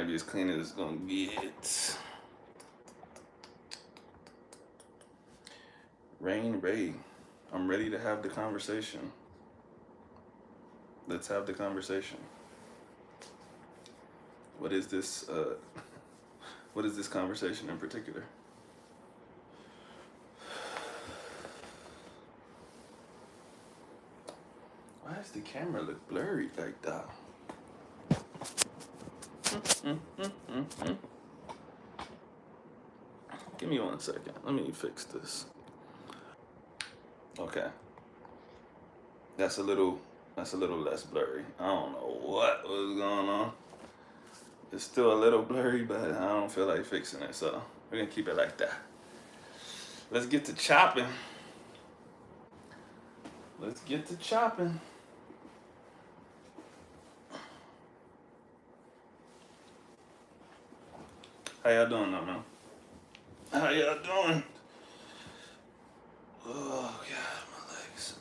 be as clean as it's gonna get. Rain Ray, I'm ready to have the conversation. Let's have the conversation. What is this? What is this conversation in particular? Why does the camera look blurry like that? Give me 1 second. Let me fix this. Okay. That's a little less blurry. I don't know what was going on. It's still a little blurry, but I don't feel like fixing it, so we're gonna keep it like that. Let's get to chopping. Let's get to chopping. How y'all doing now, man? How y'all doing? Oh God, my legs.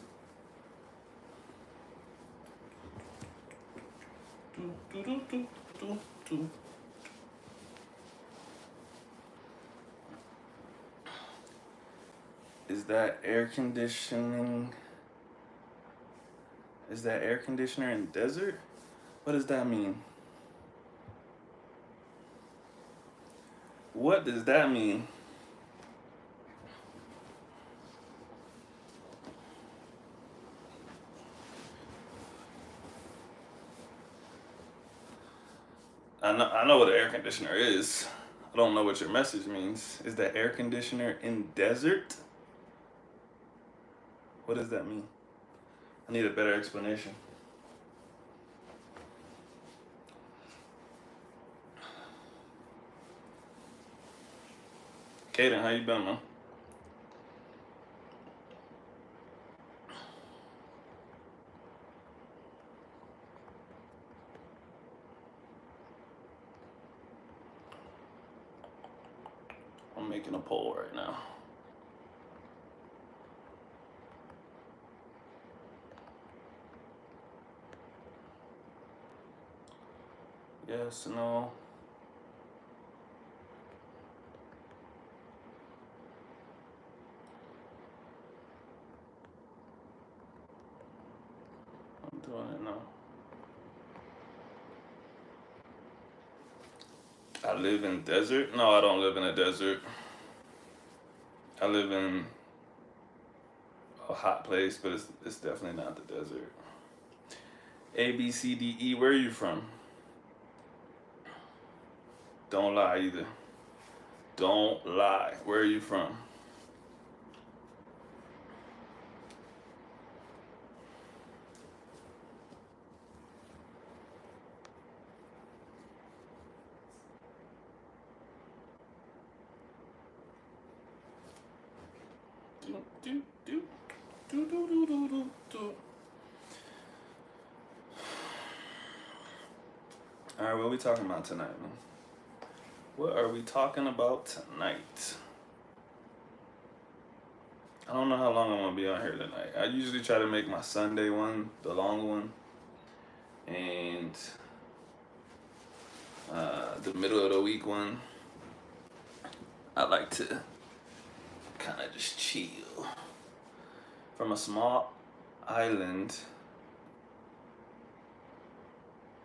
Is that air conditioning? Is that air conditioner in desert? What does that mean? What does that mean? I know what an air conditioner is. I don't know what your message means. Is that air conditioner in desert? What does that mean? I need a better explanation. Kaden, how you been, man? I'm making a poll right now. Yes, no. I'm doing it now. I live in desert? No, I don't live in a desert. I live in a hot place, but it's definitely not the desert. A, B, C, D, E, where are you from? Don't lie either. Don't lie. Where are you from? All right, what are we talking about tonight, man? What are we talking about tonight? I don't know how long I'm gonna be on here tonight. I usually try to make my Sunday one the long one, and the middle of the week one, I like to kind of just chill. From a small island,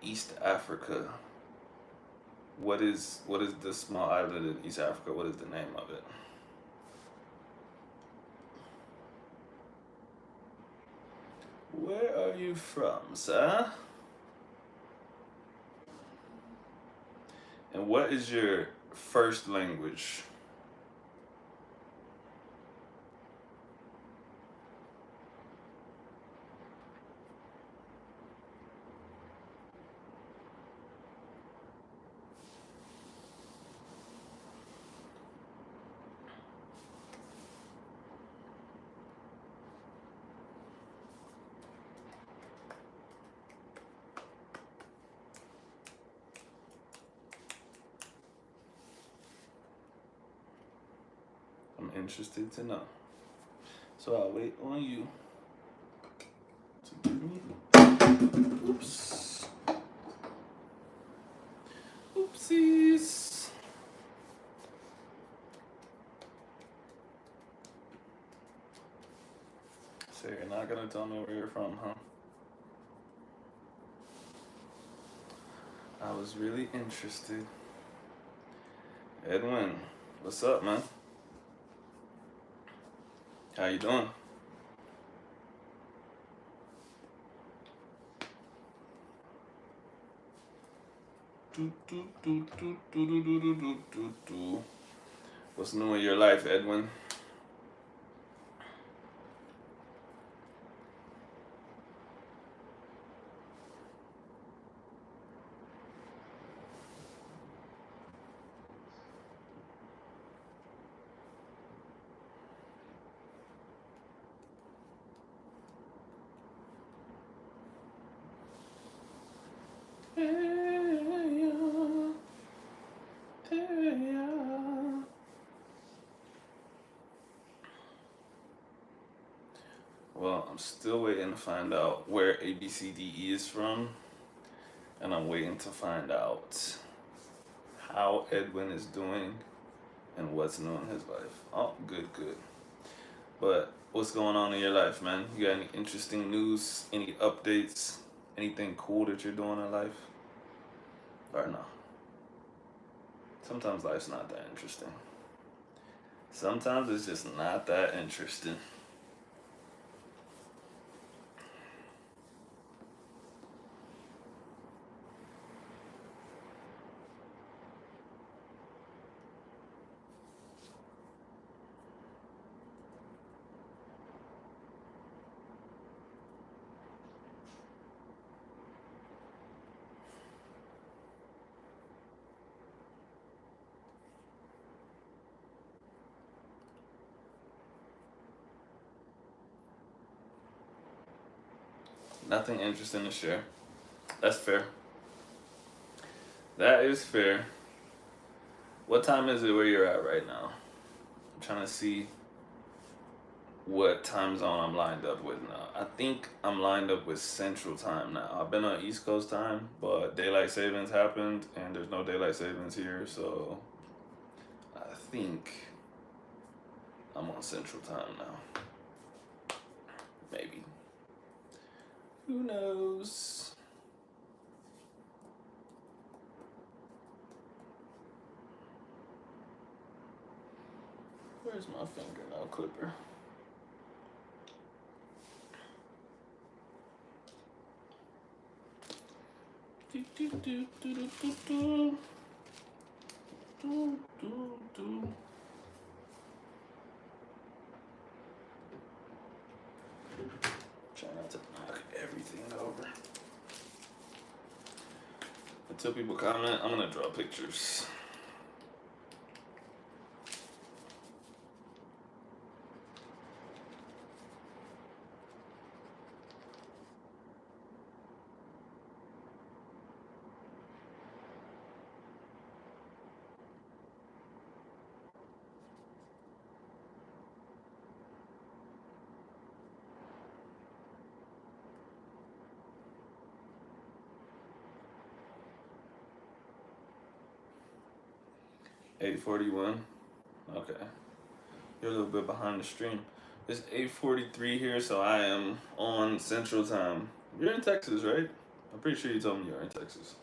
East Africa. What is the small island in East Africa? What is the name of it? Where are you from, sir? And what is your first language? I'm interested to know. So I'll wait on you to give me. Oops. Oops. Oopsies. So you're not gonna tell me where you're from, huh? I was really interested. Edwin, what's up, man? How you doing? What's new in your life, Edwin? Well, I'm still waiting to find out where ABCDE is from, and I'm waiting to find out how Edwin is doing and what's new in his life. Oh, good, good. But what's going on in your life, man? You got any interesting news? Any updates? Anything cool that you're doing in life? Or no? Sometimes life's not that interesting. Sometimes it's just not that interesting. Nothing interesting to share. That's fair. That is fair. What time is it where you're at right now? I'm trying to see what time zone I'm lined up with now. I think I'm lined up with Central Time now. I've been on East Coast time, but daylight savings happened and there's no daylight savings here, so I think I'm on Central Time now. Maybe. Who knows? Where's my fingernail clipper? Do, do, do, do, do, do, do. Do, do, do. Try not to knock everything over. Until people comment, I'm gonna draw pictures. $8:41. Okay. You're a little bit behind the stream. It's 8:43 here, so I am on Central Time. You're in Texas, right? I'm pretty sure you told me you're in Texas.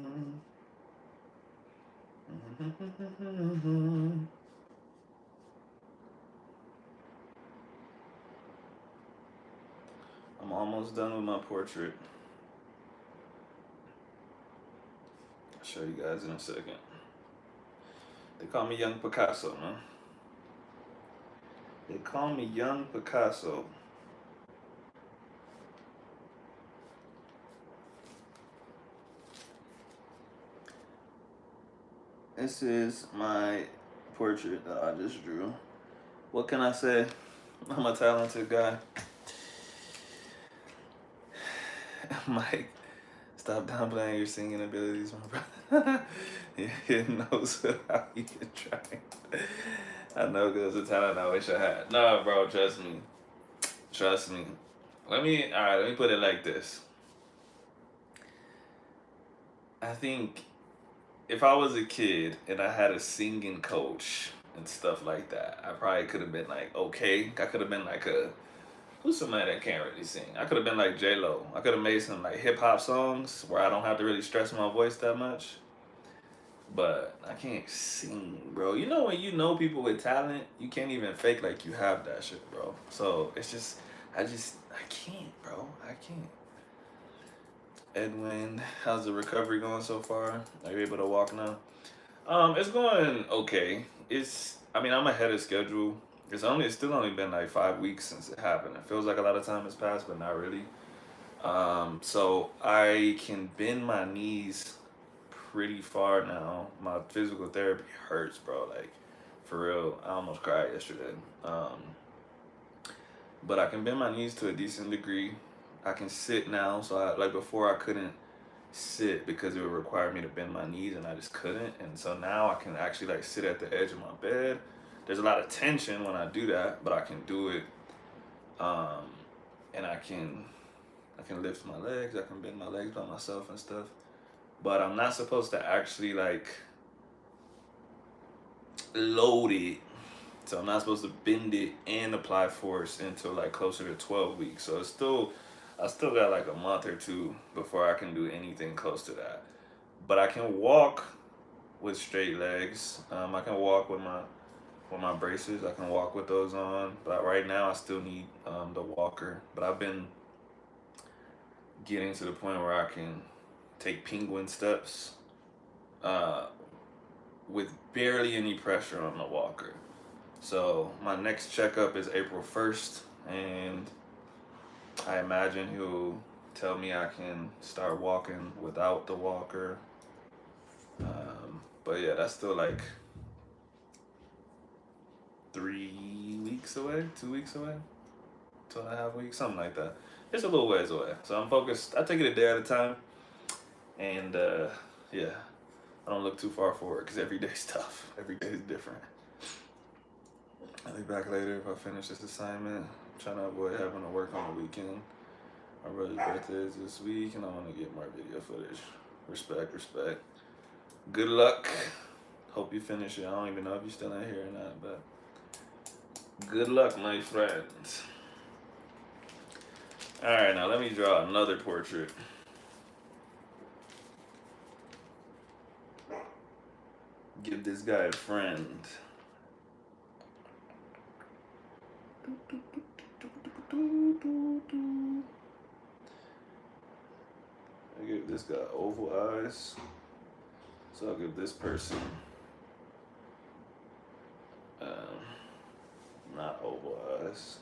I'm almost done with my portrait. I'll show you guys in a second. They call me Young Picasso, man. They call me Young Picasso. This is my portrait that I just drew. What can I say? I'm a talented guy. Mike, stop downplaying your singing abilities, my brother. He knows how you can try. I know because it's a talent I wish I had. No, bro, trust me. Trust me. Let me put it like this. I think if I was a kid and I had a singing coach and stuff like that, I probably could have been like, okay. I could have been like who's somebody that can't really sing? I could have been like J-Lo. I could have made some like hip hop songs where I don't have to really stress my voice that much. But I can't sing, bro. You know when you know people with talent, you can't even fake like you have that shit, bro. So it's just, I can't, bro. I can't. Edwin, how's the recovery going so far? Are you able to walk now? It's going okay. I'm ahead of schedule. It's still only been like 5 weeks since it happened. It feels like a lot of time has passed, but not really. So I can bend my knees pretty far now. My physical therapy hurts, bro. Like, for real. I almost cried yesterday. But I can bend my knees to a decent degree. I can sit now. So before I couldn't sit because it would require me to bend my knees and I just couldn't. And so now I can actually like sit at the edge of my bed. There's a lot of tension when I do that, but I can do it. And I can lift my legs. I can bend my legs by myself and stuff. But I'm not supposed to actually like load it. So I'm not supposed to bend it and apply force until like closer to 12 weeks. So I still got like a month or two before I can do anything close to that. But I can walk with straight legs. I can walk with my braces. I can walk with those on. But right now I still need the walker. But I've been getting to the point where I can take penguin steps with barely any pressure on the walker. So my next checkup is April 1st, and I imagine he'll tell me I can start walking without the walker. But yeah, that's still like 3 weeks away, 2 weeks away, 2.5 weeks, something like that. It's a little ways away. So I'm focused. I take it a day at a time. And yeah, I don't look too far forward because every day's tough. Every day is different. I'll be back later if I finish this assignment. I'm trying to avoid having to work on the weekend. My brother's birthday is this week, and I want to get more video footage. Respect. Good luck. Hope you finish it. I don't even know if you're still in here or not, but good luck, my friends. All right, now let me draw another portrait. Give this guy a friend. I give this guy oval eyes. So I'll give this person not oval eyes.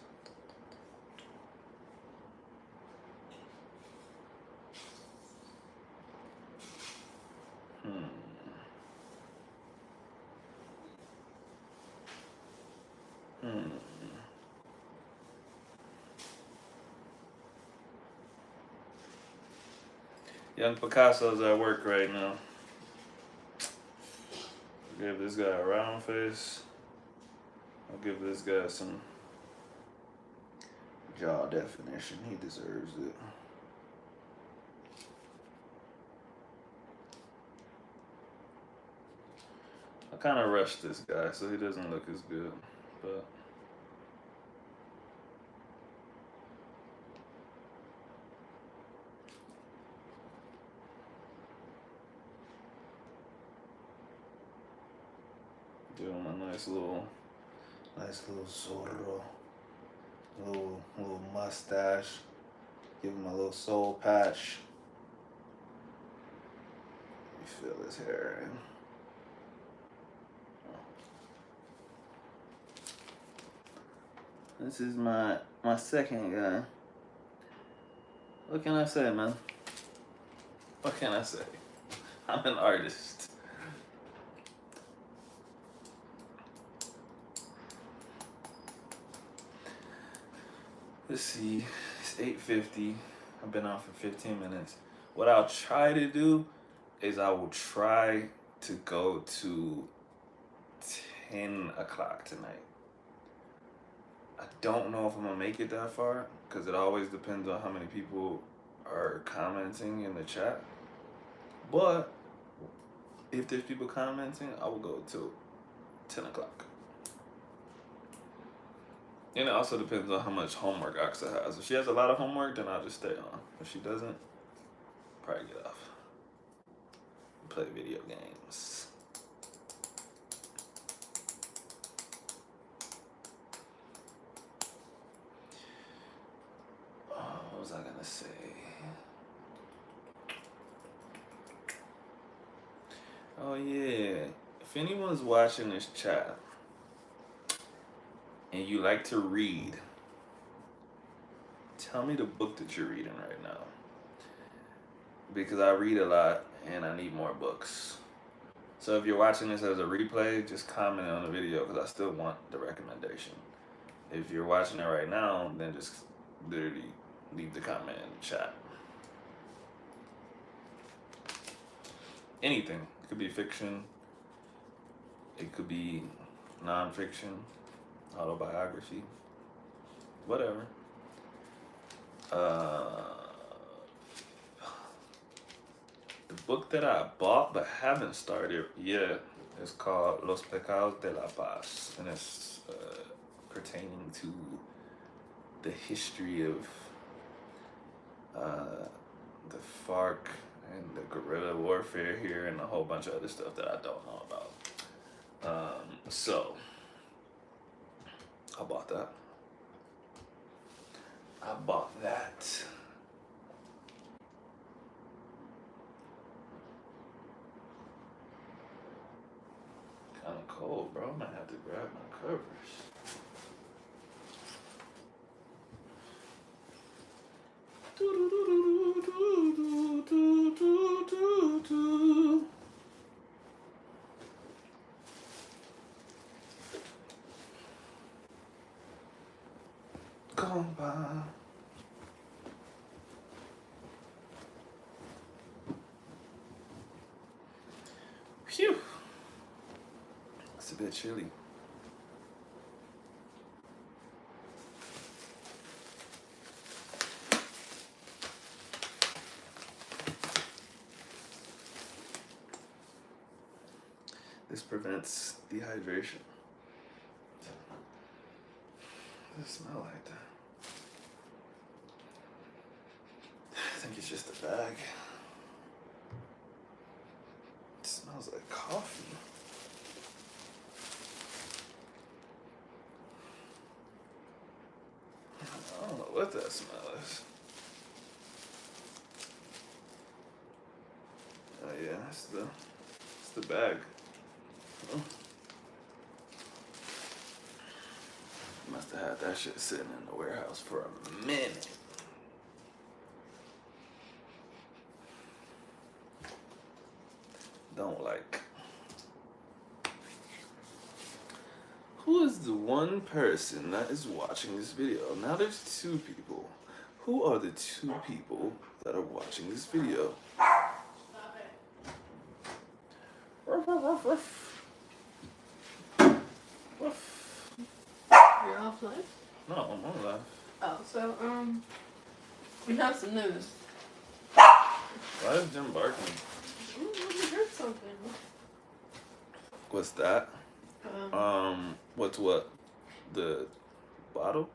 Young Picasso's at work right now. Give this guy a round face. I'll give this guy some jaw definition. He deserves it. I kind of rushed this guy, so he doesn't look as good, but Give him a nice little zorro. Little mustache. Give him a little soul patch. You feel his hair in. This is my second guy. What can I say, man? What can I say? I'm an artist. Let's see. It's 8:50. I've been on for 15 minutes. What I'll try to do is I will try to go to 10 o'clock tonight. I don't know if I'm gonna make it that far because it always depends on how many people are commenting in the chat. But if there's people commenting, I will go till 10 o'clock. And it also depends on how much homework Axa has. If she has a lot of homework, then I'll just stay on. If she doesn't, probably get off. Play video games. What was I gonna say? Oh yeah, if anyone's watching this chat and you like to read, tell me the book that you're reading right now. Because I read a lot and I need more books. So if you're watching this as a replay, just comment on the video because I still want the recommendation. If you're watching it right now, then just literally leave the comment in the chat. Anything. It could be fiction. It could be non-fiction, autobiography, whatever. The book that I bought but haven't started yet is called Los Pecados de la Paz, and it's pertaining to the history of the FARC and the guerrilla warfare here and a whole bunch of other stuff that I don't know about. So I bought that. Kind of cold, bro. I might have to grab my covers. Compa. Phew. It's a bit chilly. This prevents dehydration. What does it smell like that? I think it's just a bag. It smells like coffee. I don't know what that smell is. Oh yeah, it's the bag. Must have had that shit sitting in the warehouse for a minute. Don't like. Who is the one person that is watching this video? Now there's two people. Who are the two people that are watching this video? Stop it. Ruff, ruff, ruff, ruff. Ruff. You're off live? No, I'm on live. Oh, so, we have some news. Why is Jim barking? I heard something. What's that? What's what? The bottle?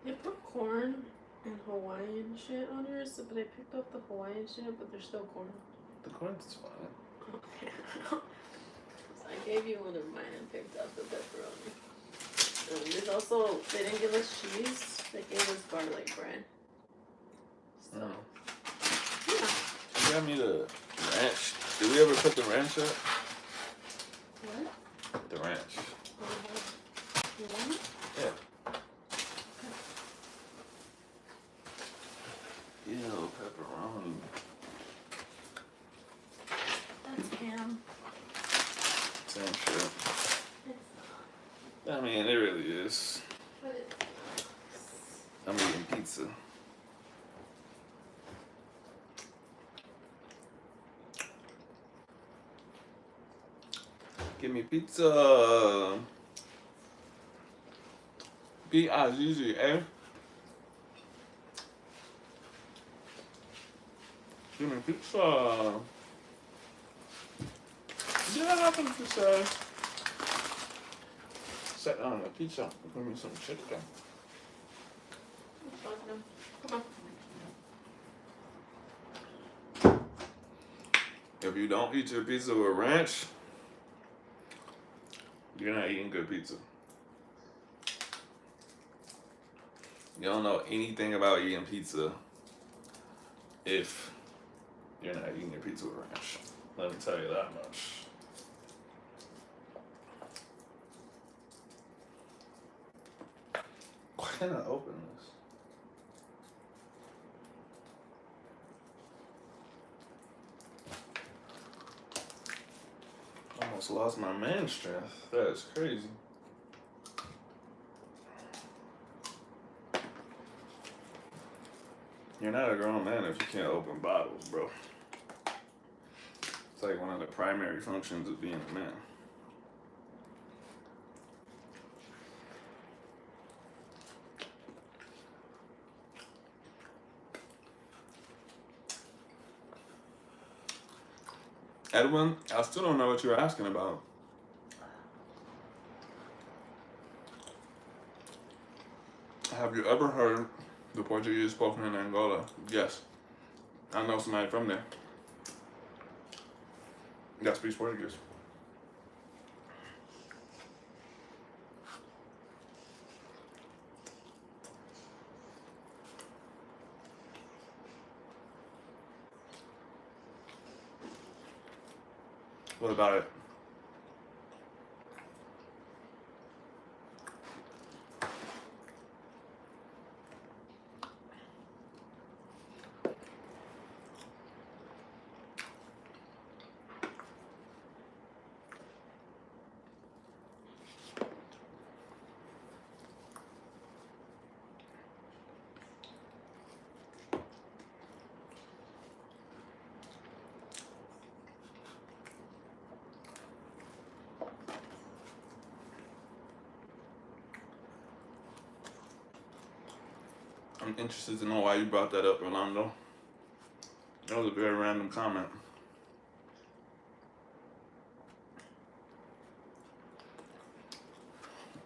They put corn and Hawaiian shit on yours, but I picked up the Hawaiian shit, but there's still corn. The corn's fine. Okay. So I gave you one of mine and picked up the pepperoni. There's also, they didn't give us cheese, they gave us garlic bread. So, yeah. You got me the ranch. Did we ever put the ranch up? What? The ranch. You want it? Yeah. Ew, pepperoni. That's ham. Same shit. It's not. I mean, it really is. But it's I'm eating pizza. Give me pizza. Pizza. Give me pizza. Yeah, I think you say. Set down the pizza. Give me some chicken. Come on. If you don't eat your pizza with ranch, you're not eating good pizza. You don't know anything about eating pizza if you're not eating your pizza with ranch. Let me tell you that much. Why can't I open this? Almost lost my man strength. That is crazy. You're not a grown man if you can't open bottles, bro. It's like one of the primary functions of being a man. Edwin, I still don't know what you're asking about. Have you ever heard the Portuguese spoken in Angola? Yes. I know somebody from there that speaks Portuguese. What about it? I'm interested to know why you brought that up, Rolando. That was a very random comment.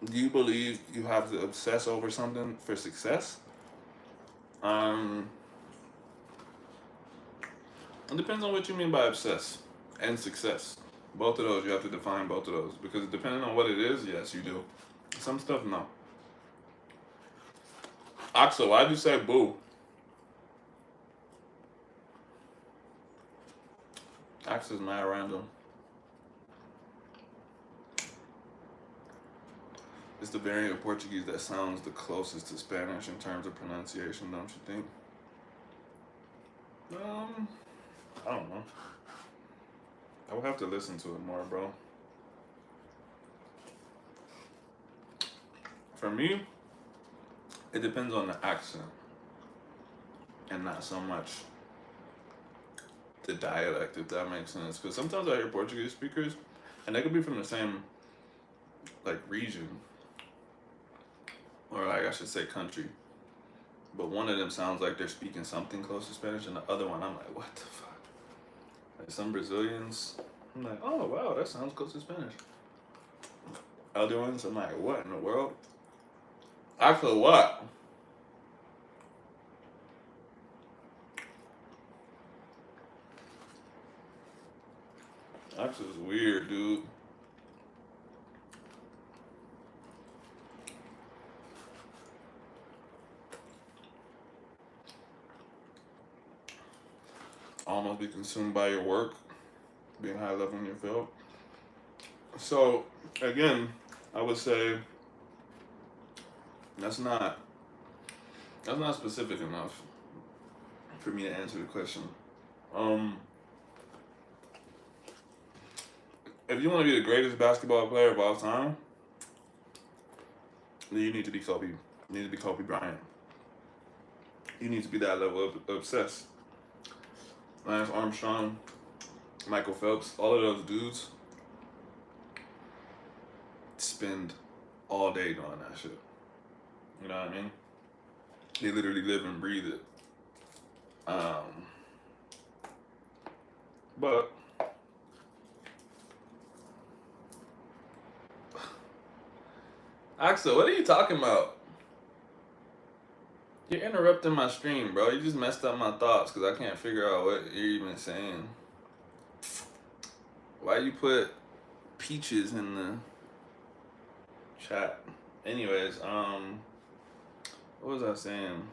Do you believe you have to obsess over something for success? It depends on what you mean by obsess and success. Both of those, you have to define both of those. Because depending on what it is, yes, you do. Some stuff, no. Axel, why'd you say boo? Axel's mad random. It's the variant of Portuguese that sounds the closest to Spanish in terms of pronunciation, don't you think? I don't know. I would have to listen to it more, bro. For me, it depends on the accent and not so much the dialect, if that makes sense. Because sometimes I hear Portuguese speakers and they could be from the same like region, or like I should say country, but one of them sounds like they're speaking something close to Spanish and the other one I'm like, what the fuck? Like some Brazilians, I'm like, oh wow, that sounds close to Spanish. Other ones I'm like, what in the world? Actually, what? That's just weird, dude. be consumed by your work, being high level in your field. So again, I would say that's not specific enough for me to answer the question. Um, if you want to be the greatest basketball player of all time, then you need to be Kobe. You need to be Kobe Bryant. You need to be that level of obsessed. Lance Armstrong, Michael Phelps, all of those dudes spend all day doing that shit. You know what I mean? They literally live and breathe it. But Axel, what are you talking about? You're interrupting my stream, bro. You just messed up my thoughts because I can't figure out what you're even saying. Why you put peaches in the chat? Anyways, what was I saying?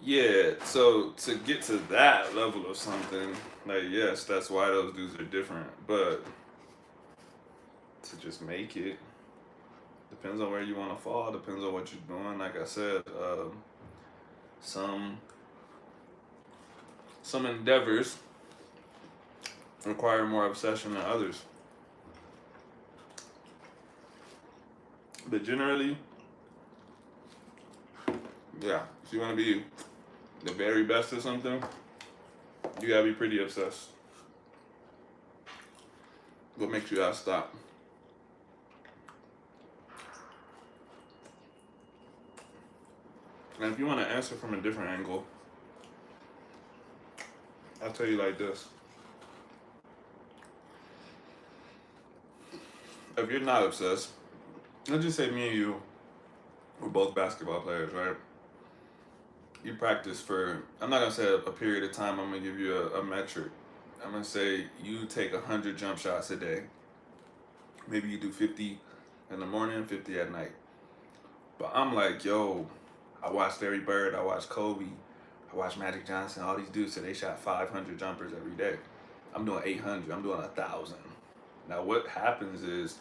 Yeah, so to get to that level of something, like, yes, that's why those dudes are different. But to just make it, depends on where you want to fall, depends on what you're doing. Like I said, some endeavors require more obsession than others. But generally, yeah, if you want to be the very best at something, you gotta be pretty obsessed. What makes you gotta stop? And if you want to answer from a different angle, I'll tell you like this. If you're not obsessed, let's just say me and you were both basketball players, right? You practice for, I'm not gonna say a period of time, I'm gonna give you a metric. I'm gonna say you take 100 jump shots a day. Maybe you do 50 in the morning, 50 at night. But I'm like, yo, I watched Larry Bird, I watched Kobe, I watched Magic Johnson, all these dudes said they shot 500 jumpers every day. I'm doing 800, I'm doing 1,000. Now what happens is,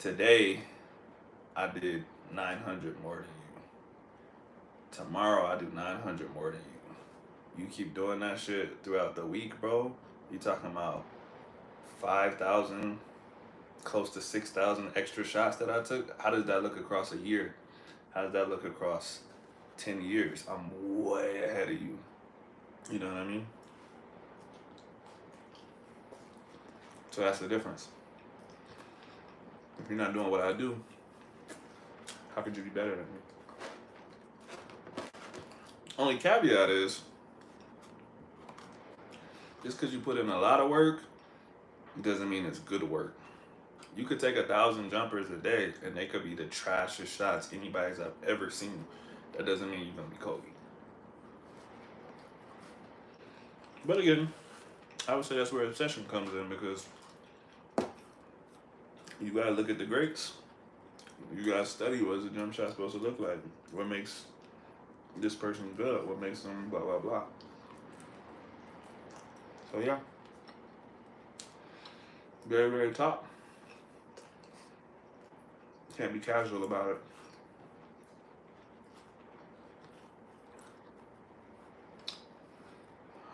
today I did 900 more than you. Tomorrow I do 900 more than you. You keep doing that shit throughout the week, bro. You talking about 5,000, close to 6,000 extra shots that I took. How does that look across a year? How does that look across 10 years? I'm way ahead of you. You know what I mean? So that's the difference. If you're not doing what I do, how could you be better than me? Only caveat is, just because you put in a lot of work doesn't mean it's good work. You could take 1,000 jumpers a day and they could be the trashiest shots anybody's I've ever seen. That doesn't mean you're gonna be Kobe. But again, I would say that's where obsession comes in, because you gotta look at the greats. You gotta study what's a jump shot supposed to look like. What makes this person good? What makes them blah blah blah. So yeah, very very top. Can't be casual about it.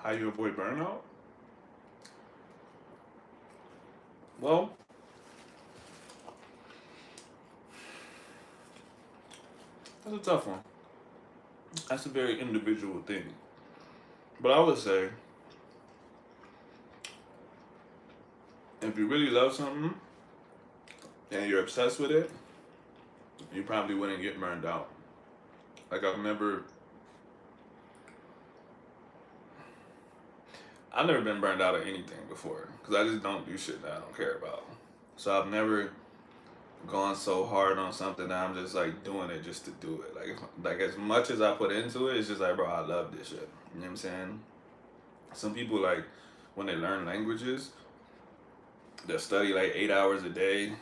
How you avoid burnout? Well, that's a tough one. That's a very individual thing. But I would say, if you really love something and you're obsessed with it, you probably wouldn't get burned out. Like I've never been burned out of anything before, because I just don't do shit that I don't care about. So I've never gone so hard on something that I'm just like doing it just to do it. Like as much as I put into it, it's just like, bro, I love this shit. You know what I'm saying? Some people, like, when they learn languages, they'll study like 8 hours a day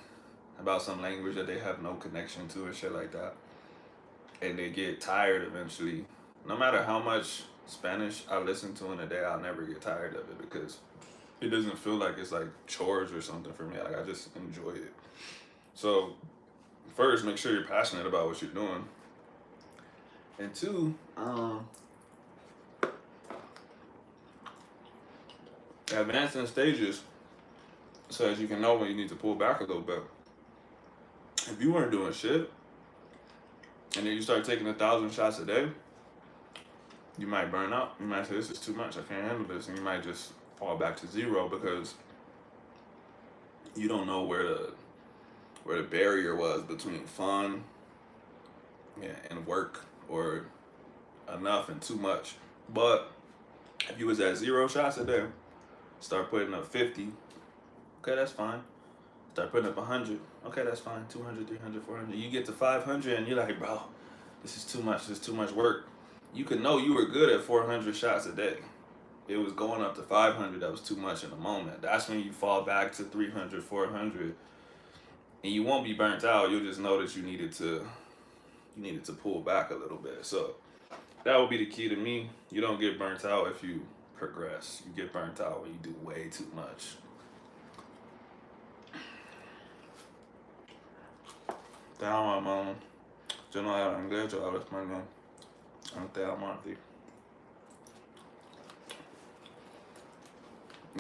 about some language that they have no connection to and shit like that. And they get tired eventually. No matter how much Spanish I listen to in a day, I'll never get tired of it because it doesn't feel like it's like chores or something for me. Like I just enjoy it. So first, make sure you're passionate about what you're doing, and two, advance in stages so as you can know when you need to pull back a little bit. If you weren't doing shit and then you start taking 1,000 shots a day, you might burn out. You might say, this is too much, I can't handle this. And you might just fall back to zero because you don't know where the barrier was between fun, yeah, and work, or enough and too much. But if you was at 0 shots a day, start putting up 50, okay, that's fine. Start putting up 100, okay, that's fine. 200, 300, 400. You get to 500 and you're like, bro, this is too much. This is too much work. You could know you were good at 400 shots a day. It was going up to 500 that was too much in the moment. That's when you fall back to 300, 400, and you won't be burnt out. You'll just know that you needed to pull back a little bit. So that would be the key to me. You don't get burnt out if you progress. You get burnt out when you do way too much. Te amo, hermano. Yo no hablo inglés, yo hablo español. Te amo a ti.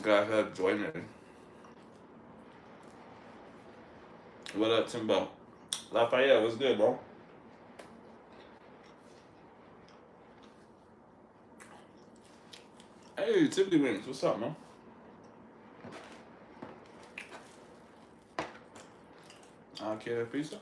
Gracias por joining. What up, Timbo? Lafayette, what's good, bro? Hey, Tiffany Wings, what's up, man? ¿Quieres pizza?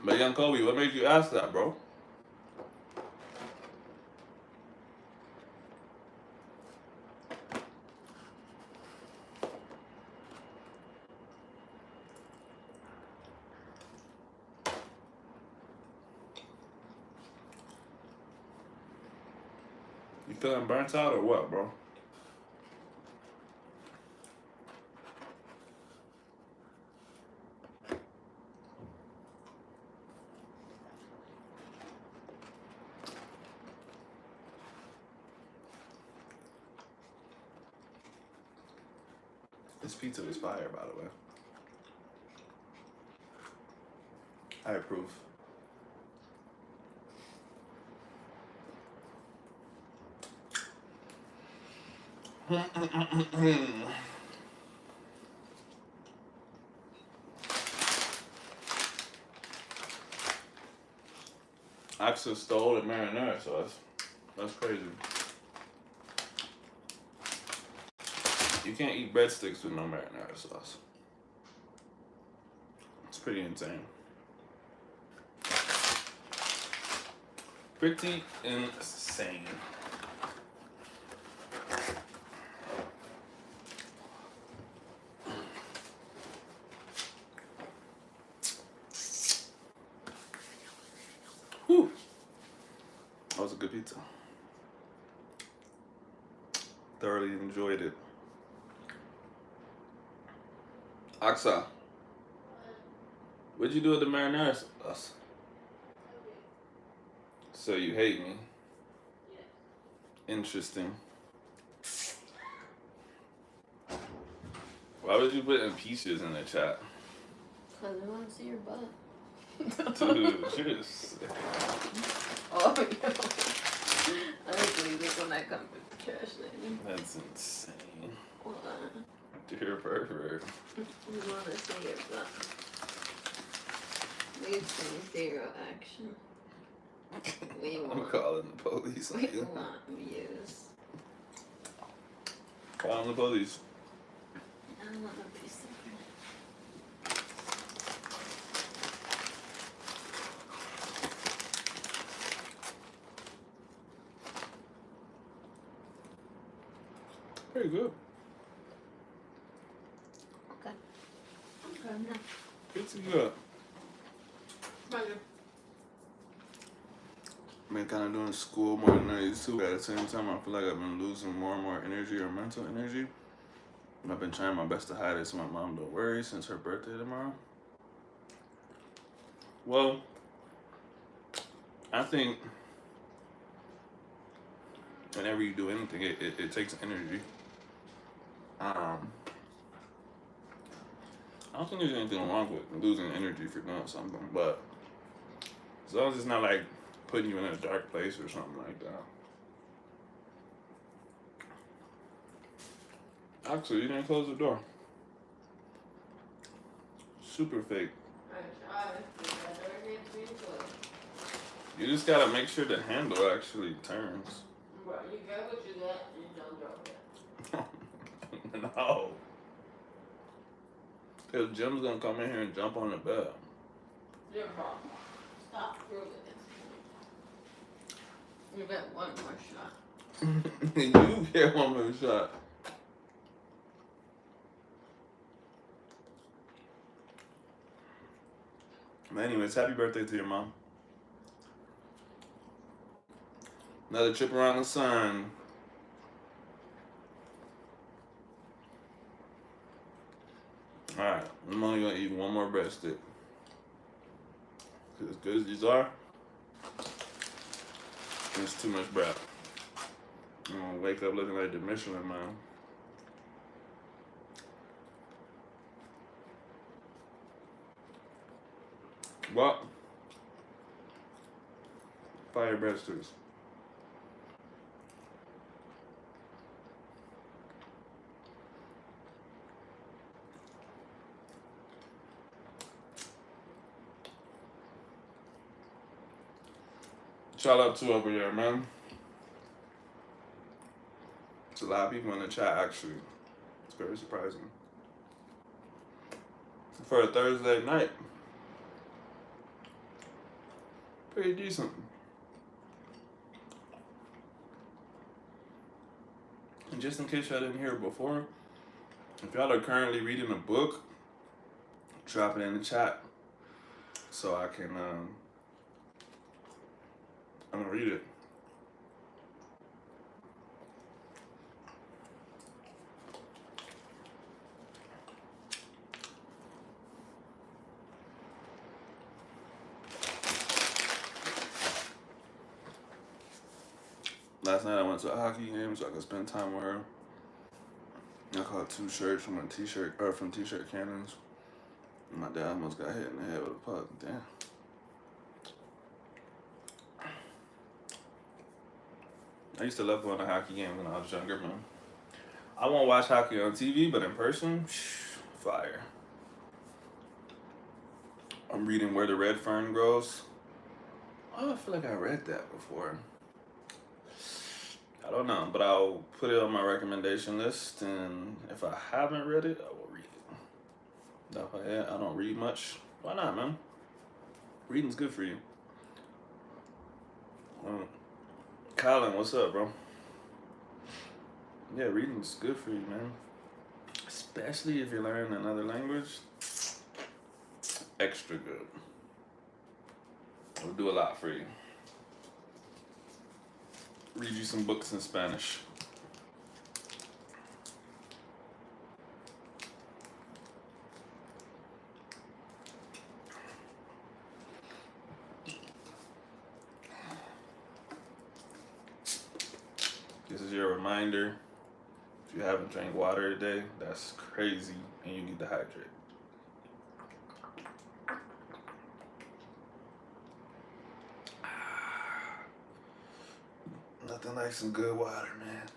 But young Kobe, what made you ask that, bro? You feeling burnt out or what, bro? This pizza is fire, by the way. I approve. Axel stole the marinara sauce. That's crazy. You can't eat breadsticks with no marinara sauce. It's pretty insane. Pretty insane. Whew. That was a good pizza. Thoroughly enjoyed it. Aksa, what'd you do with the marinara sauce? So you hate me? Interesting. Why would you put in pieces in the chat? Because I want to see your butt. Dude, you're sick. Oh, no. I just leave this when I come to the trash lady. That's insane. Hold on. You're a pervert. We want to see your butt. We've seen zero action. We I'm want, calling the police. we want views. Calling the police. I want to be something. Pretty good. Okay. Okay, now. Pretty good. Smell good. been kind of doing school more than I used to. But at the same time, I feel like I've been losing more and more energy or mental energy. I've been trying my best to hide it so my mom don't worry since her birthday tomorrow. Well, I think whenever you do anything, it takes energy. Um, I don't think there's anything wrong with losing energy for doing something, but as long as it's not like putting you in a dark place or something like that. Actually, you didn't close the door. Super fake. You just gotta make sure the handle actually turns. Bro, you get what you get, and you don't drop it. No. Because Jim's gonna come in here and jump on the bed. Your problem. Stop proving it. You get one more shot. You get one more shot. But anyways, happy birthday to your mom. Another trip around the sun. Alright, I'm only gonna eat one more breadstick. As good as these are, it's too much bread. I'm gonna wake up looking like the Michelin Man. What? Fire breadsticks. Shout out to over there, man. It's a lot of people in the chat, actually. It's very surprising. For a Thursday night. Pretty decent. And just in case y'all didn't hear it before, if y'all are currently reading a book, drop it in the chat so I can I'm gonna read it. Last night I went to a hockey game so I could spend time with her. I caught 2 shirts from T-shirt cannons. My dad almost got hit in the head with a puck. Damn. I used to love going to hockey games when I was younger, man. I won't watch hockey on TV, but in person, fire. I'm reading Where the Red Fern Grows. Oh, I feel like I read that before. I don't know, but I'll put it on my recommendation list, and if I haven't read it, I will read it. If I don't read much, why not, man? Reading's good for you. Colin, what's up, bro? Yeah, reading's good for you, man. Especially if you're learning another language. Extra good. It'll do a lot for you. Read you some books in Spanish. This is your reminder. If you haven't drank water today, that's crazy, and you need to hydrate. Nothing like some good water, man.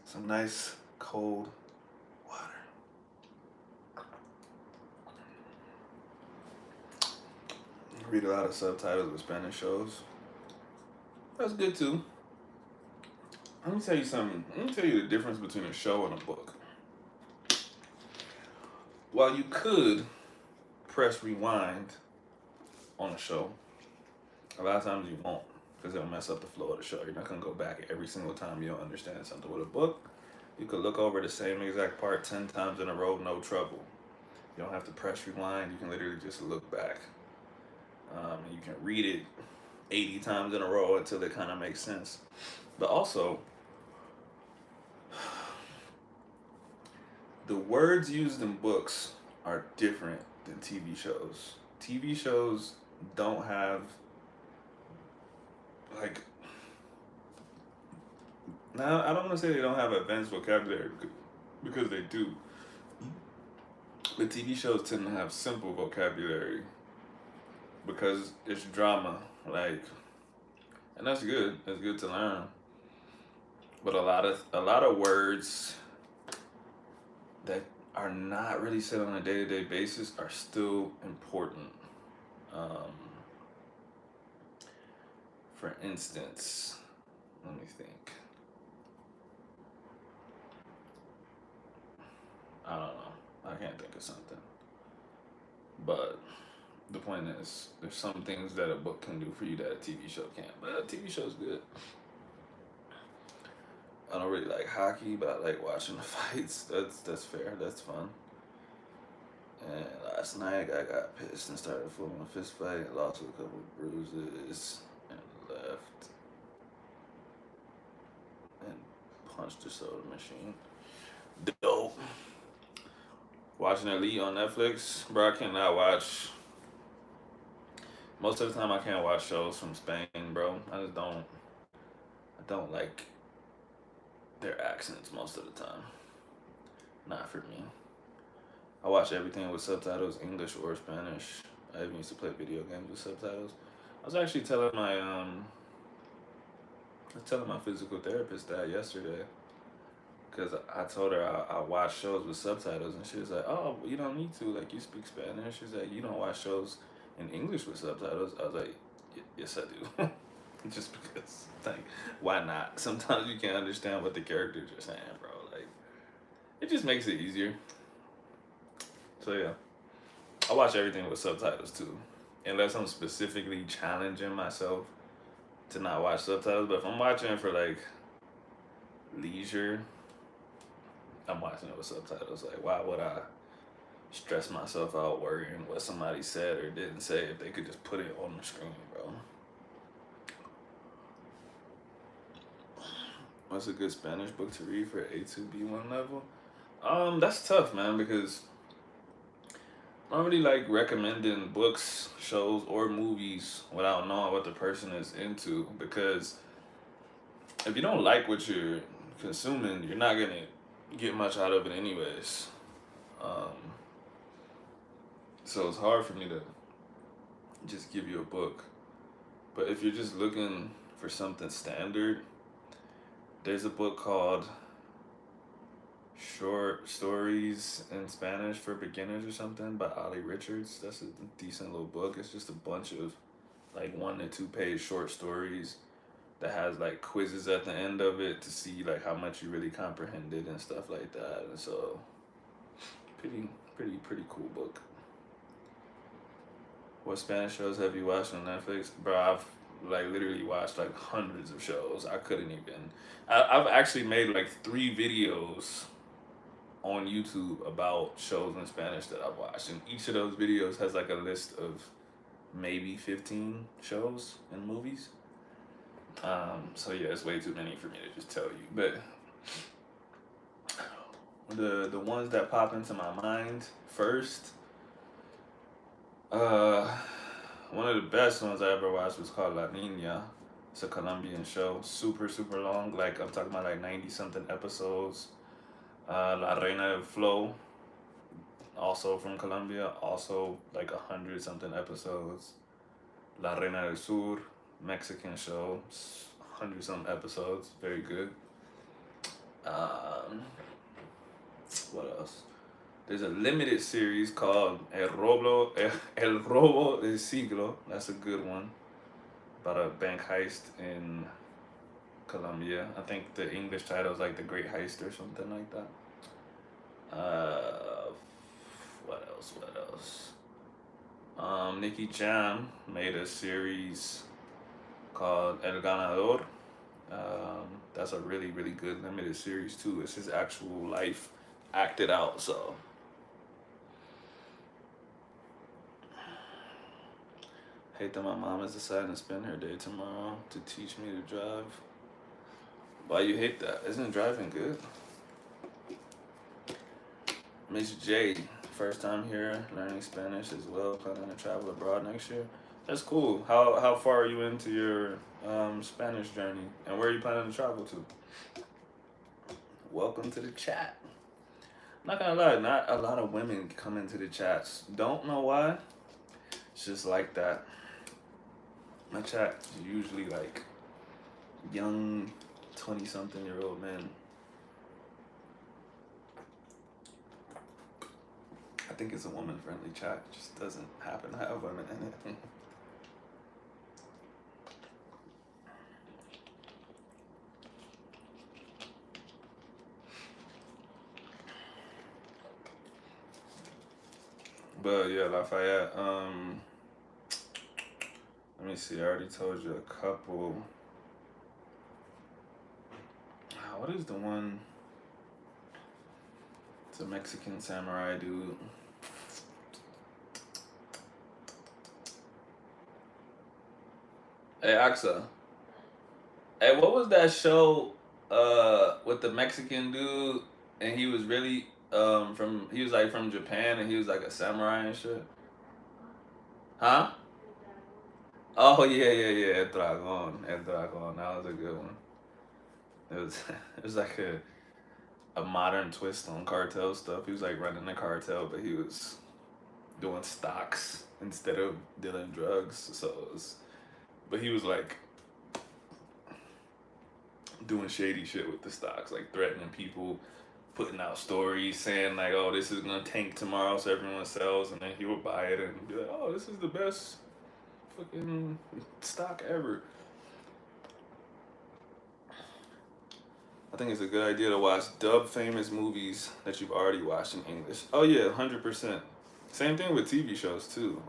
Some nice, cold water. Read a lot of subtitles with Spanish shows. That's good too. Let me tell you something. Let me tell you the difference between a show and a book. While you could press rewind on a show, a lot of times you won't, because it'll mess up the flow of the show. You're not going to go back every single time you don't understand something. With a book, you could look over the same exact part 10 times in a row, no trouble. You don't have to press rewind. You can literally just look back. And you can read it 80 times in a row until it kind of makes sense. But also, the words used in books are different than TV shows. TV shows don't have like now I don't want to say they don't have advanced vocabulary because they do. But TV shows tend to have simple vocabulary because it's drama, like, and that's good. It's good to learn. But a lot of words that are not really said on a day-to-day basis are still important. Um, for instance, let me think. I don't know. I can't think of something. But the point is, there's some things that a book can do for you that a TV show can't. But a TV show's good. I don't really like hockey, but I like watching the fights. That's fair. That's fun. And last night I got pissed and started a full-on fist fight. Lost with a couple of bruises and left and punched the soda machine. Dope. Watching Elite on Netflix, bro. I cannot watch. Most of the time, I can't watch shows from Spain, bro. I just don't. I don't like their accents most of the time. Not for me. I watch everything with subtitles, English or Spanish. I even used to play video games with subtitles. I was actually telling my physical therapist that yesterday. Because I told her I watch shows with subtitles, and she was like, "Oh, you don't need to. Like, you speak Spanish." She's like, "You don't watch shows in English with subtitles." I was like, "Yes, I do." Just because, like, why not? Sometimes you can't understand what the characters are saying, bro. Like, it just makes it easier. So yeah, I watch everything with subtitles too, unless I'm specifically challenging myself to not watch subtitles. But if I'm watching for like leisure, I'm watching it with subtitles. Like, why would I stress myself out worrying what somebody said or didn't say if they could just put it on the screen, bro? What's a good Spanish book to read for A2B1 level? That's tough, man, because I don't really like recommending books, shows, or movies without knowing what the person is into, because if you don't like what you're consuming, you're not gonna get much out of it anyways. Um, so it's hard for me to just give you a book. But if you're just looking for something standard, there's a book called Short Stories in Spanish for Beginners or something by Ali Richards. That's a decent little book. It's just a bunch of like 1 to 2 page short stories that has like quizzes at the end of it to see like how much you really comprehended and stuff like that. And so pretty cool book. What Spanish shows have you watched on Netflix? Bro, I've like literally watched like hundreds of shows. I couldn't even. I've actually made like 3 videos on YouTube about shows in Spanish that I've watched, and each of those videos has like a list of maybe 15 shows and movies. So yeah, it's way too many for me to just tell you. But the ones that pop into my mind first, one of the best ones I ever watched was called La Niña. It's a Colombian show, super long. Like, I'm talking about like 90 something episodes. La Reina del Flow, also from Colombia, also like 100 something episodes. La Reina del Sur, Mexican show, 100 something episodes, very good. What else? There's a limited series called El Robo del Siglo. That's a good one. About a bank heist in Colombia. I think the English title is like The Great Heist or something like that. What else? Nicky Jam made a series called El Ganador. That's a really good limited series too. It's his actual life acted out. So Hate that my mom is deciding to spend her day tomorrow to teach me to drive. Why you hate that? Isn't driving good? Miss J, first time here, learning Spanish as well, planning to travel abroad next year. That's cool. How far are you into your Spanish journey, and where are you planning to travel to? Welcome to the chat. I'm not gonna lie, not a lot of women come into the chats. Don't know why. It's just like that. My chat is usually like young 20-something-year-old men. I think it's a woman-friendly chat. It just doesn't happen to have women in it. But yeah, Lafayette. Let me see. I already told you a couple. What is the one? It's a Mexican samurai dude. Hey, Axa. Hey, what was that show with the Mexican dude and he was really he was like from Japan and he was like a samurai and shit? Huh? Oh yeah. El Dragon. El Dragon. That was a good one. It was it was like a modern twist on cartel stuff. He was like running the cartel, but he was doing stocks instead of dealing drugs. So it was, but he was like doing shady shit with the stocks, like threatening people, putting out stories saying like, "Oh, this is gonna tank tomorrow, so everyone sells," and then he would buy it and be like, "Oh, this is the best fucking stock ever." I think it's a good idea to watch dub famous movies that you've already watched in English. Oh yeah, 100%. Same thing with TV shows too.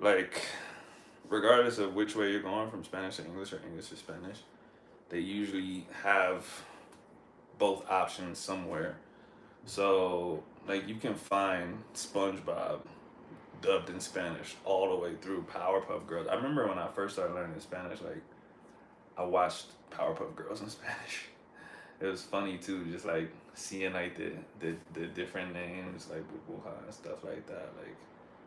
Like, regardless of which way you're going, from Spanish to English or English to Spanish, they usually have both options somewhere. So like you can find SpongeBob dubbed in Spanish all the way through Powerpuff Girls. I remember when I first started learning Spanish, like I watched Powerpuff Girls in Spanish. It was funny too, just like seeing like the different names like Bubuja and stuff like that, like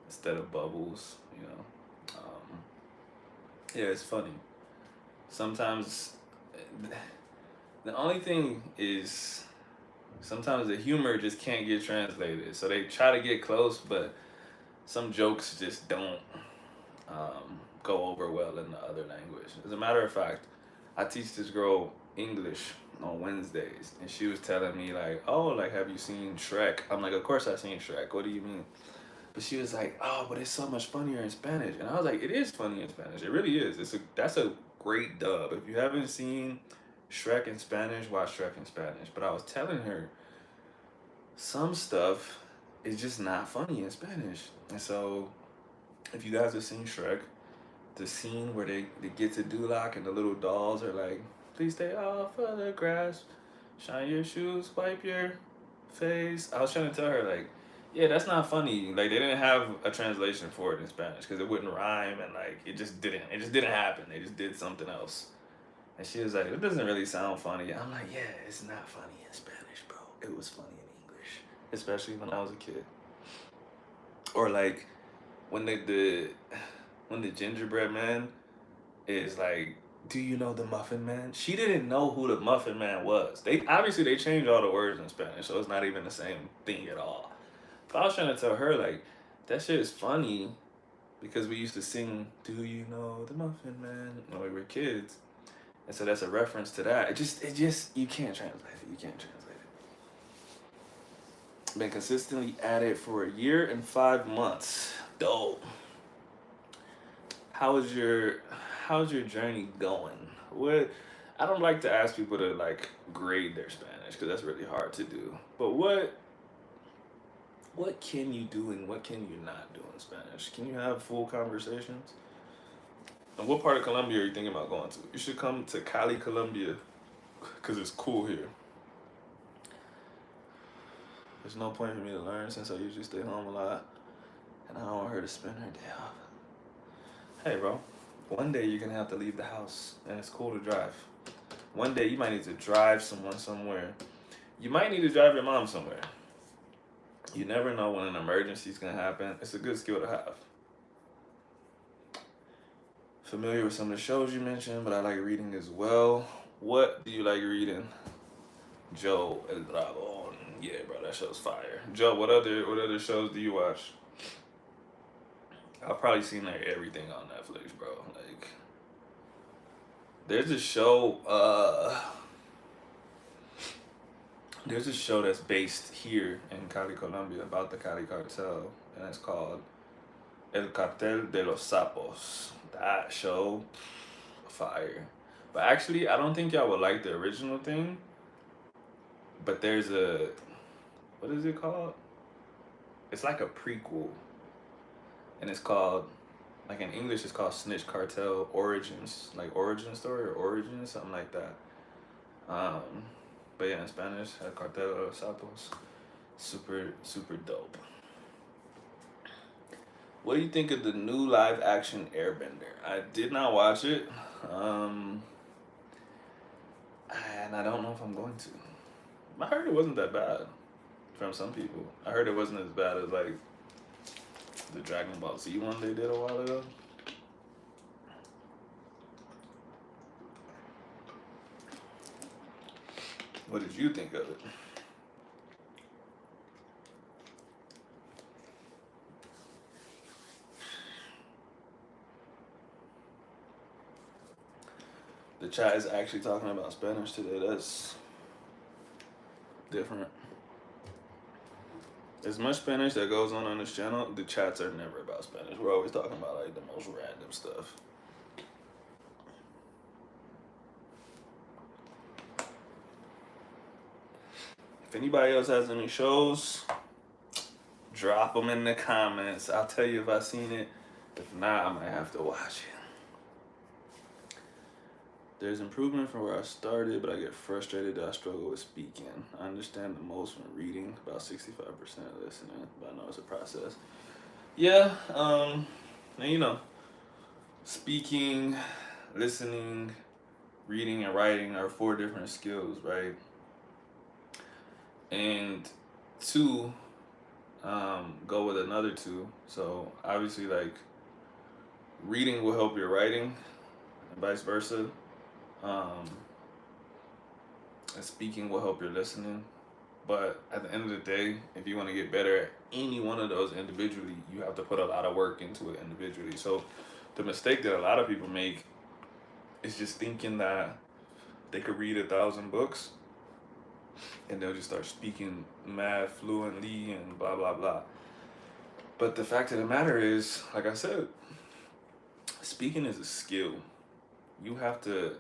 instead of Bubbles, you know. Yeah, it's funny. Sometimes the only thing is sometimes the humor just can't get translated. So they try to get close, but some jokes just don't go over well in the other language. As a matter of fact, I teach this girl English on Wednesdays, and she was telling me like, "Oh, like have you seen Shrek?" I'm like, "Of course I've seen Shrek. What do you mean?" But she was like, "Oh, but it's so much funnier in Spanish." And I was like, "It is funny in Spanish. It really is. That's a great dub. If you haven't seen Shrek in Spanish, watch Shrek in Spanish." But I was telling her some stuff is just not funny in Spanish. And so if you guys have seen Shrek, the scene where they get to Duloc and the little dolls are like, "Please stay off of the grass, shine your shoes, wipe your face." I was trying to tell her like, yeah, that's not funny. Like they didn't have a translation for it in Spanish because it wouldn't rhyme and like it just didn't happen. They just did something else. And she was like, "It doesn't really sound funny." I'm like, "Yeah, it's not funny in Spanish, bro. It was funny in English, especially when I was a kid." Or like when when the gingerbread man is like, "Do you know the Muffin Man?" She didn't know who the Muffin Man was. They changed all the words in Spanish, so it's not even the same thing at all. But I was trying to tell her like, that shit is funny because we used to sing "Do you know the Muffin Man" when we were kids, and so that's a reference to that. It just you can't translate it. You can't translate it. Been consistently at it for a year and 5 months. Dope. How's your how's your journey going? What I don't like to ask people to like grade their Spanish because that's really hard to do. But what can you do and what can you not do in Spanish? Can you have full conversations? And what part of Colombia are you thinking about going to? You should come to Cali, Colombia, because it's cool here. There's no point for me to learn since I usually stay home a lot, and I don't want her to spend her day off. Hey, bro. One day you're gonna have to leave the house, and it's cool to drive. One day you might need to drive someone somewhere. You might need to drive your mom somewhere. You never know when an emergency is gonna happen. It's a good skill to have. Familiar with some of the shows you mentioned, but I like reading as well. What do you like reading? Joe El Dragon. Yeah, bro, that show's fire. Joe, what other shows do you watch? I've probably seen like everything on Netflix, bro. Like there's a show, there's a show that's based here in Cali, Colombia about the Cali cartel, and it's called El Cartel de los Sapos. That show, fire. But actually, I don't think y'all would like the original thing. But there's a, what is it called? It's like a prequel, and it's called, like in English, it's called Snitch Cartel Origins, like origin story or origin, something like that. Um, but yeah, in Spanish, El Cartel de los Sapos, super super dope. What do you think of the new live action Airbender? I did not watch it, um, and I don't know if I'm going to. I heard it wasn't that bad from some people. I heard it wasn't as bad as like the Dragon Ball Z one they did a while ago. What did you think of it? The chat is actually talking about Spanish today. That's different. As much Spanish that goes on this channel, the chats are never about Spanish. We're always talking about like the most random stuff. If anybody else has any shows, drop them in the comments. I'll tell you if I've seen it. If not, I might have to watch it. There's improvement from where I started, but I get frustrated that I struggle with speaking. I understand the most when reading, about 65% listening, but I know it's a process. Yeah, and you know, speaking, listening, reading, and writing are 4 different skills, right? And 2 go with another 2. So obviously, like, reading will help your writing, and vice versa. And speaking will help your listening. But at the end of the day, if you want to get better at any one of those individually, you have to put a lot of work into it individually. So the mistake that a lot of people make is just thinking that they could read 1,000 books and they'll just start speaking mad fluently and blah blah blah. But the fact of the matter is, like I said, speaking is a skill. You have to,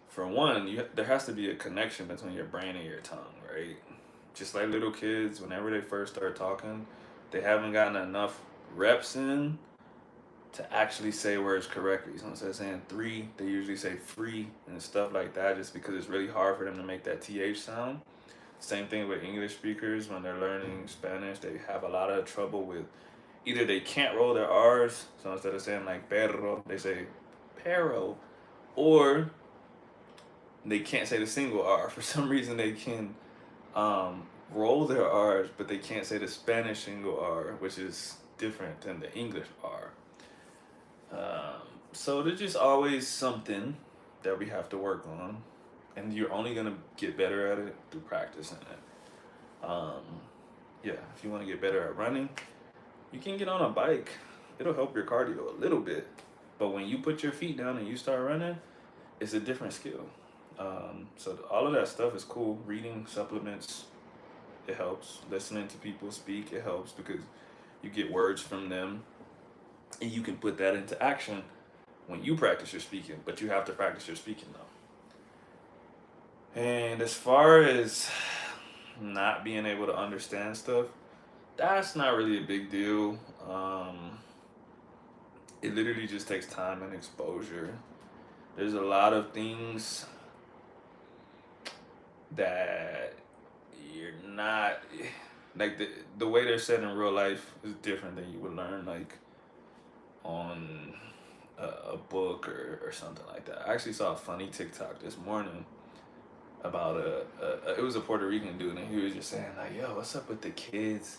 for one, there has to be a connection between your brain and your tongue, right? Just like little kids, whenever they first start talking, they haven't gotten enough reps in to actually say words correctly. So instead of saying 3, they usually say free and stuff like that, just because it's really hard for them to make that TH sound. Same thing with English speakers when they're learning Spanish, they have a lot of trouble with, either they can't roll their R's, so instead of saying like perro, they say perro, or they can't say the single R. For some reason, they can roll their R's, but they can't say the Spanish single R, which is different than the English R. So there's just always something that we have to work on, and you're only gonna get better at it through practicing it. Yeah, if you want to get better at running, you can get on a bike. It'll help your cardio a little bit, but when you put your feet down and you start running, it's a different skill. So all of that stuff is cool. Reading supplements, it helps. Listening to people speak, it helps because you get words from them and you can put that into action when you practice your speaking, but you have to practice your speaking though. And as far as not being able to understand stuff, that's not really a big deal. It literally just takes time and exposure. There's a lot of things that you're not, like the way they're said in real life is different than you would learn like on a book or something like that. I actually saw a funny TikTok this morning about it was a Puerto Rican dude, and he was just saying like, yo, what's up with the kids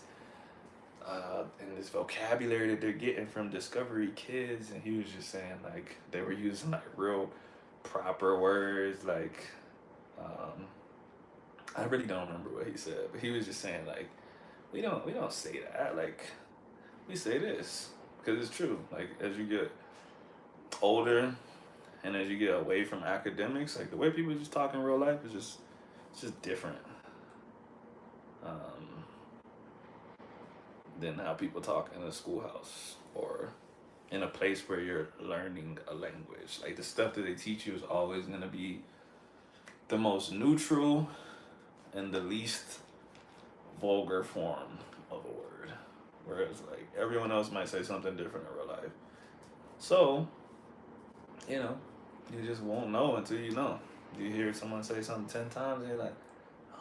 and this vocabulary that they're getting from Discovery Kids? And he was just saying like they were using like real proper words, like I really don't remember what he said, but he was just saying like we don't say that, like we say this because it's true. Like as you get older and as you get away from academics, like the way people just talk in real life is just it's just different um, than how people talk in a schoolhouse or in a place where you're learning a language. Like the stuff that they teach you is always gonna be the most neutral and the least vulgar form of a word. Whereas like everyone else might say something different in real life. So, you know, you just won't know until you know. You hear someone say something 10 times and you're like,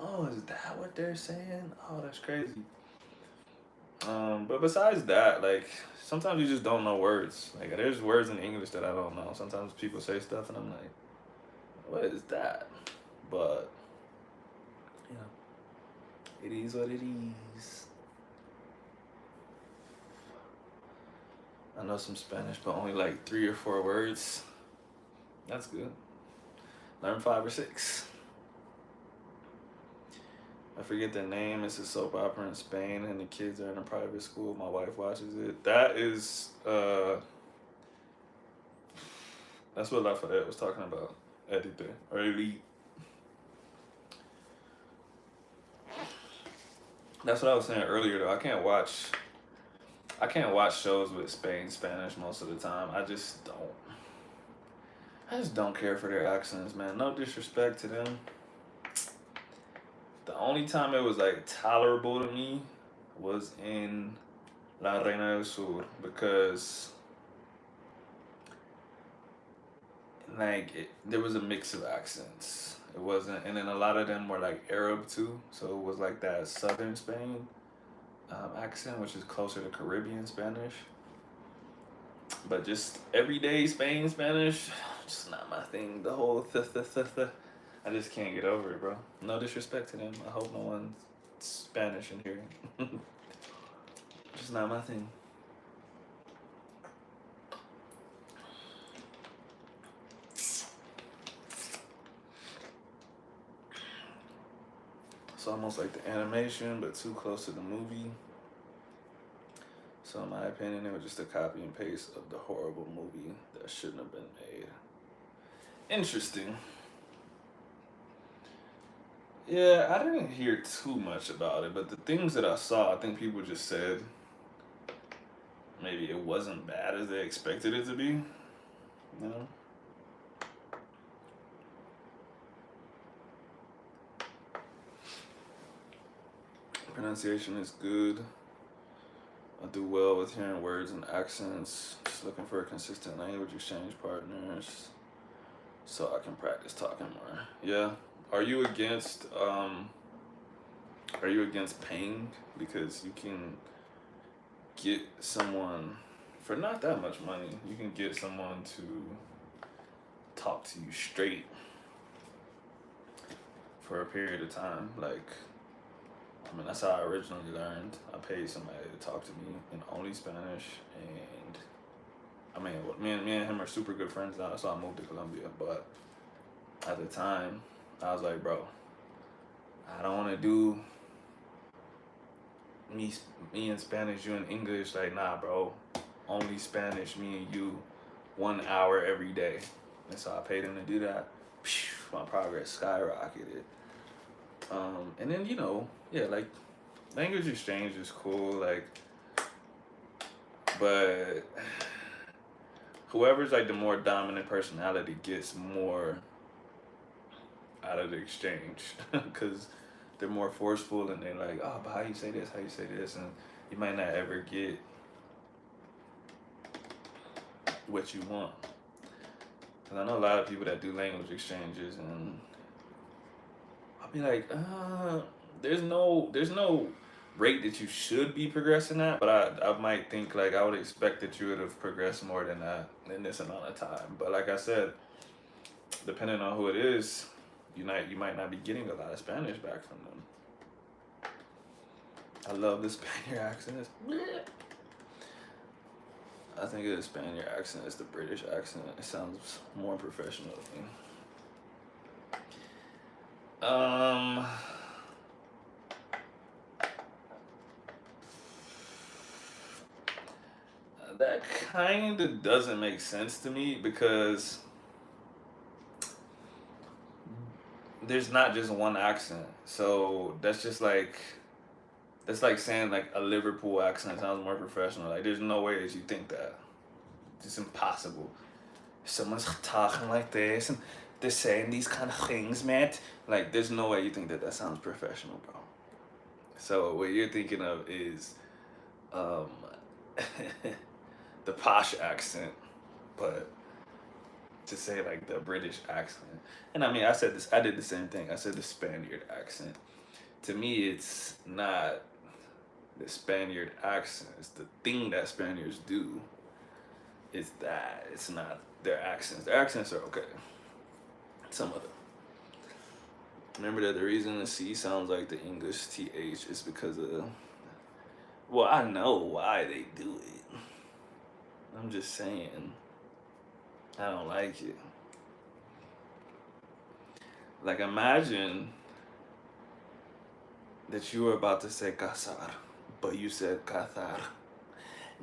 oh, is that what they're saying? Oh, that's crazy. But besides that, like sometimes you just don't know words. Like there's words in English that I don't know. Sometimes people say stuff and I'm like, what is that? But you know, it is what it is. I know some Spanish, but only like 3 or 4 words. That's good. Learn 5 or 6. I forget the name. It's a soap opera in Spain, and the kids are in a private school. My wife watches it. That is, that's what Lafayette was talking about. Edite or elite. That's what I was saying earlier. Though I can't watch shows with Spanish most of the time. I just don't care for their accents, man. No disrespect to them. The only time it was like tolerable to me was in La Reina del Sur because like there was a mix of accents. It wasn't, and then a lot of them were like Arab too, so it was like that southern Spain accent, which is closer to Caribbean Spanish. But just everyday Spain Spanish, just not my thing. The whole I just can't get over it, bro. No disrespect to them. I hope no one's Spanish in here. Just not my thing. It's almost like the animation, but too close to the movie. So in my opinion, it was just a copy and paste of the horrible movie that shouldn't have been made. Interesting. Yeah, I didn't hear too much about it, but the things that I saw, I think people just said maybe it wasn't bad as they expected it to be. You know? Pronunciation is good. I do well with hearing words and accents. Just looking for a consistent language exchange partners so I can practice talking more. Yeah. Are you against paying? Because you can get someone for not that much money. You can get someone to talk to you straight for a period of time. Like, I mean, that's how I originally learned. I paid somebody to talk to me in only Spanish, and I mean, me and him are super good friends now, so I moved to Colombia. But at the time, I was like, bro, I don't want to do me in Spanish, you in English. Like, nah, bro, only Spanish, me and you, 1 hour every day. And so I paid him to do that. My progress skyrocketed. And then, yeah, like language exchange is cool, like, but whoever's like the more dominant personality gets more out of the exchange because they're more forceful and they're like, oh, but how you say this, and you might not ever get what you want. Because I know a lot of people that do language exchanges, and I'll be like, there's no rate that you should be progressing at, but I might think like I would expect that you would have progressed more than that in this amount of time. But like I said, depending on who it is, you might not be getting a lot of Spanish back from them. I love the Spaniard accent. I think the Spaniard accent is the British accent. It sounds more professional to me. That kind of doesn't make sense to me because there's not just one accent. So that's like saying like a Liverpool accent sounds more professional. Like there's no way that you think that. It's impossible. Someone's talking like this and they're saying these kind of things, man. Like there's no way you think that sounds professional, bro. So what you're thinking of is um the posh accent, but to say like the British accent. And I mean, I did the same thing. I said the Spaniard accent. To me, it's not the Spaniard accent. It's the thing that Spaniards do. It's that. It's not their accents. Their accents are okay. Some of them. Remember that the reason the C sounds like the English TH is because of. Well, I know why they do it. I'm just saying. I don't like it. Like, imagine that you were about to say casar, but you said cazar.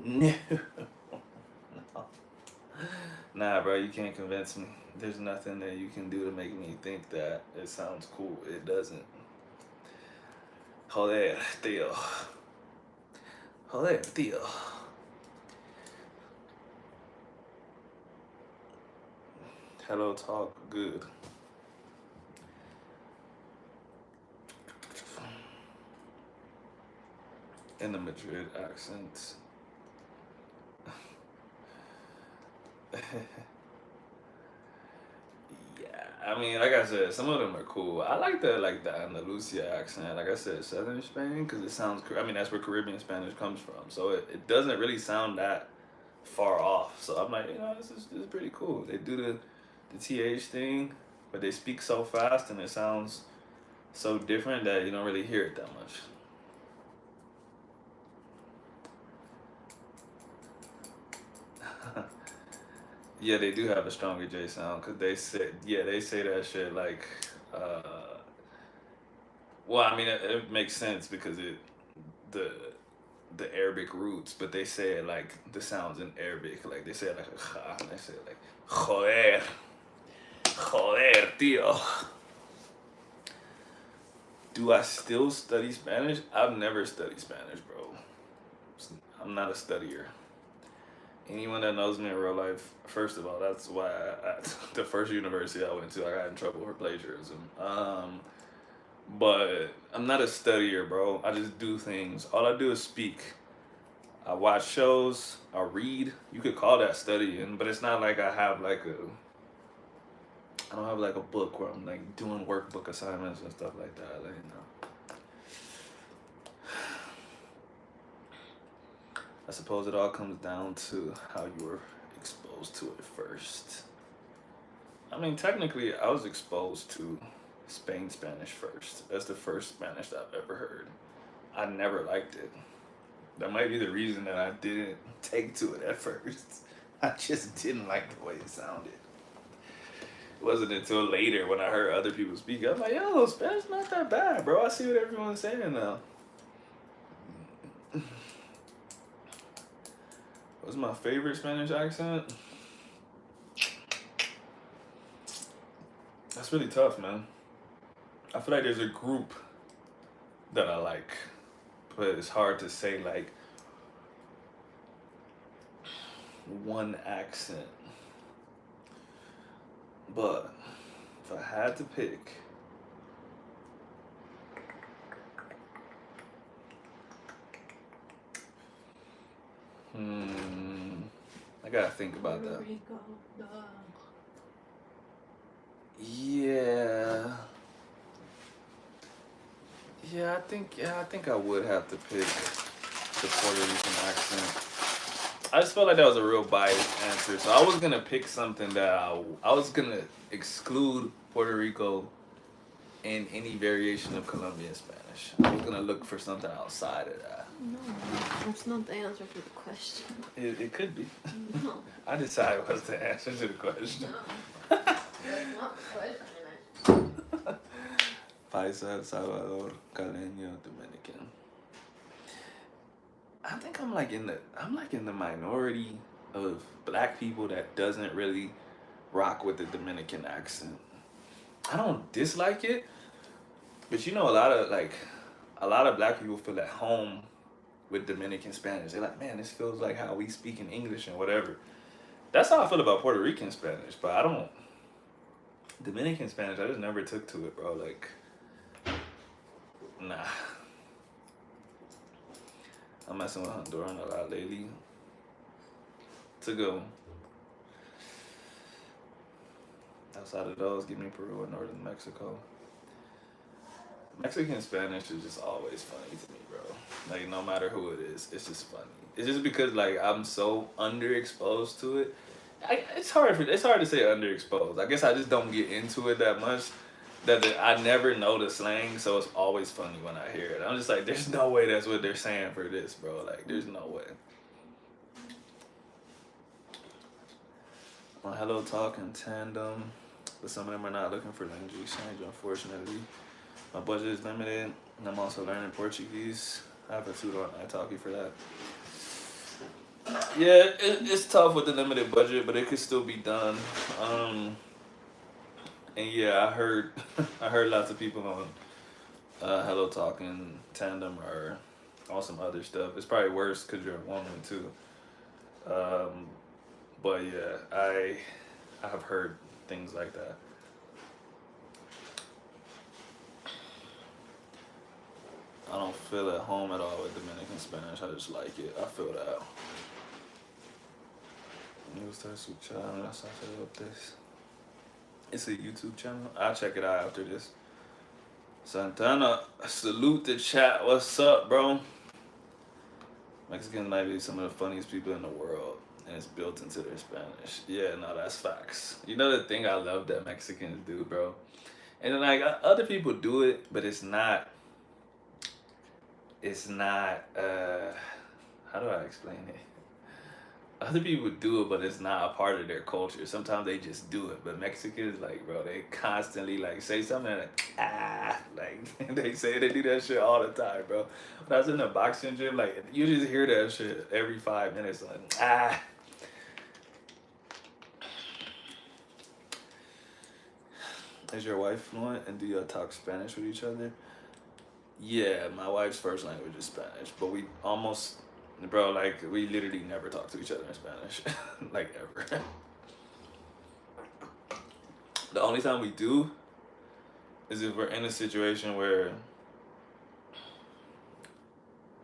No. No. Nah, bro, you can't convince me. There's nothing that you can do to make me think that it sounds cool. It doesn't. Joder, tío. Joder, tío. Hello, talk, good. In the Madrid accent. Yeah, I mean, like I said, some of them are cool. I like the Andalusia accent. Like I said, Southern Spain, because it sounds. I mean, that's where Caribbean Spanish comes from. So it doesn't really sound that far off. So I'm like, this is pretty cool. They do the th thing, but they speak so fast and it sounds so different that you don't really hear it that much. Yeah, they do have a stronger J sound because they say that shit like, well, I mean it makes sense because the the Arabic roots, but they say it like the sounds in Arabic, like they say it like a kha, and they say it like joder, joder, tío. Do I still study Spanish? I've never studied Spanish, bro. I'm not a studier. Anyone that knows me in real life, first of all, that's why the first university I went to, I got in trouble for plagiarism. But I'm not a studier, bro. I just do things. All I do is speak. I watch shows. I read. You could call that studying, but it's not like I have like I don't have like a book where I'm like doing workbook assignments and stuff like that. Like, I suppose it all comes down to how you were exposed to it first. I mean, technically, I was exposed to Spanish first. That's the first Spanish that I've ever heard. I never liked it. That might be the reason that I didn't take to it at first. I just didn't like the way it sounded. It wasn't until later when I heard other people speak, I was like, yo, Spanish not that bad, bro. I see what everyone's saying now. What's my favorite Spanish accent? That's really tough, man. I feel like there's a group that I like, but it's hard to say like one accent. But if I had to pick, I gotta think about that. Yeah. I think I would have to pick the Puerto Rican accent. I just felt like that was a real biased answer, so I was gonna pick something that I was gonna exclude Puerto Rico and any variation of Colombian Spanish. I was gonna look for something outside of that. No, that's not the answer to the question. It could be. No. I decided what's the answer to the question. No. That's not the question. Paisa, El Salvador, Caleño, Dominican. I think I'm like in the minority of black people that doesn't really rock with the Dominican accent. I don't dislike it, but you know a lot of black people feel at home with Dominican Spanish. They're like, man, this feels like how we speak in English and whatever. That's how I feel about Puerto Rican Spanish, but I don't Dominican Spanish. I just never took to it, bro. Like, nah. I'm messing with Honduran a lot lately. It's a good one. Outside of those, give me Peru and Northern Mexico. Mexican Spanish is just always funny to me, bro. Like, no matter who it is, it's just funny. It's just because like I'm so underexposed to it. It's hard to say underexposed. I guess I just don't get into it that much. I never know the slang, so it's always funny when I hear it. I'm just like, there's no way that's what they're saying for this, bro. Like, there's no way. On Hello Talk and Tandem, but some of them are not looking for language exchange, unfortunately. My budget is limited, and I'm also learning Portuguese. I have a tutor on italki for that. Yeah, it's tough with the limited budget, but it could still be done. And yeah, I heard lots of people on Hello Talk and Tandem or on some other stuff. It's probably worse because you're a woman too. But yeah, I have heard things like that. I don't feel at home at all with Dominican Spanish. I just like it. I feel that. It's a YouTube channel. I'll check it out after this. Santana, salute the chat. What's up, bro? Mexicans might be some of the funniest people in the world, and it's built into their Spanish. Yeah, no, that's facts. You know the thing I love that Mexicans do, bro? And then like other people do it, but it's not how do I explain it? Other people do it, but it's not a part of their culture. Sometimes they just do it. But Mexicans, like, bro, they constantly like say something like they do that shit all the time, bro. When I was in the boxing gym, like you just hear that shit every 5 minutes, like Is your wife fluent and do you talk Spanish with each other? Yeah, my wife's first language is Spanish, but we almost, bro, like we literally never talk to each other in Spanish, like ever. The only time we do is if we're in a situation where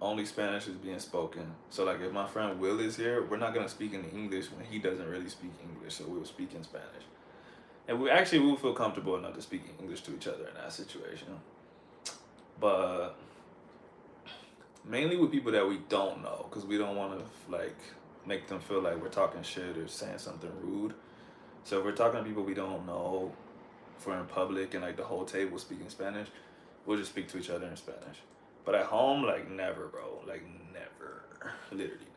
only Spanish is being spoken. So like if my friend Will is here, we're not gonna speak in English when he doesn't really speak English, so we'll speak in Spanish. And we will feel comfortable enough to speak English to each other in that situation. But mainly with people that we don't know, because we don't want to like make them feel like we're talking shit or saying something rude. So if we're talking to people we don't know, if we're in public and like the whole table speaking Spanish, we'll just speak to each other in Spanish. But at home, like never, bro. Like never. Literally never.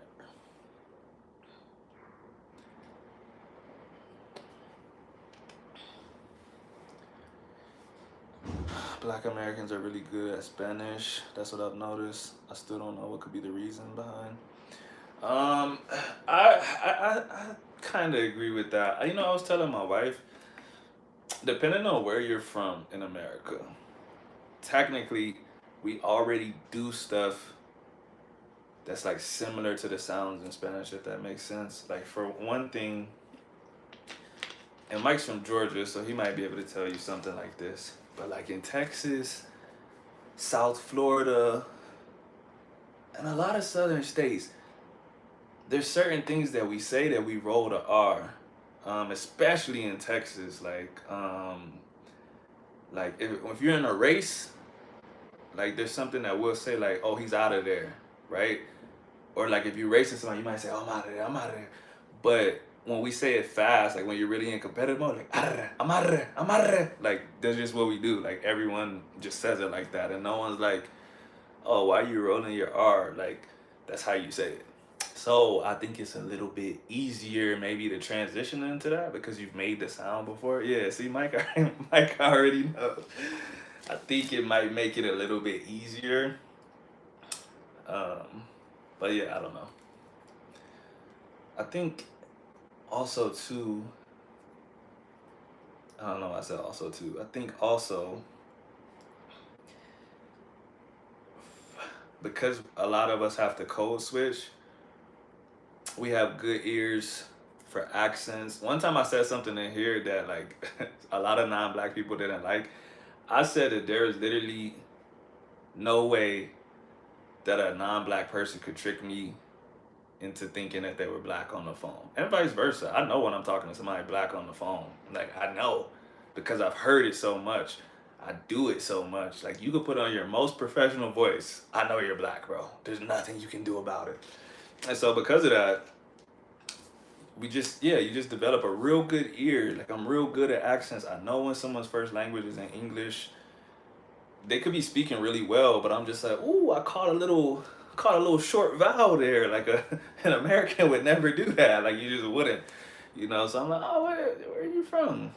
Black Americans are really good at Spanish. That's what I've noticed. I still don't know what could be the reason behind. I kind of agree with that. You know, I was telling my wife, depending on where you're from in America, technically, we already do stuff that's like similar to the sounds in Spanish, if that makes sense. Like for one thing, and Mike's from Georgia, so he might be able to tell you something like this. But like in Texas, South Florida, and a lot of southern states, there's certain things that we say that we roll the R, especially in Texas. Like if you're in a race, Like there's something that we'll say like, oh, he's out of there, right? Or like if you racing someone, you might say, oh, I'm out of there, I'm out of there. But when we say it fast, like when you're really in competitive mode, like "Arre, I'm out of there, I'm out of there. Like that's just what we do. Like everyone just says it like that, and no one's like, oh, why are you rolling your R? Like that's how you say it. So I think it's a little bit easier maybe to transition into that because you've made the sound before. Yeah, see, Mike, Mike already knows. I think it might make it a little bit easier. Um, but yeah, I don't know. I think also too. I don't know. I said also too. I think also because a lot of us have to code switch. We have good ears for accents. One time I said something in here that like a lot of non-black people didn't like. I said that there is literally no way that a non-black person could trick me into thinking that they were black on the phone, and vice versa. I know when I'm talking to somebody black on the phone. Like I know because I've heard it so much. I do it so much. Like you could put on your most professional voice. I know you're black, bro. There's nothing you can do about it. And so because of that, we just you just develop a real good ear. Like I'm real good at accents. I know when someone's first language is in English. They could be speaking really well, but I'm just like, ooh, I caught a little short vowel there. Like an American would never do that. Like you just wouldn't. You know, so I'm like, oh, where are you from?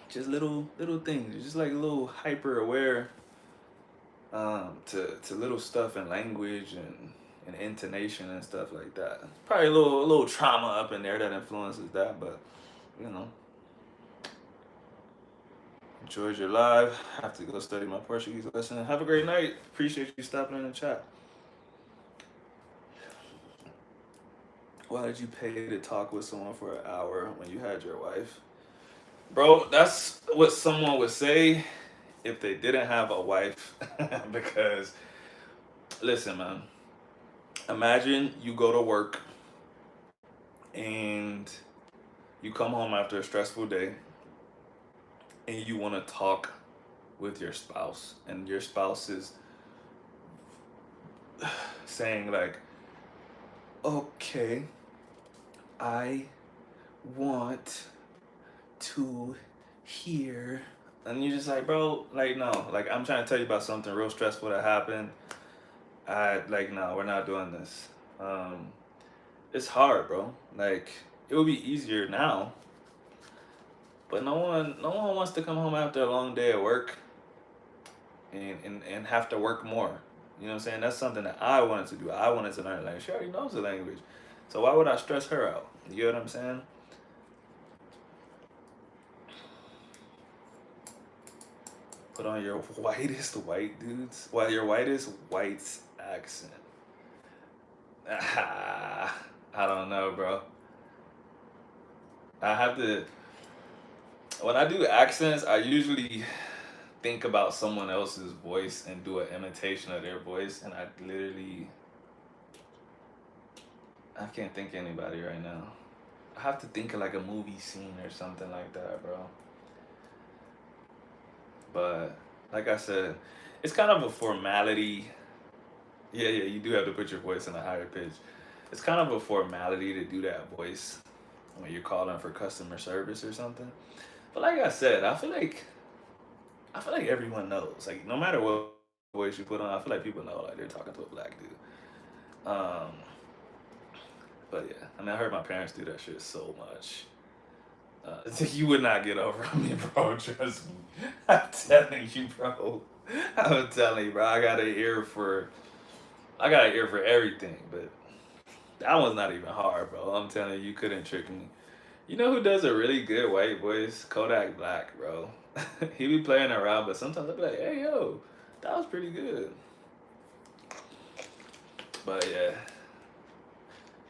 Just little things. You're just like a little hyper aware to little stuff in language and intonation and stuff like that. Probably a little trauma up in there that influences that, but you know. Enjoyed your live. I have to go study my Portuguese lesson. Have a great night. Appreciate you stopping in the chat. Why did you pay to talk with someone for an hour when you had your wife? Bro, that's what someone would say if they didn't have a wife. Because, listen, man, imagine you go to work and you come home after a stressful day and you want to talk with your spouse, and your spouse is saying, like, okay, I want to hear. And you're just like, bro, like, no, like, I'm trying to tell you about something real stressful that happened. No, we're not doing this. It's hard, bro. Like, it would be easier now, but no one wants to come home after a long day at work and have to work more. You know what I'm saying? That's something that I wanted to do. I wanted to learn the language. She already knows the language. So why would I stress her out? You know what I'm saying? Put on your whitest white dudes. Well, your whitest whites accent. I don't know, bro. I have to. When I do accents, I usually think about someone else's voice and do an imitation of their voice, and I can't think of anybody right now. I have to think of like a movie scene or something like that, bro. But like I said, it's kind of a formality. Yeah, you do have to put your voice in a higher pitch. It's kind of a formality to do that voice when you're calling for customer service or something. But like I said, I feel like everyone knows. Like no matter what voice you put on, I feel like people know like they're talking to a black dude. Um, but yeah, I mean I heard my parents do that shit so much. You would not get over on me, bro. Trust me. I'm telling you, bro. I'm telling you, bro. I got an ear for everything, but that one's not even hard, bro. I'm telling you, you couldn't trick me. You know who does a really good white voice? Kodak Black, bro. He be playing around, but sometimes I'll be like, hey, yo, that was pretty good. But yeah,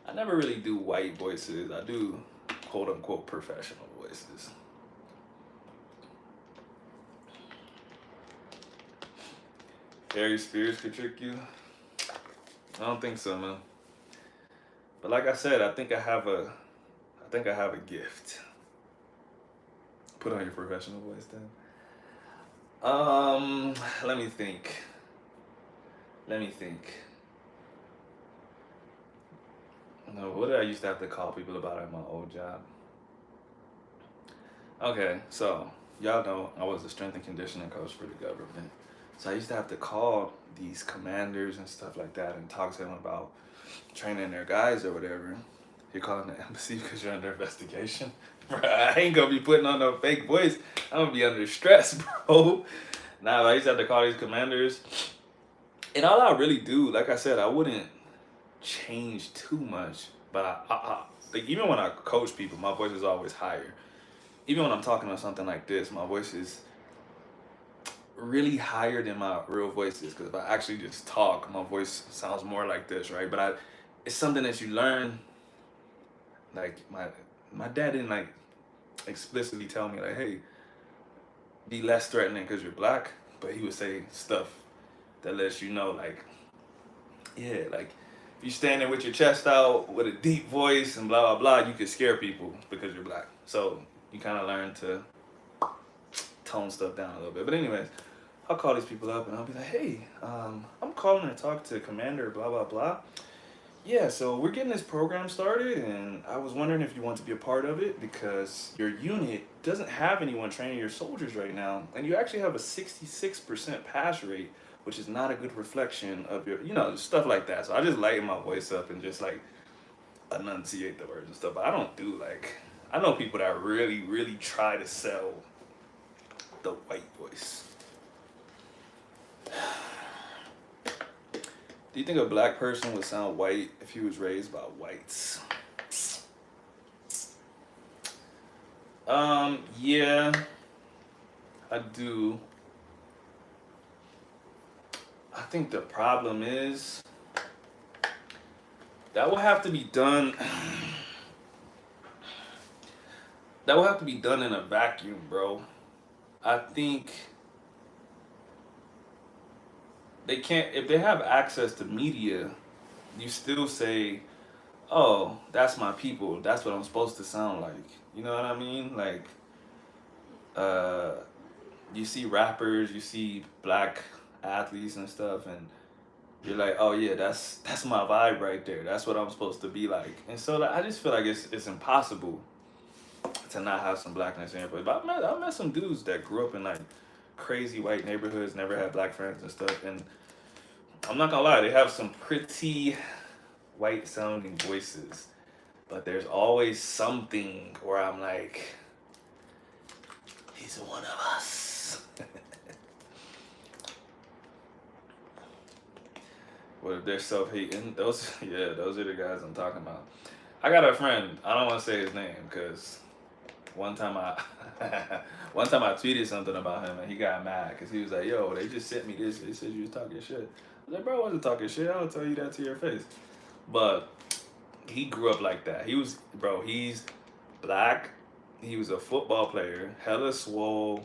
I never really do white voices. I do quote unquote professional voices. Harry Spears could trick you? I don't think so, man. But like I said, I think I have a gift. Put on your professional voice then. Let me think. Let me think. No, what did I used to have to call people about at my old job? Okay, so y'all know I was a strength and conditioning coach for the government. So I used to have to call these commanders and stuff like that and talk to them about training their guys or whatever. You're calling the embassy because you're under investigation? Bro, I ain't gonna be putting on no fake voice. I'm gonna be under stress, bro. Nah, I used to have to call these commanders. And all I really do, like I said, I wouldn't change too much. But like even when I coach people, my voice is always higher. Even when I'm talking on something like this, my voice is really higher than my real voice is. Because if I actually just talk, my voice sounds more like this, right? But it's something that you learn. Like my dad didn't like explicitly tell me like, hey, be less threatening because you're black. But he would say stuff that lets you know, like, yeah, like if you stand there with your chest out with a deep voice and blah blah blah, you can scare people because you're black. So you kind of learn to tone stuff down a little bit. But anyways, I'll call these people up and I'll be like, hey, I'm calling to talk to Commander blah blah blah. Yeah, so we're getting this program started, and I was wondering if you want to be a part of it because your unit doesn't have anyone training your soldiers right now, and you actually have a 66% pass rate, which is not a good reflection of your, stuff like that. So I just lighten my voice up and just like enunciate the words and stuff. But I don't do like, I know people that really, really try to sell the white voice. Do you think a black person would sound white if he was raised by whites? Yeah, I do. I think the problem is that will have to be done. That will have to be done in a vacuum, bro. I think they can't, if they have access to media, you still say, oh, that's my people. That's what I'm supposed to sound like. You know what I mean? Like, you see rappers, you see black athletes and stuff, and you're like, oh yeah, that's my vibe right there. That's what I'm supposed to be like. And so like, I just feel like it's impossible to not have some blackness in it. But I met some dudes that grew up in like crazy white neighborhoods, never had black friends and stuff, and I'm not gonna lie, they have some pretty white sounding voices, but there's always something where I'm like, he's one of us. What if they're self-hating? Those are the guys I'm talking about. I got a friend, I don't want to say his name because one time I tweeted something about him and he got mad because he was like, yo, they just sent me this, they said you was talking shit. I was like, bro, I wasn't talking shit, I'll tell you that to your face. But he grew up like that. He's black. He was a football player, hella swole.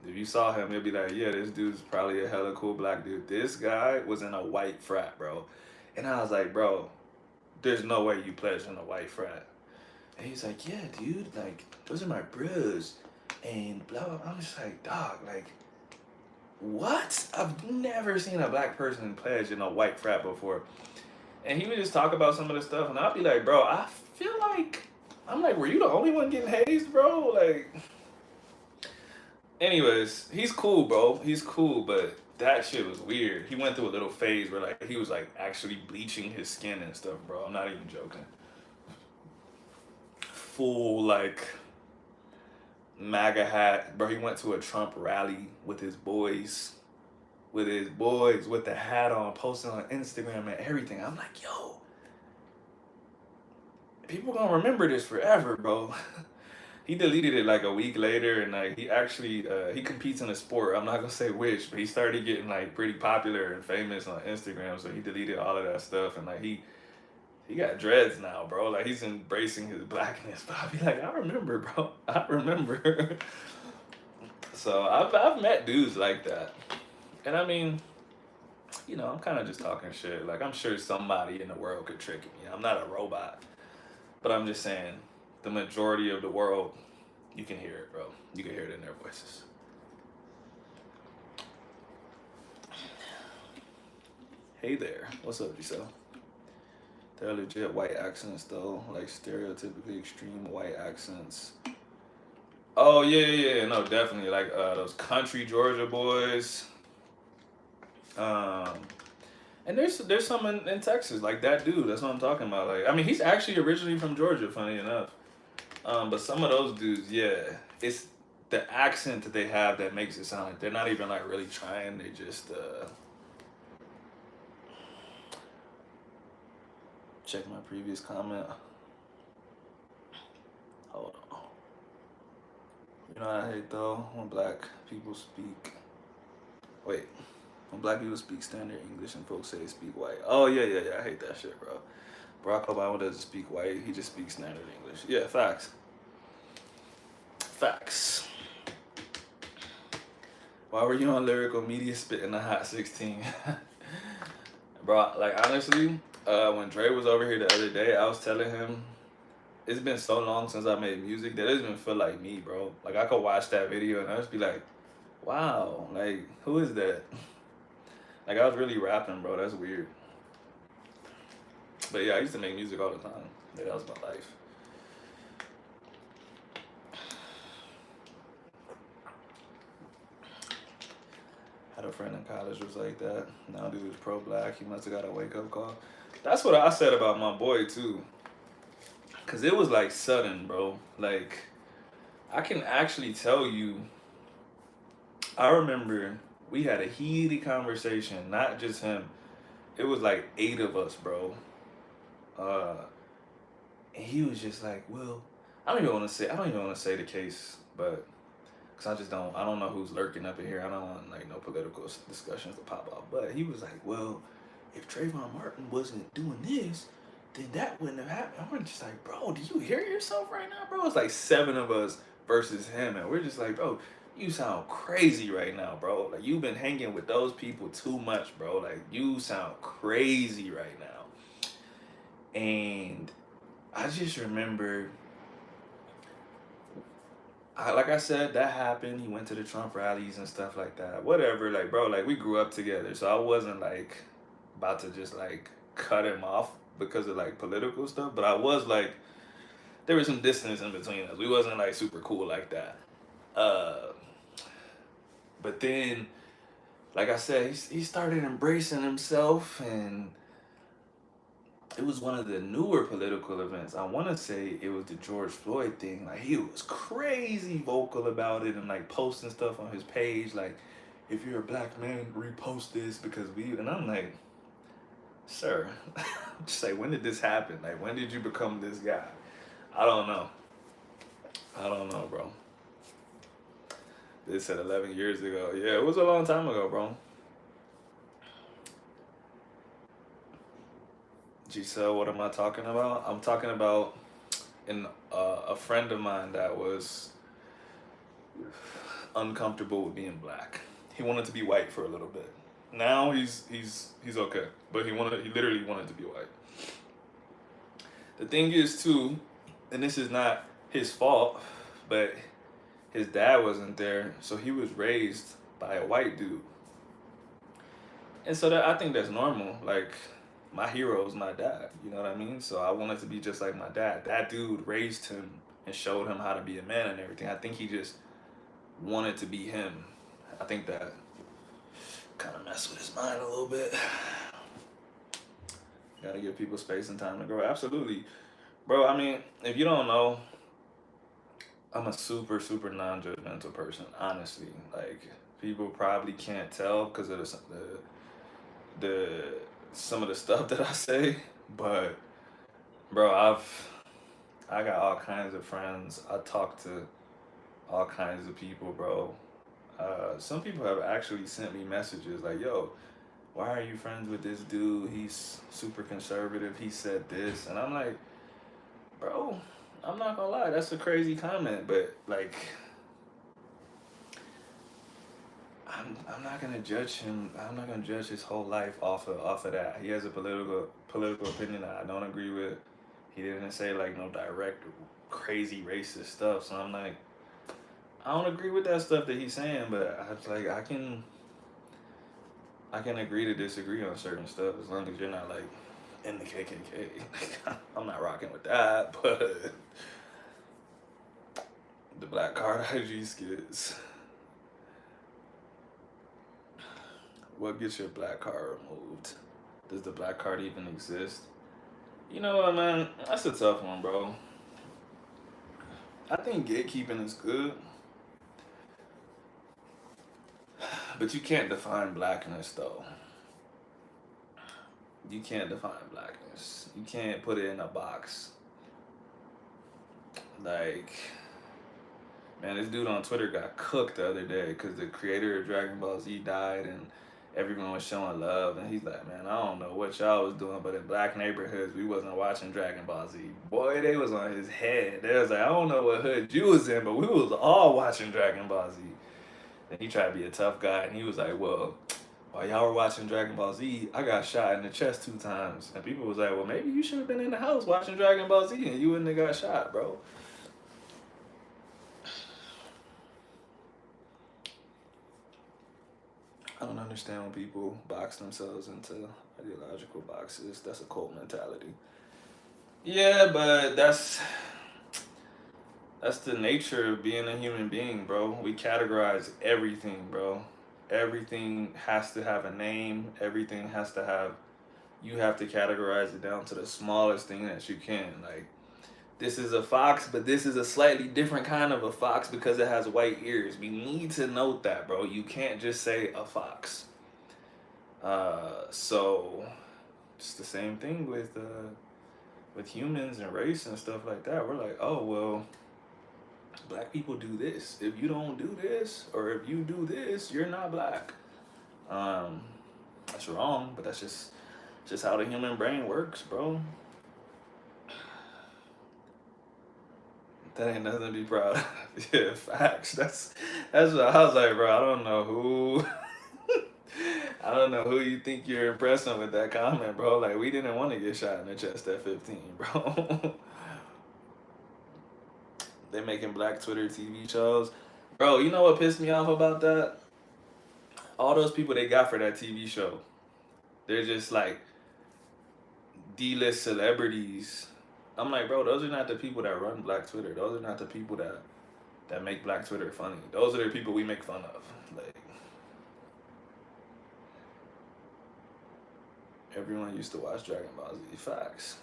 If you saw him, you'll be like, yeah, this dude's probably a hella cool black dude. This guy was in a white frat, bro. And I was like, bro, there's no way you pledged in a white frat. And he's like, yeah, dude, like, those are my bros. And blah, blah, blah. I'm just like, dog, like, what? I've never seen a black person pledge in a white frat before. And he would just talk about some of the stuff, and I'd be like, bro, I feel like, I'm like, were you the only one getting hazed, bro? Like, anyways, he's cool, bro. He's cool, but that shit was weird. He went through a little phase where, like, he was, like, actually bleaching his skin and stuff, bro. I'm not even joking. Full, like, MAGA hat. Bro, he went to a Trump rally with his boys. With the hat on, posting on Instagram and everything. I'm like, yo, people gonna remember this forever, bro. He deleted it like a week later, and like he actually he competes in a sport. I'm not gonna say which, but he started getting like pretty popular and famous on Instagram. So he deleted all of that stuff, and like he got dreads now, bro. Like he's embracing his blackness. But I'll be like, I remember, bro. I remember. So I've met dudes like that. And I mean, I'm kind of just talking shit. Like, I'm sure somebody in the world could trick me. I'm not a robot. But I'm just saying, the majority of the world, you can hear it, bro. You can hear it in their voices. Hey there. What's up, Giselle? They're legit white accents though, like stereotypically extreme white accents. Oh yeah. No, definitely like those country Georgia boys. Um, and there's some in Texas, like that dude. That's what I'm talking about. Like, I mean, he's actually originally from Georgia, funny enough. But some of those dudes, yeah, it's the accent that they have that makes it sound like they're not even like really trying. They just check my previous comment. Hold on. You know what I hate though? When black people speak. Wait. When black people speak standard English and folks say they speak white. Oh yeah. I hate that shit, bro. Barack Obama doesn't speak white. He just speaks standard English. Yeah, facts. Facts. Why were you on lyrical media spitting the hot 16? Bro, like honestly, when Dre was over here the other day, I was telling him it's been so long since I made music that it doesn't even feel like me, bro. Like I could watch that video and I just be like, wow, like who is that? Like I was really rapping, bro. That's weird. But yeah, I used to make music all the time. Yeah, that was my life. Had a friend in college was like that. Now dude is pro-black. He must have got a wake-up call. That's what I said about my boy too. Cause it was like sudden, bro. Like I can actually tell you. I remember we had a heated conversation. Not just him. It was like 8 of us, bro. Uh, and he was just like, well, I don't even want to say the case, but because I don't know who's lurking up in here. I don't want like no political discussions to pop up. But he was like, well, if Trayvon Martin wasn't doing this, then that wouldn't have happened. I'm just like, bro, do you hear yourself right now, bro? It's like 7 of us versus him, and we're just like, bro, you sound crazy right now, bro. Like you've been hanging with those people too much, bro. Like you sound crazy right now. And I just remember like I said, that happened. He went to the Trump rallies and stuff like that. Whatever, like bro, like we grew up together, so I wasn't like about to just like cut him off because of like political stuff. But I was like, there was some distance in between us. We wasn't like super cool like that. Uh, but then, like I said, he started embracing himself, and it was one of the newer political events. I want to say it was the George Floyd thing. Like he was crazy vocal about it and like posting stuff on his page. Like, if you're a black man, repost this because we. And I'm like, sir, just like when did this happen? Like when did you become this guy? I don't know. I don't know, bro. This said 11 years ago. Yeah, it was a long time ago, bro. Giselle, what am I talking about? I'm talking about a friend of mine that was uncomfortable with being black. He wanted to be white for a little bit. Now he's okay, but he literally wanted to be white. The thing is too, and this is not his fault, but his dad wasn't there, so he was raised by a white dude. And so I think that's normal. Like my hero is my dad, you know what I mean? So I wanted to be just like my dad. That dude raised him and showed him how to be a man and everything. I think he just wanted to be him. I think that kind of messed with his mind a little bit. Gotta give people space and time to grow. Absolutely. Bro, I mean, if you don't know, I'm a super, super non-judgmental person, honestly. Like, people probably can't tell because of the some of the stuff that I say, but bro, I got all kinds of friends. I talk to all kinds of people, bro. Some people have actually sent me messages like, yo, why are you friends with this dude? He's super conservative. He said this. And I'm like, bro, I'm not gonna lie, that's a crazy comment, but like, I'm not gonna judge him. I'm not gonna judge his whole life off of that. He has a political opinion that I don't agree with. He didn't say like no direct crazy racist stuff. So I'm like, I don't agree with that stuff that he's saying, but I was like, I can I can agree to disagree on certain stuff as long as you're not like in the KKK. I'm not rocking with that, but the black card IG skits. What gets your black card removed? Does the black card even exist? You know what, man? That's a tough one, bro. I think gatekeeping is good, but you can't define blackness, though. You can't define blackness. You can't put it in a box. Like, man, this dude on Twitter got cooked the other day because the creator of Dragon Ball Z died and everyone was showing love. And he's like, man, I don't know what y'all was doing, but in black neighborhoods, we wasn't watching Dragon Ball Z. Boy, they was on his head. They was like, I don't know what hood you was in, but we was all watching Dragon Ball Z. And he tried to be a tough guy, and he was like, well, while y'all were watching Dragon Ball Z, I got shot in the chest 2 times. And people was like, well, maybe you should have been in the house watching Dragon Ball Z and you wouldn't have got shot, bro. I don't understand when people box themselves into ideological boxes. That's a cult mentality. Yeah, but that's the nature of being a human being, bro. We categorize everything, bro. Everything has to have a name. Everything has to have, you have to categorize it down to the smallest thing that you can. Like, this is a fox, but this is a slightly different kind of a fox because it has white ears. We need to note that, bro. You can't just say a fox. So it's the same thing with humans and race and stuff like that. We're like, oh well, black people do this. If you don't do this, or if you do this, you're not black. That's wrong, but that's just how the human brain works, bro. That ain't nothing to be proud of. Yeah, facts. That's what I was like, bro. I don't know who. I don't know who you think you're impressing with that comment, bro. Like, we didn't want to get shot in the chest at 15, bro. They making black Twitter TV shows. Bro, you know what pissed me off about that? All those people they got for that TV show. They're just like D-list celebrities. I'm like, bro, those are not the people that run black Twitter. Those are not the people that make black Twitter funny. Those are the people we make fun of. Like, everyone used to watch Dragon Ball Z. Facts.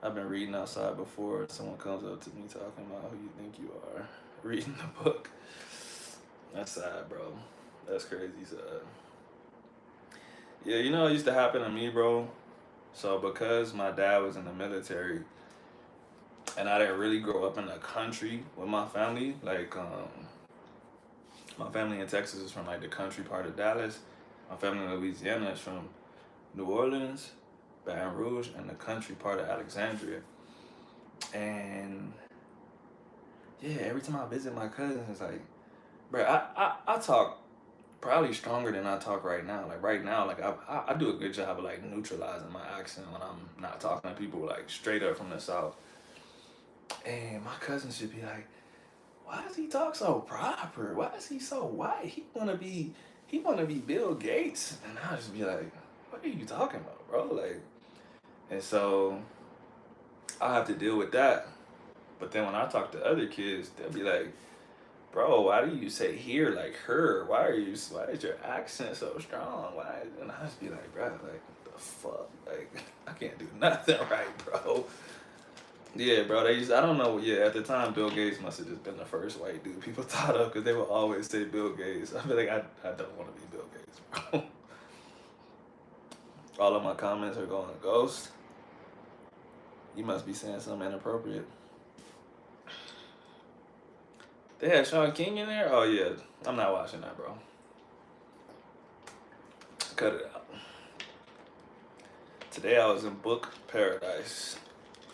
I've been reading outside before. Someone comes up to me talking about who you think you are. Reading the book. That's sad, bro. That's crazy sad. Yeah, you know it used to happen to me, bro. So because my dad was in the military and I didn't really grow up in the country with my family, like my family in Texas is from like the country part of Dallas. My family in Louisiana is from New Orleans, Baton Rouge, and the country part of Alexandria. And yeah, every time I visit my cousins, it's like, bro, I talk probably stronger than I talk right now. Like right now, like I do a good job of like neutralizing my accent when I'm not talking to people like straight up from the South. And my cousins should be like, why does he talk so proper? Why is he so white? He wanna be Bill Gates. And I'll just be like, what are you talking about, bro? Like, and so I have to deal with that. But then when I talk to other kids, they'll be like, bro, why do you say here like her? Why is your accent so strong? Why? And I just be like, bro, like, the fuck? Like, I can't do nothing right, bro. Yeah, bro, I don't know, yeah, at the time, Bill Gates must have just been the first white dude people thought of because they would always say Bill Gates. I feel like I don't want to be Bill Gates, bro. All of my comments are going to ghost. You must be saying something inappropriate. They had Sean King in there? Oh, yeah. I'm not watching that, bro. Cut it out. Today I was in book paradise.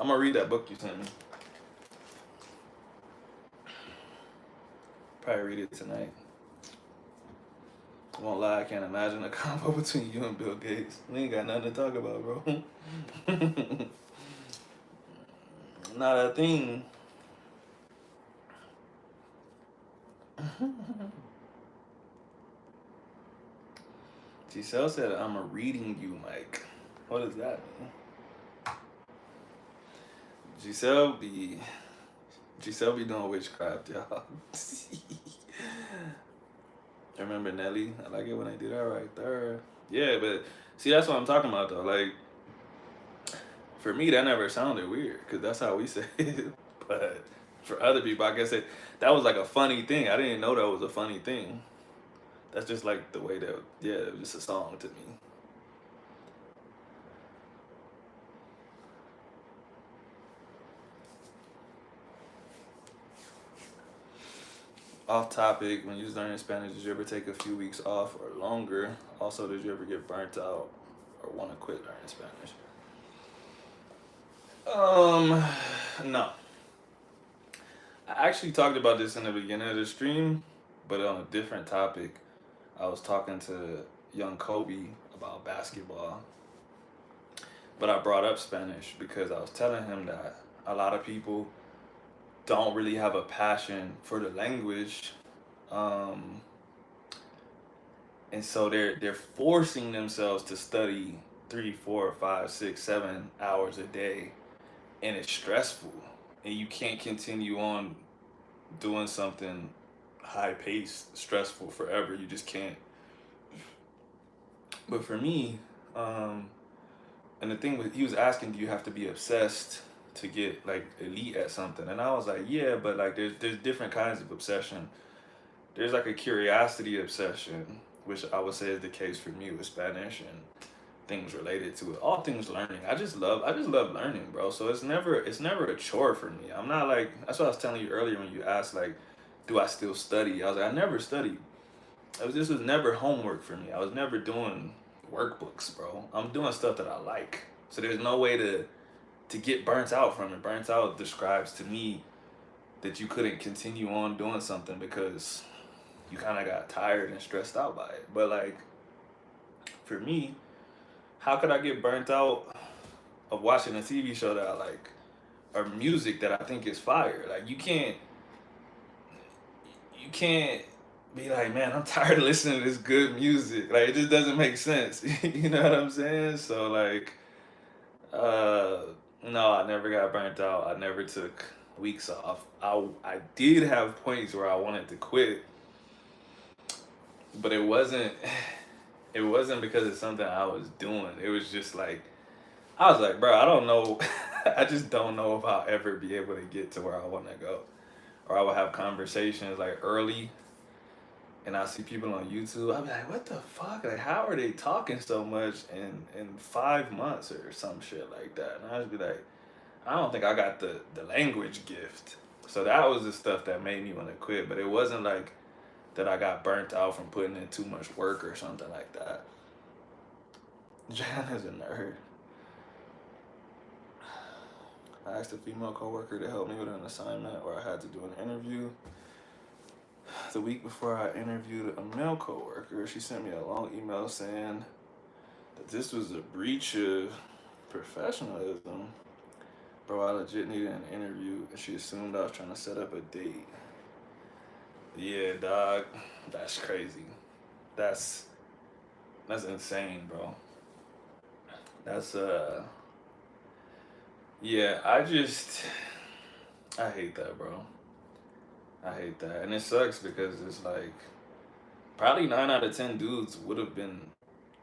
I'm going to read that book you sent me. Probably read it tonight. I won't lie, I can't imagine a combo between you and Bill Gates. We ain't got nothing to talk about, bro. Not a thing. Giselle said, I'm a reading you, Mike. What does that mean? Giselle be Giselle be doing witchcraft, y'all. Remember Nelly? I like it when they do that right there. Yeah, but see, that's what I'm talking about though. Like, for me, that never sounded weird because that's how we say it. But for other people, I guess that was like a funny thing. I didn't know that was a funny thing. That's just like the way that, yeah, it was just a song to me. Off topic, when you was learning Spanish, did you ever take a few weeks off or longer? Also, did you ever get burnt out or want to quit learning Spanish? No. I actually talked about this in the beginning of the stream, but on a different topic. I was talking to young Kobe about basketball, but I brought up Spanish because I was telling him that a lot of people don't really have a passion for the language, um, and so they're forcing themselves to study 3, 4, 5, 6, 7 hours a day, and it's stressful, and you can't continue on doing something high paced, stressful forever. You just can't. But for me, and the thing was, he was asking, do you have to be obsessed to get like elite at something? And I was like, yeah, but like there's different kinds of obsession. There's like a curiosity obsession, which I would say is the case for me with Spanish and things related to it. All things learning. I just love learning, bro. So it's never a chore for me. I'm not like, that's what I was telling you earlier when you asked like, do I still study? I was like, I never studied. This was never homework for me. I was never doing workbooks, bro. I'm doing stuff that I like. So there's no way to get burnt out from it. Burnt out describes to me that you couldn't continue on doing something because you kind of got tired and stressed out by it. But like for me, how could I get burnt out of watching a TV show that I like or music that I think is fire? Like you can't be like, man, I'm tired of listening to this good music. Like it just doesn't make sense. You know what I'm saying? So like, uh, no, I never got burnt out. I never took weeks off. I did have points where I wanted to quit, but it wasn't because it's something I was doing. It was just like I was like, bro, I don't know. I just don't know if I'll ever be able to get to where I want to go. Or I would have conversations like early and I see people on YouTube, I'll be like, what the fuck? Like, how are they talking so much in 5 months or some shit like that? And I just be like, I don't think I got the language gift. So that was the stuff that made me want to quit. But it wasn't like that I got burnt out from putting in too much work or something like that. Jan is a nerd. I asked a female coworker to help me with an assignment where I had to do an interview. The week before I interviewed a male coworker, she sent me a long email saying that this was a breach of professionalism. Bro, I legit needed an interview, and she assumed I was trying to set up a date. Yeah, dog, that's crazy. That's insane, bro. That's yeah. I hate that, bro. I hate that, and it sucks because it's like probably 9 out of 10 dudes would have been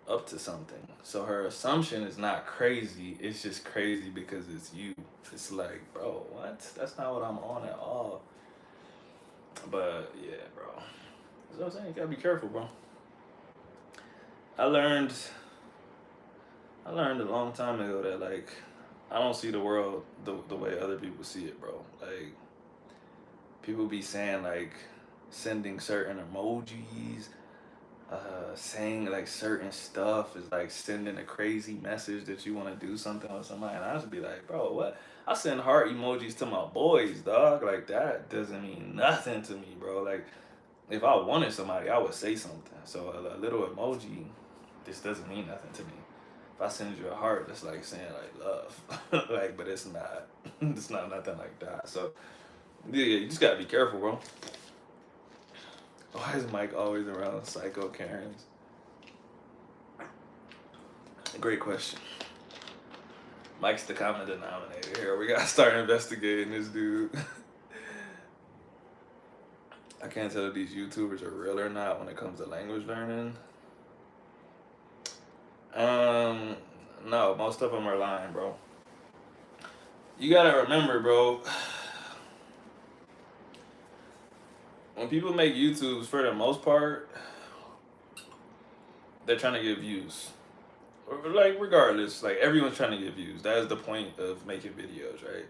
up to something. So her assumption is not crazy. It's just crazy because it's you. It's like, bro, what? That's not what I'm on at all. But yeah, bro. That's what I'm saying. You gotta be careful, bro. I learned I learned a long time ago that like I don't see the world the way other people see it, bro. Like people be saying like sending certain emojis, saying like certain stuff is like sending a crazy message that you want to do something with somebody, and I just be like, bro, what? I send heart emojis to my boys, dog. Like that doesn't mean nothing to me, bro. Like if I wanted somebody, I would say something. So a little emoji just doesn't mean nothing to me. If I send you a heart, it's like saying like love, like, but it's not. It's not nothing like that. So yeah, you just gotta be careful, bro. Why is Mike always around psycho Karens? Great question. Mike's the common denominator here. We gotta start investigating this dude. I can't tell if these YouTubers are real or not when it comes to language learning. No, most of them are lying, bro. You gotta remember, bro. When people make YouTubes, for the most part, they're trying to get views. Like, regardless, like, everyone's trying to get views. That is the point of making videos, right?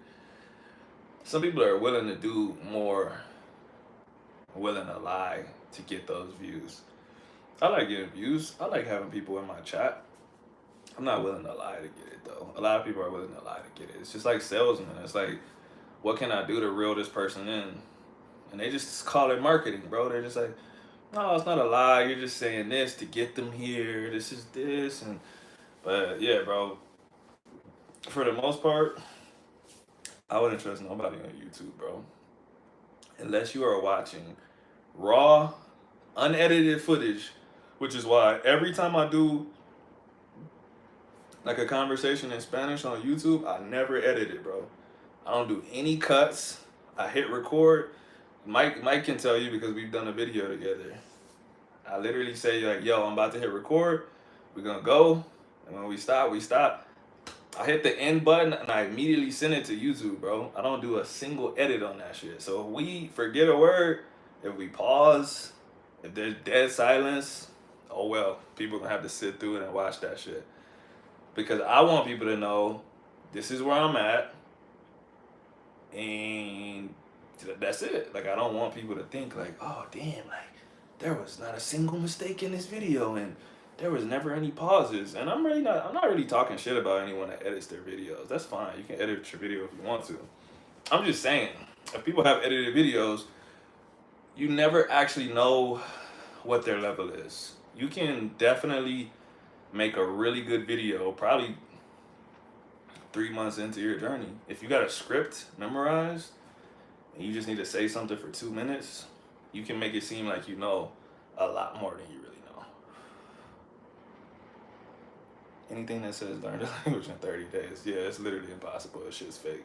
Some people are willing to do more, willing to lie to get those views. I like getting views. I like having people in my chat. I'm not willing to lie to get it, though. A lot of people are willing to lie to get it. It's just like salesmen. It's like, what can I do to reel this person in? And they just call it marketing, bro. They're just like, no, it's not a lie. You're just saying this to get them here. This is this. But yeah, bro. For the most part, I wouldn't trust nobody on YouTube, bro. Unless you are watching raw, unedited footage, which is why every time I do like a conversation in Spanish on YouTube, I never edit it, bro. I don't do any cuts. I hit record. Mike can tell you because we've done a video together. I literally say like, yo, I'm about to hit record. We're gonna go. And when we stop, we stop. I hit the end button and I immediately send it to YouTube, bro. I don't do a single edit on that shit. So if we forget a word, if we pause, if there's dead silence, oh well, people gonna have to sit through it and watch that shit. Because I want people to know this is where I'm at, and that's it. Like, I don't want people to think like, oh damn, like there was not a single mistake in this video and there was never any pauses. And I'm not really talking shit about anyone that edits their videos. That's fine. You can edit your video if you want to. I'm just saying, if people have edited videos, you never actually know what their level is. You can definitely make a really good video probably 3 months into your journey. If you got a script memorized and you just need to say something for 2 minutes, you can make it seem like you know a lot more than you really know. Anything that says learn the language in 30 days, yeah, it's literally impossible. That shit's fake.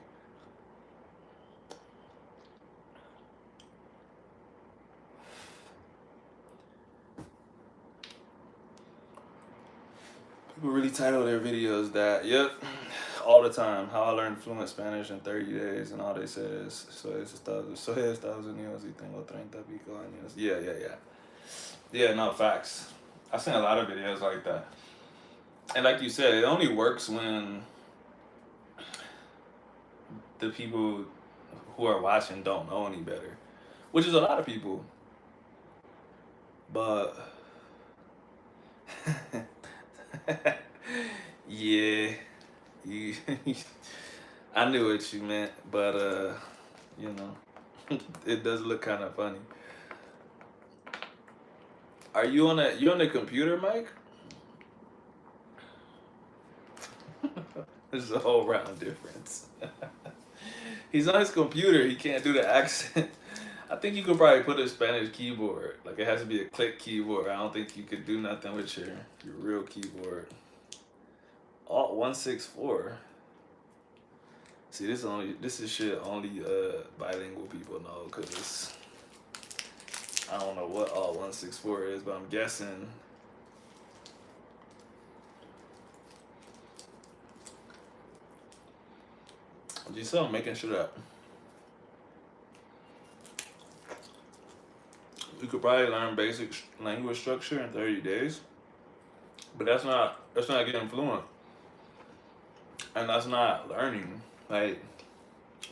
People really title their videos that, yep, all the time. How I learned fluent Spanish in 30 days, and all they say is, soy Estados Unidos y tengo 30 pico años. Yeah. Yeah, no, facts. I've seen a lot of videos like that. And like you said, it only works when the people who are watching don't know any better, which is a lot of people. But yeah, you, I knew what you meant, but you know, it does look kind of funny. Are you on the computer, Mike? There's a whole round difference. He's on his computer. He can't do the accent. I think you could probably put a Spanish keyboard. Like, it has to be a click keyboard. I don't think you could do nothing with your real keyboard. Alt 164. See, this is shit only bilingual people know, cause I don't know what Alt 164 is, but I'm guessing. I'm making shit up. You could probably learn basic language structure in 30 days, but that's not getting fluent, and that's not learning. Like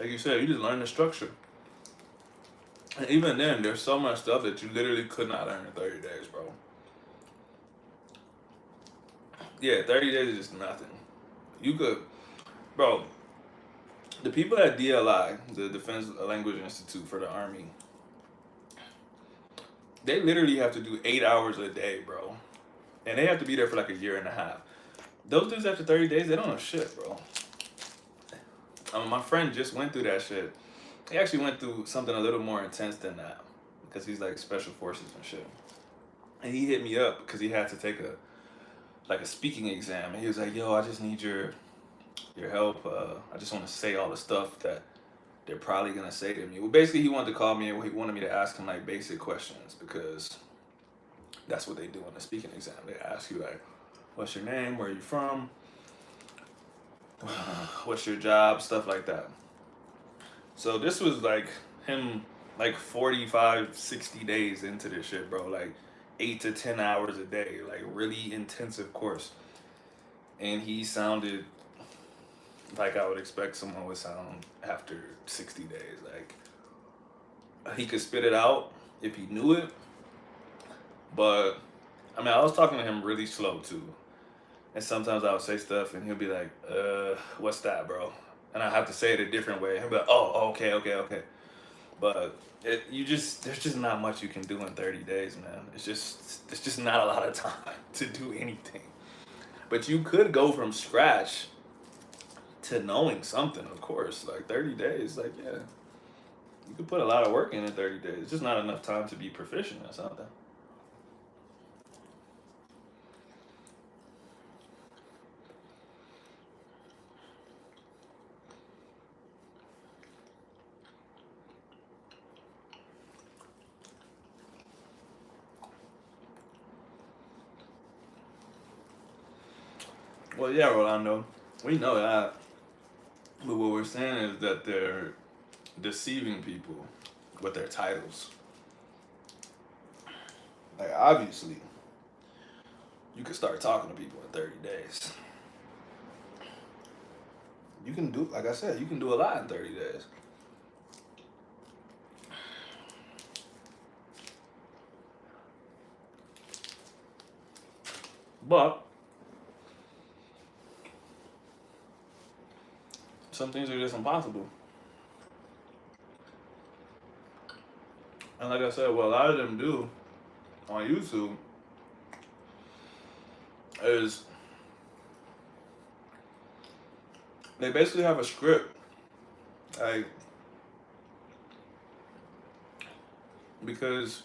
you said, you just learn the structure, and even then, there's so much stuff that you literally could not learn in 30 days, bro. Yeah, 30 days is just nothing. You could, bro. The people at DLI, the Defense Language Institute for the Army, they literally have to do 8 hours a day, bro. And they have to be there for like a year and a half. Those dudes after 30 days, they don't know shit, bro. My friend just went through that shit. He actually went through something a little more intense than that, because he's like special forces and shit. And he hit me up because he had to take like a speaking exam, and he was like, "Yo, I just need your help. I just want to say all the stuff that they're probably gonna say to me." Well, basically, he wanted to call me and he wanted me to ask him like basic questions because that's what they do in the speaking exam. They ask you like, "What's your name? Where are you from? What's your job?" Stuff like that. So this was like him like 45, 60 days into this shit, bro. Like 8 to 10 hours a day, like really intensive course. And he sounded like I would expect someone would sound after 60 days. Like he could spit it out if he knew it, but I mean, I was talking to him really slow too. And sometimes I would say stuff and he'll be like, what's that, bro? And I have to say it a different way. He'll be like, oh, okay, okay, okay. But there's just not much you can do in 30 days, man. It's just not a lot of time to do anything. But you could go from scratch to knowing something, of course. Like 30 days, like, yeah. You could put a lot of work in 30 days. It's just not enough time to be proficient or something. Well, yeah, Rolando, we know that. But what we're saying is that they're deceiving people with their titles. Like, obviously, you can start talking to people in 30 days. You can do, like I said, you can do a lot in 30 days. But some things are just impossible. And like I said, what a lot of them do on YouTube is they basically have a script. Like, because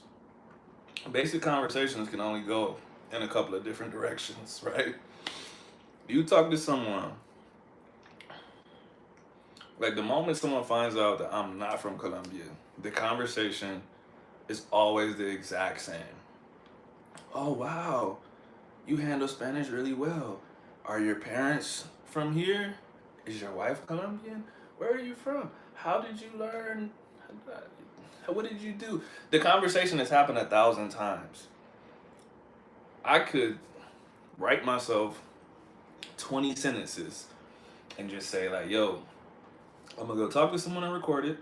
basic conversations can only go in a couple of different directions, right? You talk to someone, like the moment someone finds out that I'm not from Colombia, the conversation is always the exact same. Oh, wow, you handle Spanish really well. Are your parents from here? Is your wife Colombian? Where are you from? How did you learn? What did you do? The conversation has happened 1,000 times. I could write myself 20 sentences and just say like, yo, I'm gonna go talk to someone and record it.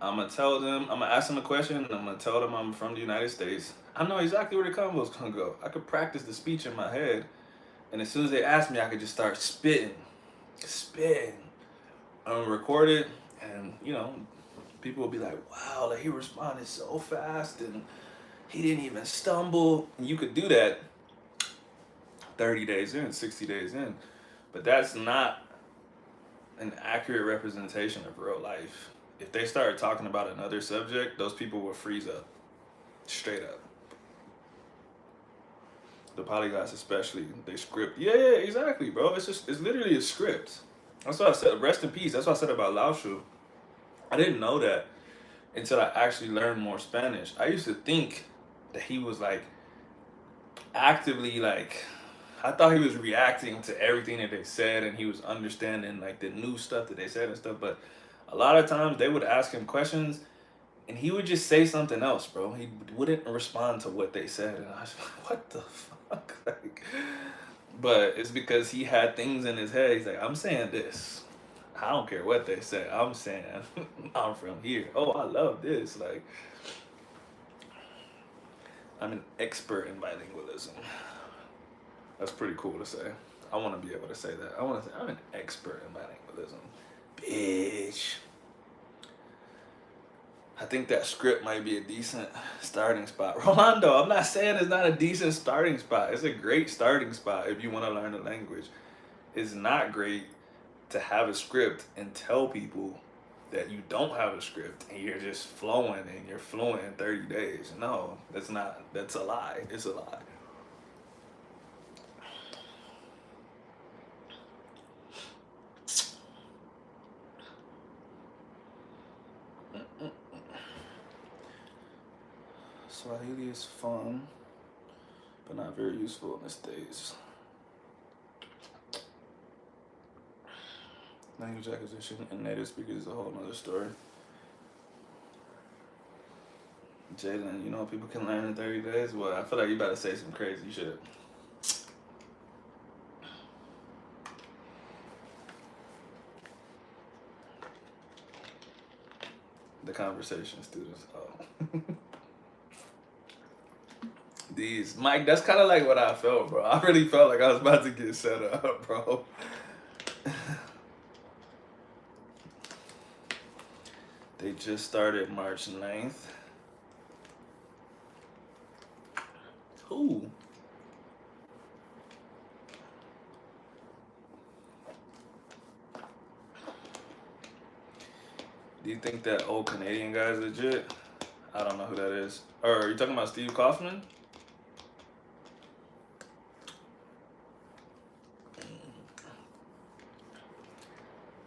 I'm gonna tell them, I'm gonna ask them a question, and I'm gonna tell them I'm from the United States. I know exactly where the convo's gonna go. I could practice the speech in my head, and as soon as they ask me, I could just start spitting. I'm gonna record it, and people will be like, wow, like he responded so fast, and he didn't even stumble. And you could do that 30 days in, 60 days in, but that's not an accurate representation of real life. If they started talking about another subject, those people will freeze up, straight up. The polyglots, especially, they script. Yeah, exactly, bro. It's literally a script. That's what I said. Rest in peace. That's what I said about Laoshu. I didn't know that until I actually learned more Spanish. I used to think that he was like actively like, I thought he was reacting to everything that they said and he was understanding like the new stuff that they said and stuff. But a lot of times they would ask him questions and he would just say something else, bro. He wouldn't respond to what they said. And I was like, what the fuck? Like, but it's because he had things in his head. He's like, I'm saying this. I don't care what they say. I'm saying I'm from here. Oh, I love this. Like, I'm an expert in bilingualism. That's pretty cool to say. I want to be able to say that. I want to say I'm an expert in bilingualism. Bitch. I think that script might be a decent starting spot. Rolando, I'm not saying it's not a decent starting spot. It's a great starting spot if you want to learn the language. It's not great to have a script and tell people that you don't have a script and you're just flowing and you're fluent in 30 days. No, that's a lie. It's a lie. Swahili is fun, but not very useful in these days. Language acquisition and native speakers is a whole nother story. Jalen, you know people can learn in 30 days? Well, I feel like you better say some crazy shit. The conversation students. Oh. These. Mike, that's kind of like what I felt, bro. I really felt like I was about to get set up, bro. They just started March 9th. Who? Do you think that old Canadian guy is legit? I don't know who that is. Or are you talking about Steve Kaufman?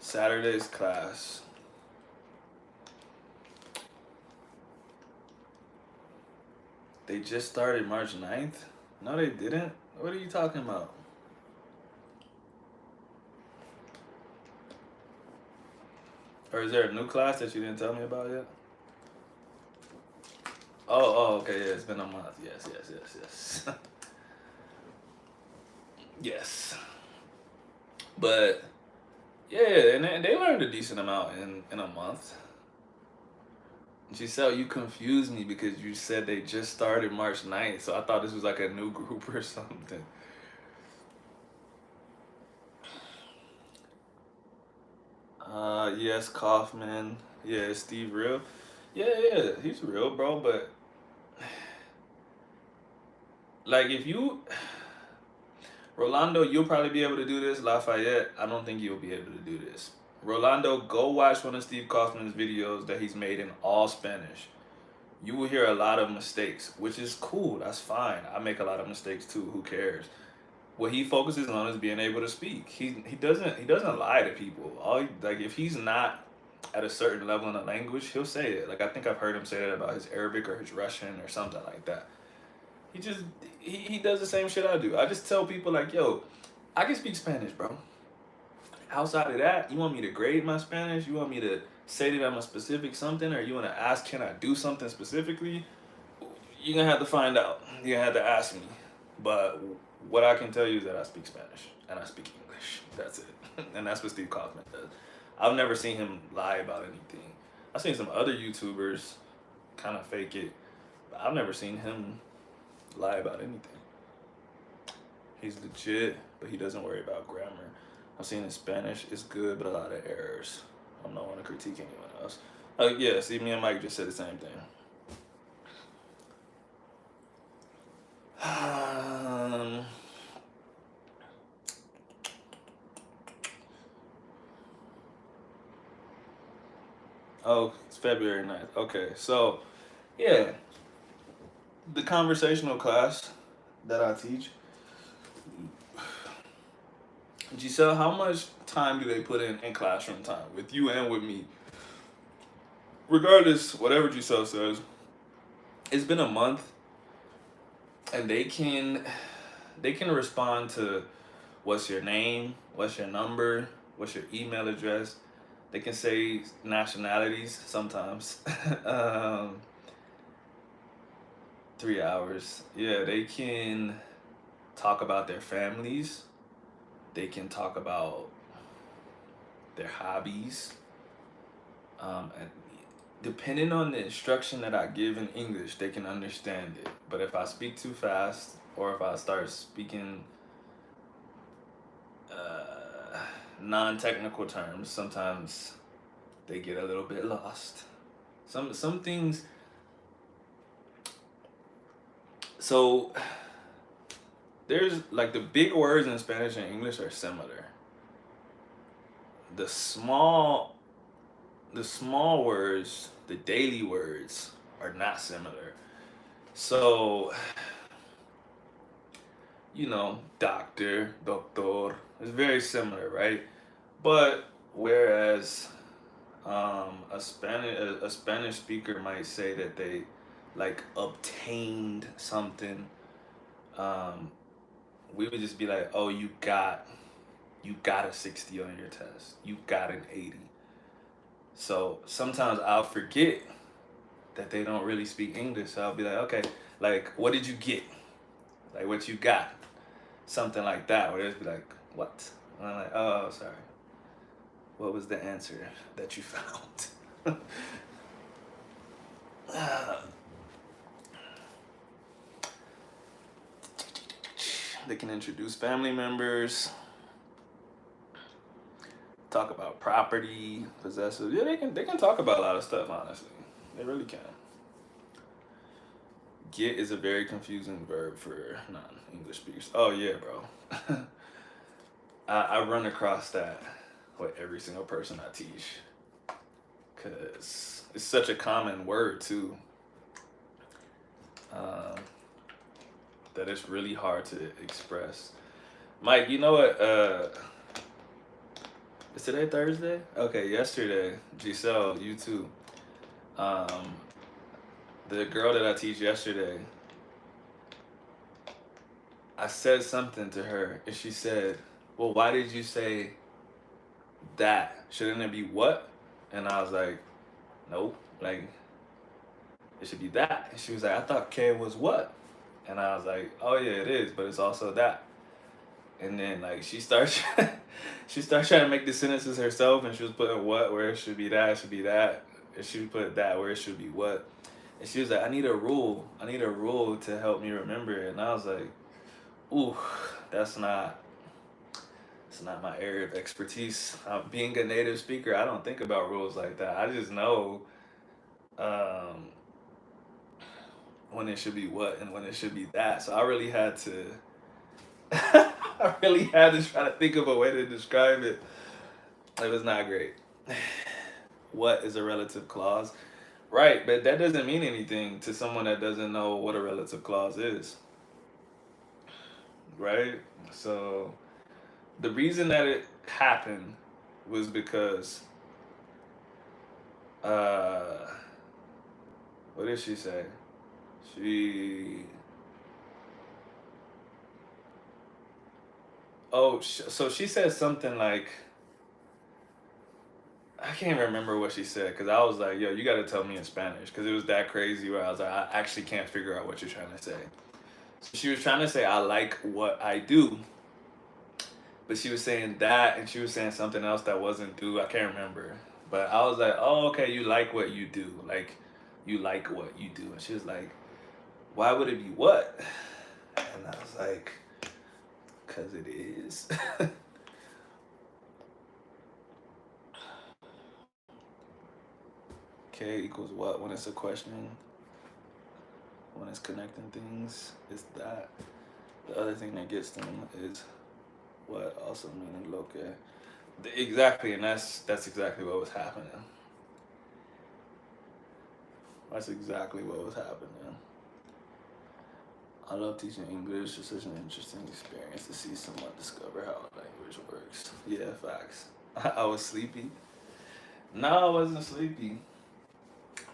Saturday's class. They just started March 9th? No, they didn't. What are you talking about? Or is there a new class that you didn't tell me about yet? Oh, okay, yeah, it's been a month. Yes. Yes. But, yeah, and they learned a decent amount in a month. Giselle, you confused me because you said they just started March 9th, so I thought this was like a new group or something. Yes, Kaufman. Yeah, Steve real. Yeah, he's real, bro, but like if you Rolando, you'll probably be able to do this. Lafayette, I don't think you'll be able to do this. Rolando, go watch one of Steve Kaufman's videos that he's made in all Spanish. You will hear a lot of mistakes, which is cool. That's fine. I make a lot of mistakes too. Who cares? What he focuses on is being able to speak. He doesn't lie to people. Like if he's not at a certain level in a language, he'll say it. Like I think I've heard him say that about his Arabic or his Russian or something like that. He does the same shit I do. I just tell people like, yo, I can speak Spanish, bro. Outside of that, you want me to grade my Spanish? You want me to say that I'm a specific something, or you want to ask, can I do something specifically? You're gonna have to find out. You're gonna have to ask me. But what I can tell you is that I speak Spanish and I speak English. That's it. And that's what Steve Kaufman does. I've never seen him lie about anything. I've seen some other YouTubers kind of fake it, but I've never seen him lie about anything. He's legit, but he doesn't worry about grammar. I've seen his Spanish. It's good, but a lot of errors. I'm not want to critique anyone else. Yeah, see, me and Mike just said the same thing. Oh, it's February 9th. Okay, so, yeah. The conversational class that I teach. Giselle, how much time do they put in classroom time with you and with me? Regardless, whatever Giselle says, it's been a month, and they can respond to what's your name, what's your number, what's your email address. They can say nationalities sometimes. 3 hours. Yeah, they can talk about their families. They can talk about their hobbies. And depending on the instruction that I give in English, they can understand it. But if I speak too fast, or if I start speaking non-technical terms, sometimes they get a little bit lost. Some things. So there's like the big words in Spanish and English are similar. The small words, the daily words, are not similar. So, doctor, is very similar, right? But whereas a Spanish speaker might say that they like obtained something, we would just be like, oh, you got a 60 on your test. You got an 80. So sometimes I'll forget that they don't really speak English. So I'll be like, okay, like, what did you get? Like, what you got? Something like that. Where they'll be like, what? And I'm like, oh, sorry. What was the answer that you found? They can introduce family members, talk about property, possessive. Yeah, they can talk about a lot of stuff, honestly. They really can. Get is a very confusing verb for non-English speakers. Oh yeah, bro. I run across that with every single person I teach. Cause it's such a common word too. That it's really hard to express. Mike, you know what? Is today Thursday? Okay, yesterday, Giselle, you too. Um, the girl that I teach yesterday, I said something to her, and she said, "Well, why did you say that? Shouldn't it be what?" And I was like, "No, like it should be that." And she was like, "I thought K was what?" And I was like, "Oh yeah, it is, but it's also that." And then like she starts, she starts trying to make the sentences herself, and she was putting what where it should be that, it should be that, and she would put that where it should be what. And she was like, "I need a rule. I need a rule to help me remember it." And I was like, "Ooh, that's not." It's not my area of expertise. Being a native speaker, I don't think about rules like that. I just know um, when it should be what and when it should be that. So I really had to, I really had to try to think of a way to describe it. It was not great. What is a relative clause? Right, but that doesn't mean anything to someone that doesn't know what a relative clause is. Right? So the reason that it happened was because uh what did she say? She so she said something like I can't remember what she said because I was like, yo, you got to tell me in Spanish because it was that crazy where I was like, I actually can't figure out what you're trying to say. So she was trying to say, I like what I do, but she was saying that and she was saying something else that wasn't do. I can't remember. But I was like, oh, okay, you like what you do. Like, you like what you do. And she was like, why would it be what? And I was like, because it is. K equals what when it's a question? When it's connecting things, it's that. The other thing that gets them is what also meaning loke. Exactly, and that's exactly what was happening. That's exactly what was happening. I love teaching English. It's such an interesting experience to see someone discover how language works. Yeah, facts. I was sleepy. No, I wasn't sleepy.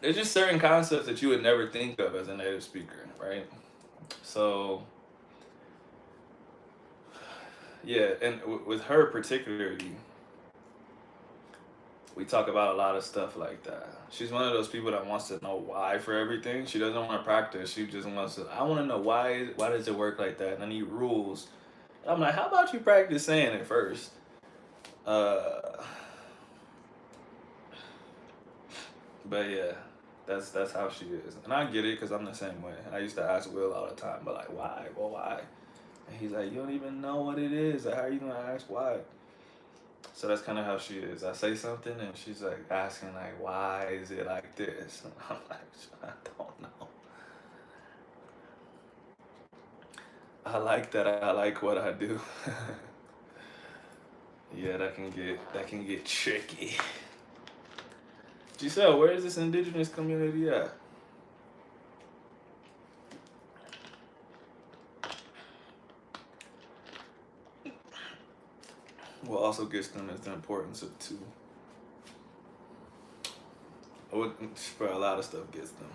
There's just certain concepts that you would never think of as a native speaker, right? So, yeah, and with her particularly, we talk about a lot of stuff like that. She's one of those people that wants to know why for everything. She doesn't want to practice. She just wants to. I want to know why. Why does it work like that? And I need rules. And I'm like, how about you practice saying it first? Uh, but yeah, that's how she is, and I get it because I'm the same way. I used to ask Will all the time, but like, why? Well, why? And he's like, you don't even know what it is. Like, how are you gonna ask why? So that's kind of how she is. I say something and she's like asking like, why is it like this? And I'm like, I don't know. I like that. I like what I do. Yeah, that can get tricky. Giselle, where is this indigenous community at? What also gets them is the importance of two. For a lot of stuff gets them.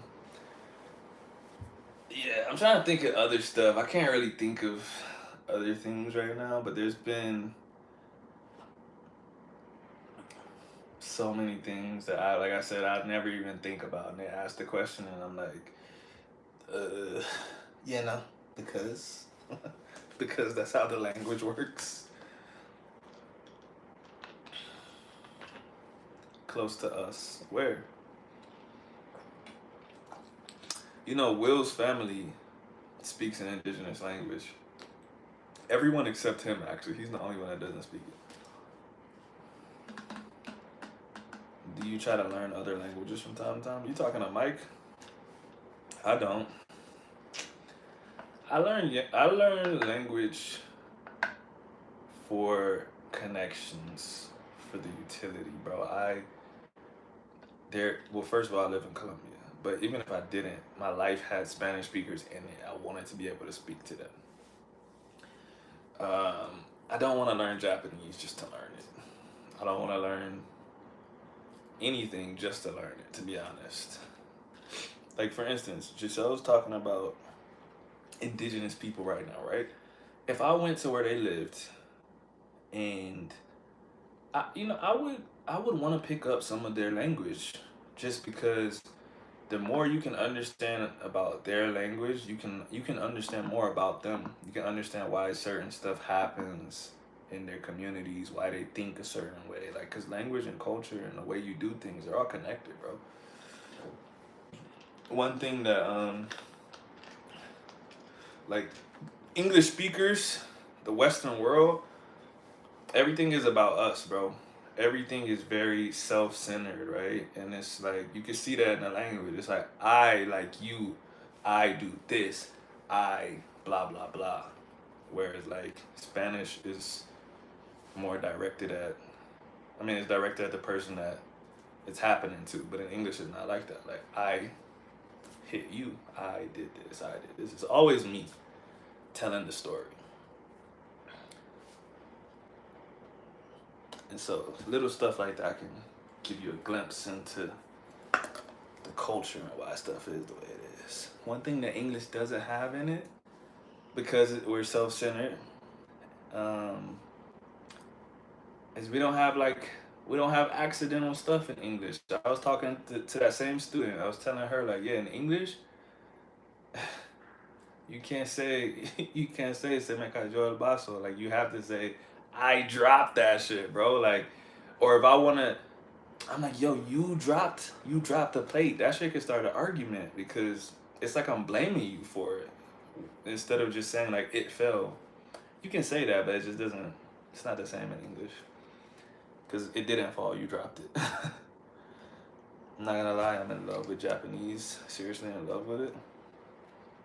Yeah, I'm trying to think of other stuff. I can't really think of other things right now, but there's been so many things that like I said, I'd never even think about. And they ask the question, and I'm like, uh, yeah, no, because because that's how the language works. Close to us, where Will's family speaks an indigenous language. Everyone except him, actually. He's the only one that doesn't speak it. Do you try to learn other languages from time to time? You talking to Mike? I don't. I learn language for connections, for the utility, bro. Well, first of all, I live in Colombia, but even if I didn't, my life had Spanish speakers in it. I wanted to be able to speak to them. I don't want to learn Japanese just to learn it. I don't want to learn anything just to learn it, to be honest. Like, for instance, Giselle's talking about indigenous people right now, right? If I went to where they lived and I would want to pick up some of their language, just because the more you can understand about their language, you can understand more about them. You can understand why certain stuff happens in their communities, why they think a certain way. Like, cause language and culture and the way you do things are all connected, bro. One thing that like English speakers, the Western world, everything is about us, bro. Everything is very self-centered, right? And it's like you can see that in the language. It's like I like you, I do this, I blah blah blah. Whereas like Spanish is more directed at. I mean, it's directed at the person that it's happening to. But in English, it's not like that. Like I hit you, I did this, I did this. It's always me telling the story. And so little stuff like that can give you a glimpse into the culture and why stuff is the way it is. One thing that English doesn't have in it, because we're self-centered, is we don't have accidental stuff in English. I was talking to that same student. I was telling her like, yeah, in English, you can't say se me cayó el vaso. Like you have to say I dropped that shit, bro. Like, or if I wanna, I'm like, yo, you dropped the plate. That shit could start an argument because it's like I'm blaming you for it instead of just saying like it fell. You can say that, but it just doesn't. It's not the same in English because it didn't fall. You dropped it. I'm not gonna lie. I'm in love with Japanese. Seriously, in love with it.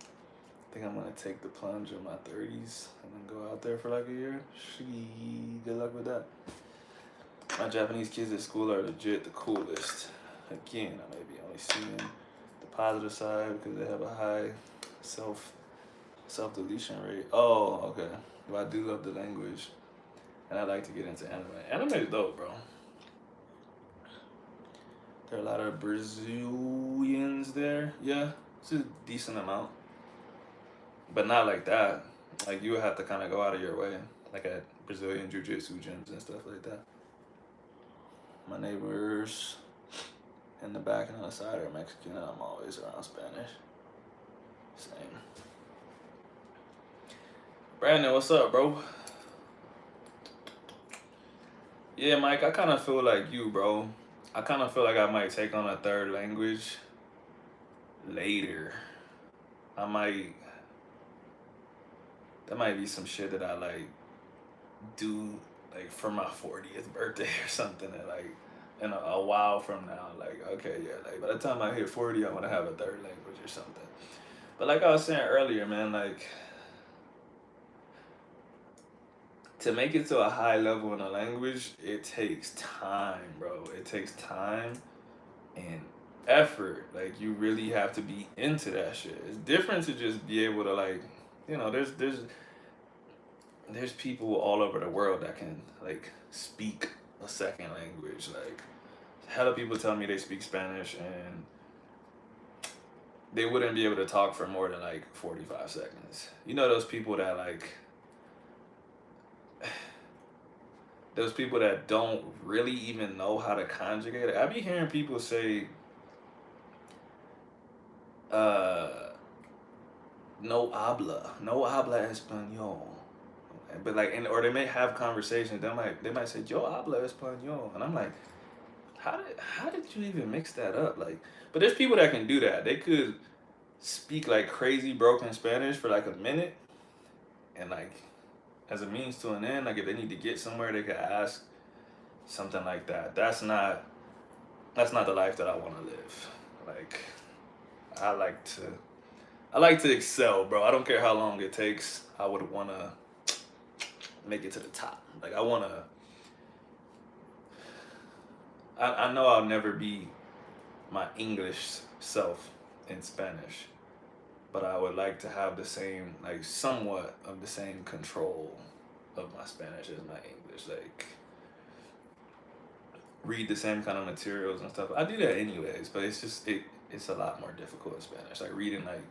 I think I'm gonna take the plunge in my 30s and then go out there for like a year. Good luck with that. My Japanese kids at school are legit the coolest. Again, I may be only seeing the positive side because they have a high self deletion rate. Oh, okay. Well, I do love the language, and I like to get into anime. Anime is dope, bro. There are a lot of Brazilians there. Yeah, it's a decent amount, but not like that. Like you would have to kind of go out of your way, like at Brazilian jiu-jitsu gyms and stuff like that. My neighbors in the back and on the side are Mexican, and I'm always around Spanish. Same. Brandon, what's up, bro? Yeah, Mike, I kind of feel like you, bro. I kind of feel like I might take on a third language later. I might. That might be some shit that I like do like for my 40th birthday or something, and like in a while from now, like okay, yeah, like by the time I hit 40, I want to have a third language or something. But like I was saying earlier, man, like to make it to a high level in a language, it takes time, bro. It takes time and effort. Like you really have to be into that shit. It's different to just be able to like, there's people all over the world that can like speak a second language. Like hella people tell me they speak Spanish and they wouldn't be able to talk for more than like 45 seconds. You know those people that like those people that don't really even know how to conjugate it. I be hearing people say uh no habla español. But like or they may have conversations, they might say yo habla español, and I'm like, how did you even mix that up? Like, but there's people that can do that. They could speak like crazy broken Spanish for like a minute, and like as a means to an end, like if they need to get somewhere, they could ask something like that. That's not the life that I want to live. Like, I like to I like to excel, bro. I don't care how long it takes. I would want to make it to the top. Like, I know I'll never be my English self in Spanish, but I would like to have the same, like, somewhat of the same control of my Spanish as my English. Like, read the same kind of materials and stuff. I do that anyways, but it's a lot more difficult in Spanish. Like, reading, like,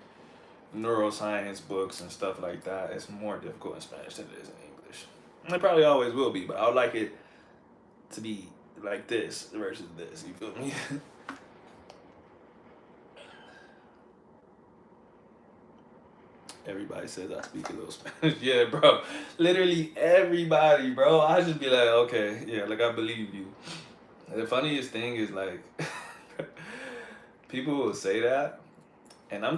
neuroscience books and stuff like that, it's more difficult in Spanish than it is in English. And it probably always will be, but I would like it to be like this versus this. You feel me? Everybody says I speak a little Spanish. Yeah, bro. Literally everybody, bro. I just be like, okay, yeah, like I believe you. The funniest thing is like people will say that, and I'm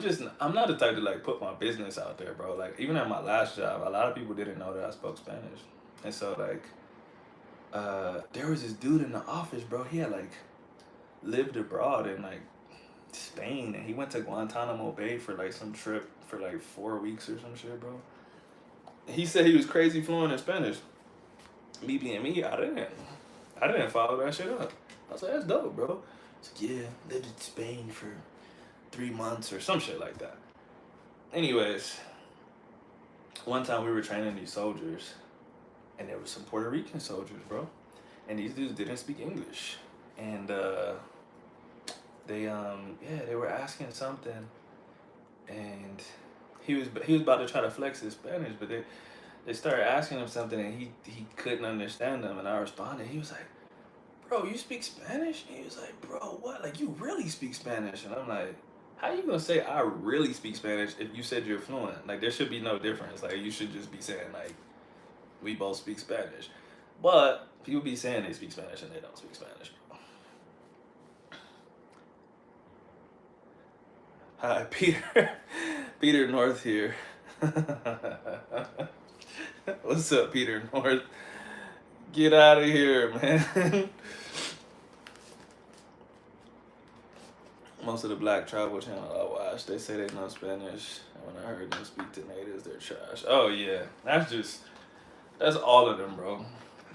not the type to like put my business out there, bro. Like even at my last job, a lot of people didn't know that I spoke Spanish. And so like there was this dude in the office, bro. He had like lived abroad in like Spain, and he went to Guantanamo Bay for like some trip for like 4 weeks or some shit, bro. He said he was crazy fluent in Spanish. Me being me, I didn't follow that shit up. I was like, that's dope, bro. It's like, yeah, lived in Spain for 3 months or some shit like that. Anyways, one time we were training these soldiers, and there was some Puerto Rican soldiers, bro, and these dudes didn't speak English, and they were asking something, and he was about to try to flex his Spanish, but they started asking him something, and he couldn't understand them, and I responded. He was like, bro, you speak Spanish? And he was like, bro, what? Like, you really speak Spanish? And I'm like, how you gonna say I really speak Spanish if you said you're fluent? Like, there should be no difference. Like, you should just be saying, like, we both speak Spanish. But people be saying they speak Spanish and they don't speak Spanish, bro. Hi, Peter. Peter North here. What's up, Peter North? Get out of here, man. Most of the Black Travel Channel I watch, they say they know Spanish. And when I heard them speak to natives, they're trash. Oh yeah, that's all of them, bro.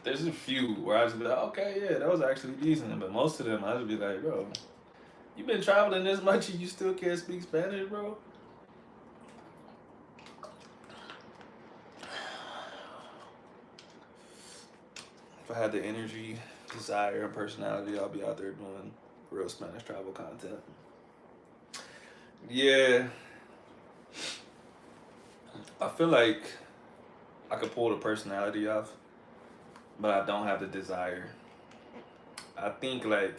There's a few where I just be like, okay, yeah, that was actually decent. But most of them, I just be like, bro, you been traveling this much and you still can't speak Spanish, bro? If I had the energy, desire, and personality, I'll be out there doing real Spanish travel content. Yeah, I feel like I could pull the personality off, but I don't have the desire. I think like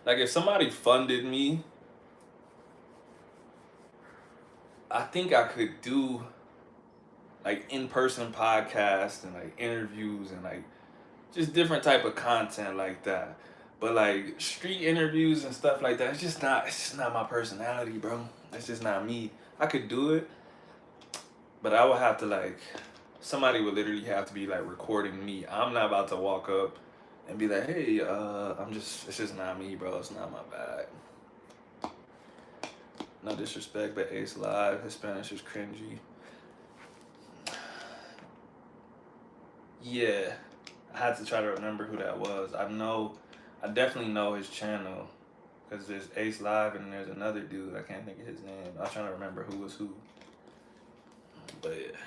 if somebody funded me, I think I could do like in-person podcasts and like interviews and like just different type of content like that. But like street interviews and stuff like that, it's just not my personality, bro. It's just not me. I could do it, but I would have to like somebody would literally have to be like recording me. I'm not about to walk up and be like, hey, it's just not me, bro. It's not my bag. No disrespect, but Ace Live, his Spanish is cringy. Yeah, I had to try to remember who that was. I definitely know his channel because there's Ace Live and there's another dude. I can't think of his name. I was trying to remember who was who. But yeah.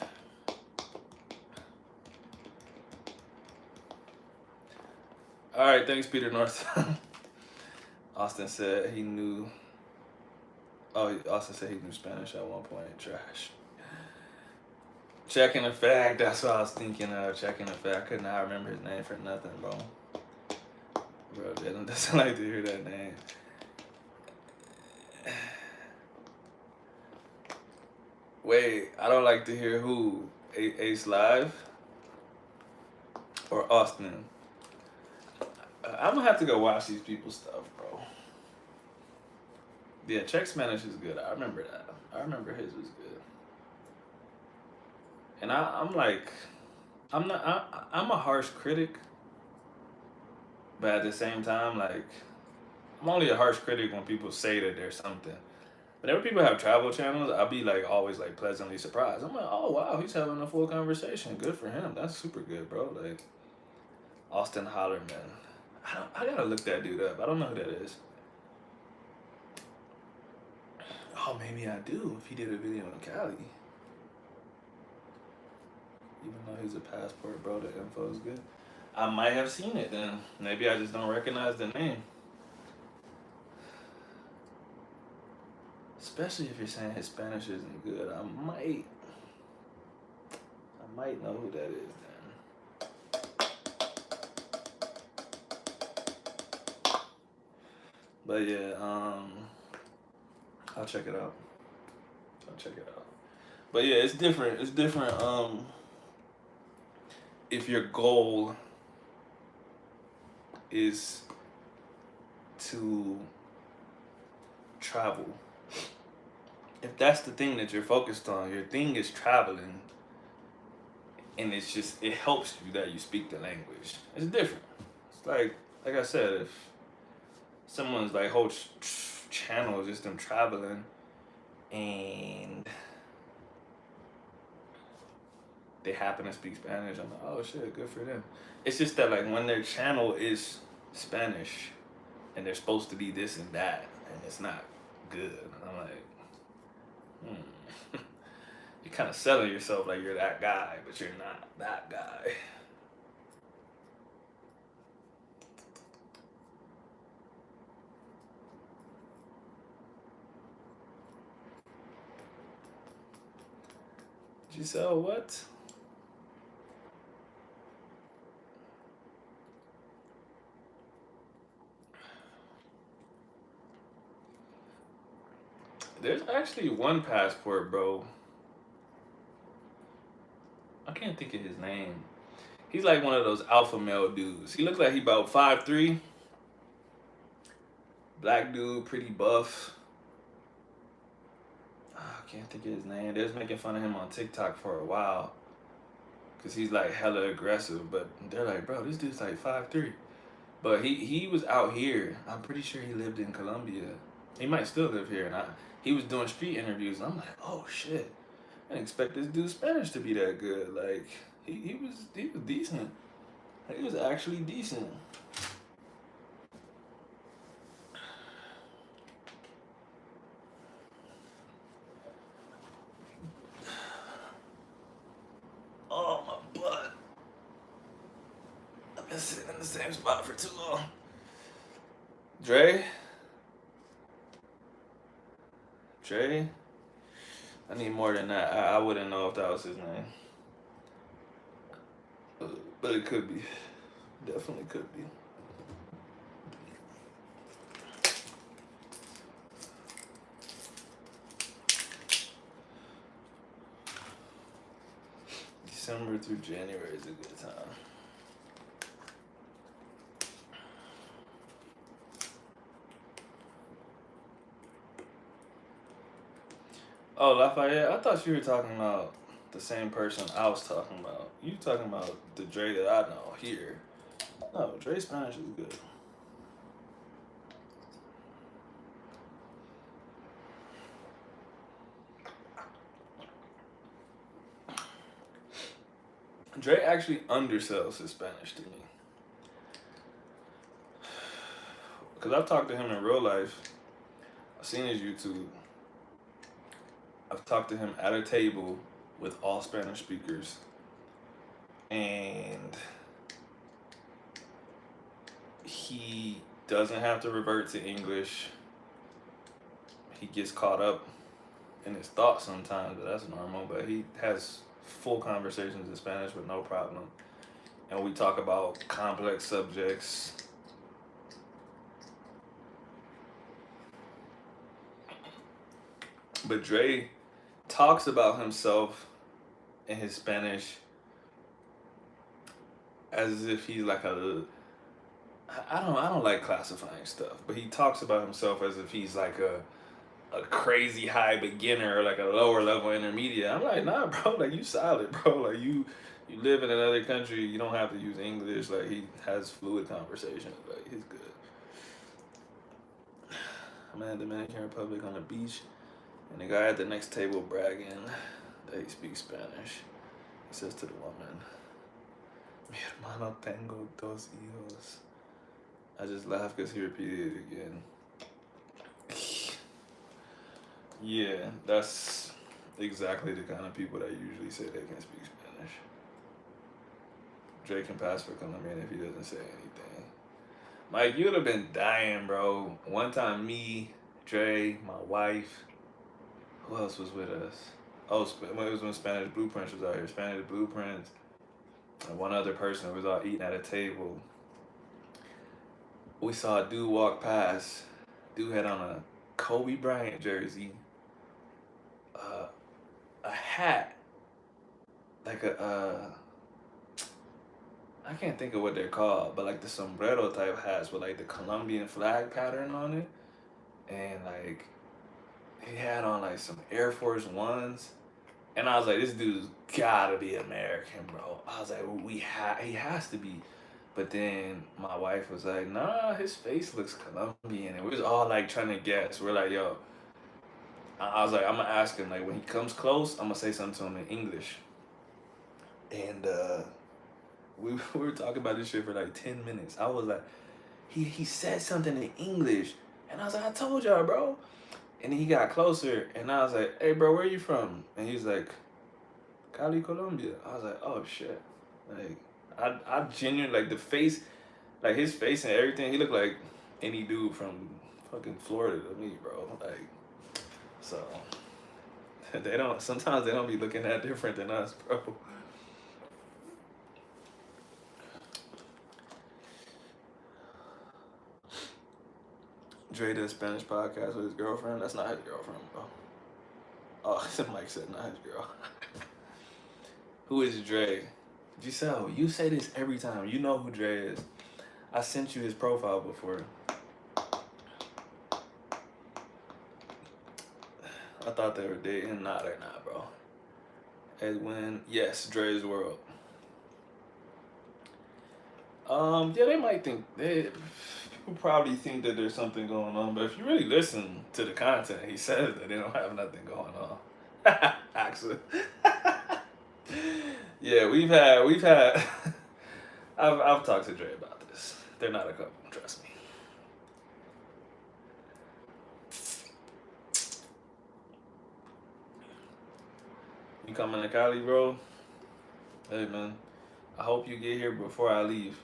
All right, thanks, Peter North. Austin said he knew Oh, he also said he knew Spanish at one point. Trash. Checking the fact. That's what I was thinking of. Checking the fact. I could not remember his name for nothing, bro. Bro, Jalen doesn't like to hear that name. Wait, I don't like to hear who? Ace Live or Austin? I'm gonna have to go watch these people's stuff, bro. Yeah, Czech Spanish is good. I remember that. I remember his was good. And I'm like, I'm not. I'm a harsh critic, but at the same time, like, I'm only a harsh critic when people say that there's something. Whenever people have travel channels, I'll be like always like pleasantly surprised. I'm like, oh wow, he's having a full conversation. Good for him. That's super good, bro. Like Austin Hollerman. I gotta look that dude up. I don't know who that is. Oh, maybe I do. If he did a video in Cali, even though he's a passport, bro, the info is good. I might have seen it then. Maybe I just don't recognize the name. Especially if you're saying his Spanish isn't good, I might know who that is then. But yeah, I'll check it out. But yeah, it's different. It's different. If your goal is to travel, if that's the thing that you're focused on, your thing is traveling, and it's just it helps you that you speak the language. It's different. It's like I said, if someone's like whole channel is just them traveling, and they happen to speak Spanish, I'm like, oh shit, good for them. It's just that like when their channel is Spanish, and they're supposed to be this and that, and it's not good. And I'm like, you're kind of selling yourself like you're that guy, but you're not that guy. Giselle, what? There's actually one passport, bro. I can't think of his name. He's like one of those alpha male dudes. He looks like he about 5'3". Black dude, pretty buff. I can't think of his name. They was making fun of him on TikTok for a while. Cause he's like hella aggressive. But they're like, bro, this dude's like 5'3". But he was out here. I'm pretty sure he lived in Colombia. He might still live here. And he was doing street interviews. And I'm like, oh shit. I didn't expect this dude's Spanish to be that good. Like he was decent. He was actually decent. Oh my butt. I've been sitting in the same spot for too long. Dre? I need more than that. I wouldn't know if that was his name. But it could be. Definitely could be. December through January is a good time. Oh, Lafayette, I thought you were talking about the same person I was talking about. You talking about the Dre that I know here. No, Dre Spanish is good. Dre actually undersells his Spanish to me. Because I've talked to him in real life. I've seen his YouTube. I've talked to him at a table with all Spanish speakers. And he doesn't have to revert to English. he gets caught up in his thoughts sometimes, but that's normal. But he has full conversations in Spanish with no problem. And we talk about complex subjects. But Dre talks about himself in his Spanish as if he's like I don't like classifying stuff, but he talks about himself as if he's like a crazy high beginner or like a lower level intermediate. I'm like, nah, bro, like you solid, bro. Like you live in another country, you don't have to use English. Like he has fluid conversations. Like he's good. I'm in Dominican Republic on the beach, and the guy at the next table bragging that he speaks Spanish. He says to the woman, "Mi hermano tengo dos hijos." I just laughed because he repeated it again. Yeah, that's exactly the kind of people that usually say they can speak Spanish. Drake can pass for Colombian if he doesn't say anything. Mike, you would have been dying, bro. One time, me, Dre, my wife, who else was with us? Oh, it was when Spanish Blueprints was out here. Spanish Blueprints, and one other person was all eating at a table. We saw a dude walk past. Dude had on a Kobe Bryant jersey, a hat, like I can't think of what they're called, but like the sombrero type hats with like the Colombian flag pattern on it, and like he had on like some Air Force Ones, and I was like, this dude's gotta be American, bro. I was like, he has to be. But then my wife was like, nah, his face looks Colombian. And we was all like trying to guess. We're like, yo. I was like, I'm gonna ask him, like when he comes close, I'm gonna say something to him in English. And we were talking about this shit for like 10 minutes. I was like, he said something in English. And I was like, I told y'all, bro. And then he got closer and I was like, hey bro, where you from? And he's like, Cali, Colombia. I was like, oh shit. Like I genuinely like the face, like his face and everything. He looked like any dude from fucking Florida to me, bro. Like, so sometimes they don't be looking that different than us, bro. Dre did a Spanish podcast with his girlfriend. That's not his girlfriend, bro. Oh, Mike said not his girl. Who is Dre? Giselle, you say this every time. You know who Dre is. I sent you his profile before. I thought they were dating. Nah, they're not, bro. Edwin, yes, Dre's World. Yeah, they might think people probably think that there's something going on, but if you really listen to the content, he says that they don't have nothing going on. Actually. Yeah, we've had I've talked to Dre about this. They're not a couple, trust me. You coming to Cali, bro? Hey man, I hope you get here before I leave.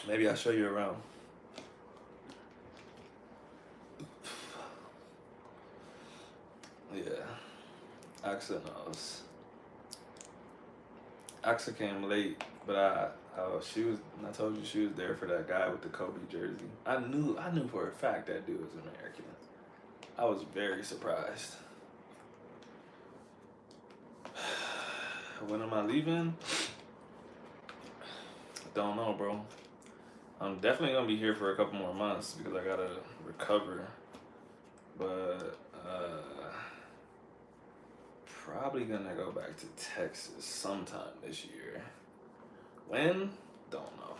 Maybe I'll show you around. Yeah, Axa knows. Axa came late, but I told you she was there for that guy with the Kobe jersey. I knew for a fact that dude was American. I was very surprised. When am I leaving? Don't know, bro. I'm definitely gonna be here for a couple more months because I gotta recover. But probably gonna go back to Texas sometime this year. When? Don't know.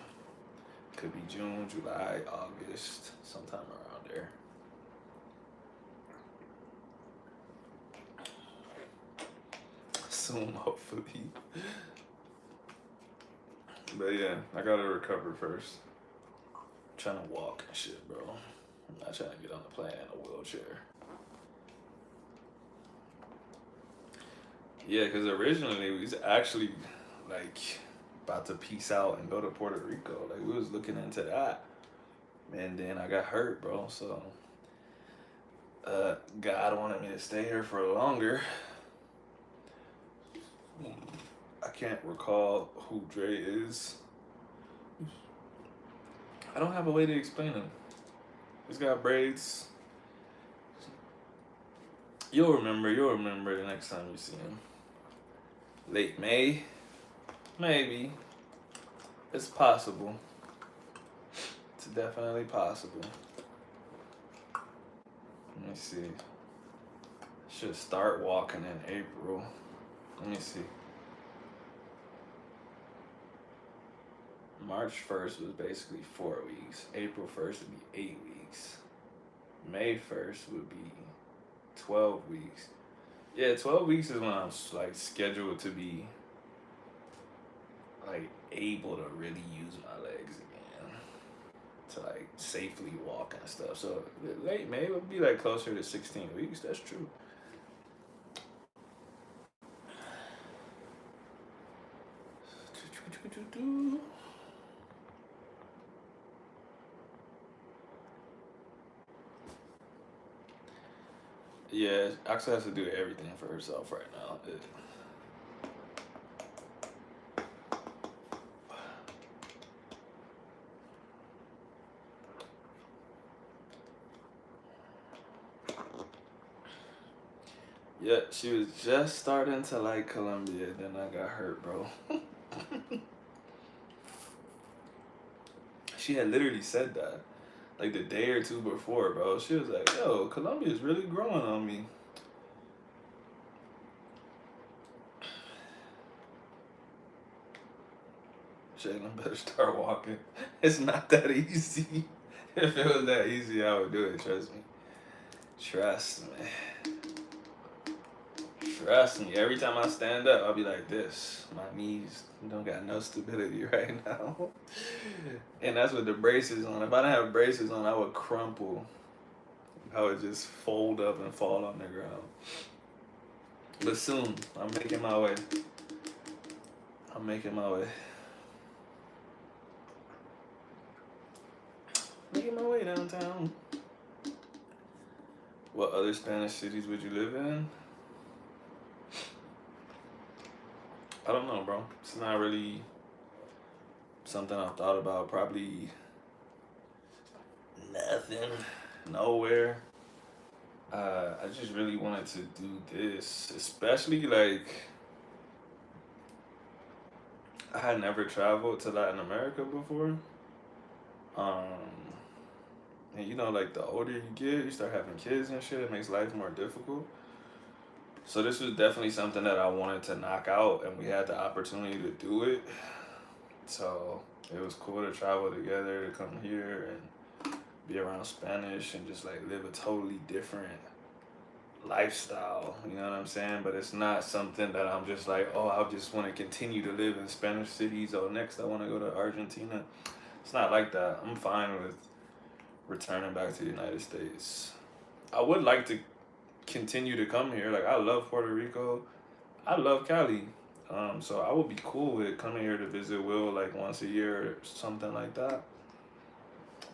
Could be June, July, August, sometime around there. Soon, hopefully. But yeah, I gotta recover first. I'm trying to walk and shit, bro. I'm not trying to get on the plane in a wheelchair. Yeah, because originally we was actually like about to peace out and go to Puerto Rico. Like we was looking into that. And then I got hurt, bro. So God wanted me to stay here for longer. I can't recall who Dre is. I don't have a way to explain him. He's got braids. You'll remember the next time you see him. Late May? Maybe. It's possible. It's definitely possible. Let me see. Should start walking in April. Let me see. March 1st was basically 4 weeks. April 1st would be 8 weeks. May 1st would be 12 weeks. Yeah, 12 weeks is when I'm like scheduled to be like able to really use my legs again to like safely walk and stuff. So late May would be like closer to 16 weeks. That's true. Yeah, Axel has to do everything for herself right now. Yeah, she was just starting to like Colombia, then I got hurt, bro. She had literally said that like the day or two before, bro. She was like, yo, Colombia is really growing on me. Jalen better start walking. It's not that easy. If it was that easy, I would do it. Trust me. Trust me. Trust me. Every time I stand up, I'll be like this. My knees don't got no stability right now. And that's with the braces on. If I didn't have braces on, I would crumple. I would just fold up and fall on the ground. But soon, I'm making my way. I'm making my way. Making my way downtown. What other Spanish cities would you live in? I don't know, bro. It's not really something I've thought about. Probably nothing. Nowhere. I just really wanted to do this. Especially like I had never traveled to Latin America before. Um and you know, like the older you get, you start having kids and shit, it makes life more difficult. So this was definitely something that I wanted to knock out, and we had the opportunity to do it. So it was cool to travel together, to come here and be around Spanish and just like live a totally different lifestyle. You know what I'm saying? But it's not something that I'm just like, oh, I just want to continue to live in Spanish cities. Or next, I want to go to Argentina. It's not like that. I'm fine with returning back to the United States. I would like to continue to come here. Like I love Puerto Rico. I love Cali. So I would be cool with coming here to visit Will like once a year or something like that.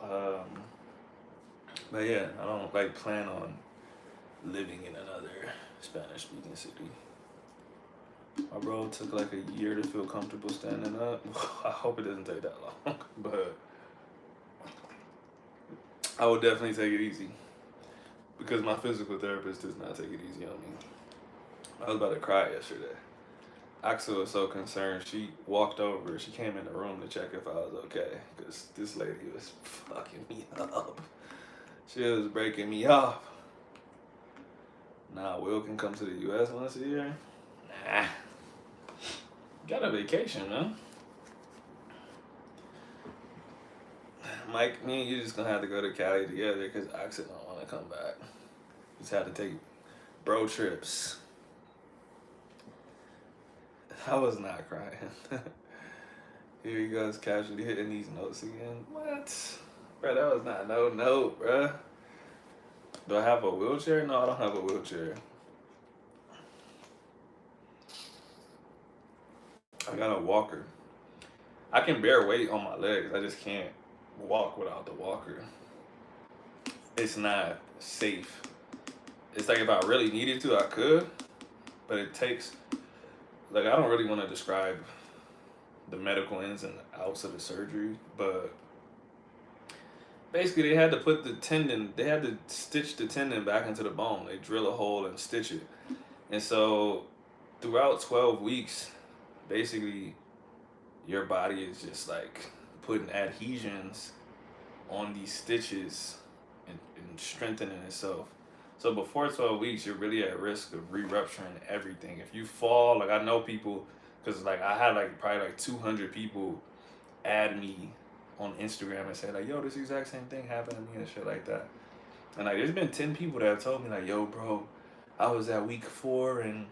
Um, but yeah, I don't like plan on living in another Spanish speaking city. My bro took like a year to feel comfortable standing up. I hope it doesn't take that long. But I would definitely take it easy. Because my physical therapist does not take it easy on me. I was about to cry yesterday. Axel was so concerned. She walked over. She came in the room to check if I was okay. Because this lady was fucking me up. She was breaking me off. Nah, Will can come to the U.S. once a year. Nah. Got a vacation, man. Mike, me and you just gonna have to go to Cali together because Axel don't want to come back. Just have to take bro trips. I was not crying. Here he goes, casually hitting these notes again. What? Bro, that was not no note, bro. Do I have a wheelchair? No, I don't have a wheelchair. I got a walker. I can bear weight on my legs. I just can't walk without the walker. It's not safe. It's like if I really needed to, I could, but it takes like I don't really want to describe the medical ins and outs of the surgery, but basically they had to put the tendon, they had to stitch the tendon back into the bone. They drill a hole and stitch it. And so throughout 12 weeks, basically your body is just like putting adhesions on these stitches and strengthening itself. So before 12 weeks, you're really at risk of re-rupturing everything. If you fall, like I know people, because like I had like probably like 200 people add me on Instagram and say like, yo, this exact same thing happened to me and shit like that. And like there's been 10 people that have told me like, yo, bro, I was at week 4 and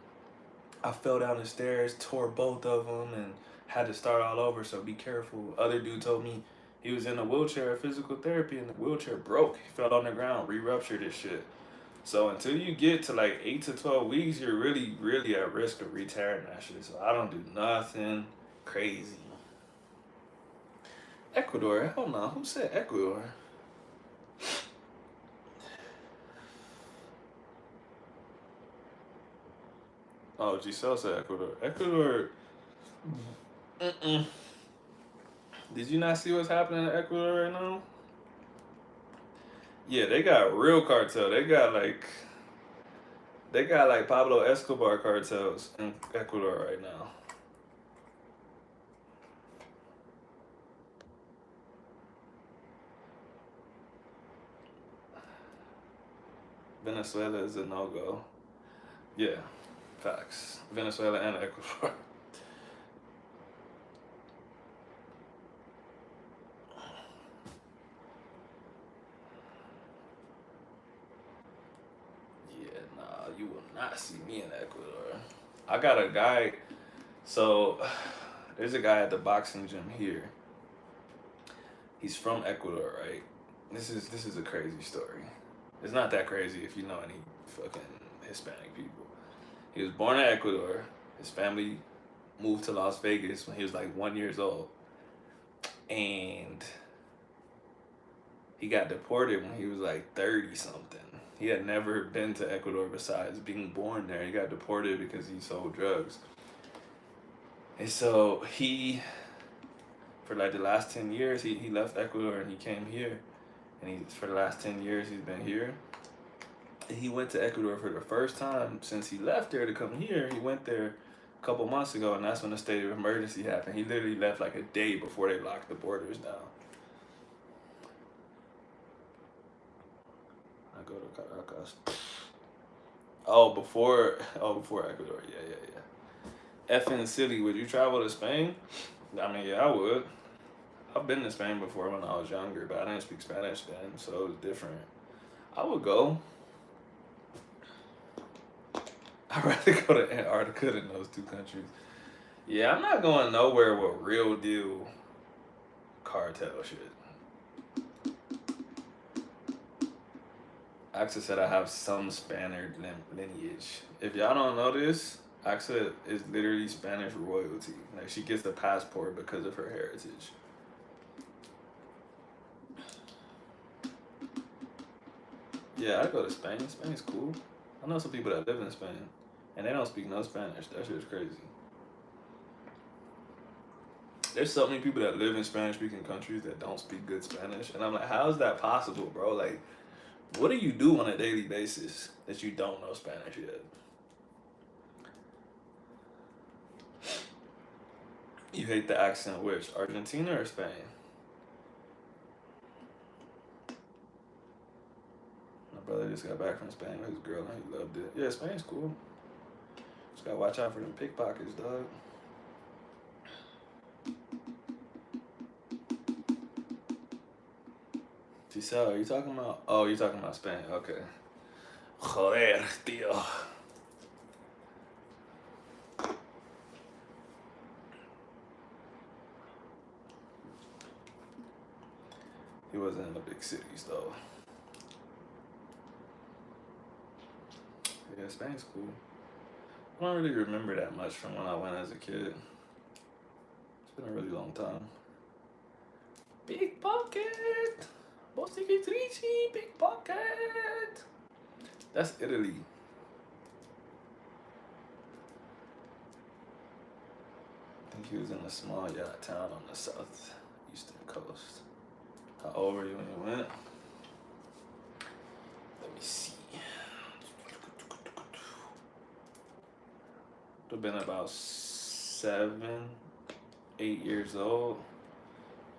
I fell down the stairs, tore both of them, and had to start all over. So be careful. Other dude told me he was in a wheelchair at physical therapy, and the wheelchair broke. He fell on the ground, re-ruptured his shit. So until you get to like 8 to 12 weeks, you're really, really at risk of re-tearing that shit. So I don't do nothing crazy. Ecuador? Hell no. Who said Ecuador? Oh, Giselle said Ecuador. Ecuador. Mm-mm. Did you not see what's happening in Ecuador right now? Yeah, they got real cartel. They got like Pablo Escobar cartels in Ecuador right now. Venezuela is a no go. Yeah, facts. Venezuela and Ecuador. Yeah, nah, you will not see me in Ecuador. I got a guy. So there's a guy at the boxing gym here. He's from Ecuador, right? This is a crazy story. It's not that crazy if you know any fucking Hispanic people. He was born in Ecuador. His family moved to Las Vegas when he was like 1 year old, and he got deported when he was like 30 something. He had never been to Ecuador besides being born there. He got deported because he sold drugs. And so for like the last 10 years, he left Ecuador and he came here. And for the last 10 years, he's been here. And he went to Ecuador for the first time since he left there to come here. He went there a couple months ago, and that's when the state of emergency happened. He literally left like a day before they locked the borders down. I go to Caracas. Before Ecuador. Yeah. Effing silly. Would you travel to Spain? I mean, yeah, I would. I've been to Spain before when I was younger, but I didn't speak Spanish then, so it was different. I would go. I'd rather go to Antarctica than those two countries. Yeah, I'm not going nowhere with real deal cartel shit. Axa said I have some Spaniard lineage. If y'all don't know this, Axa is literally Spanish royalty. Like she gets the passport because of her heritage. Yeah, I go to Spain. Spain's cool. I know some people that live in Spain, and they don't speak no Spanish. That shit's crazy. There's so many people that live in Spanish-speaking countries that don't speak good Spanish, and I'm like, how is that possible, bro? Like, what do you do on a daily basis that you don't know Spanish yet? You hate the accent, which Argentina or Spain? My brother just got back from Spain with his girl and he loved it. Yeah, Spain's cool. Just gotta watch out for them pickpockets, dog. Giselle, are you talking about? Oh, you're talking about Spain. Okay. Joder, tío. He wasn't in the big cities though. Yeah, Spain's cool. I don't really remember that much from when I went as a kid. It's been a really long time. Pickpocket. Bostichitrici, pickpocket. That's Italy. I think he was in a small yacht town on the southeastern coast. How old were you when you went? Let me see. Would have been about 7, 8 years old.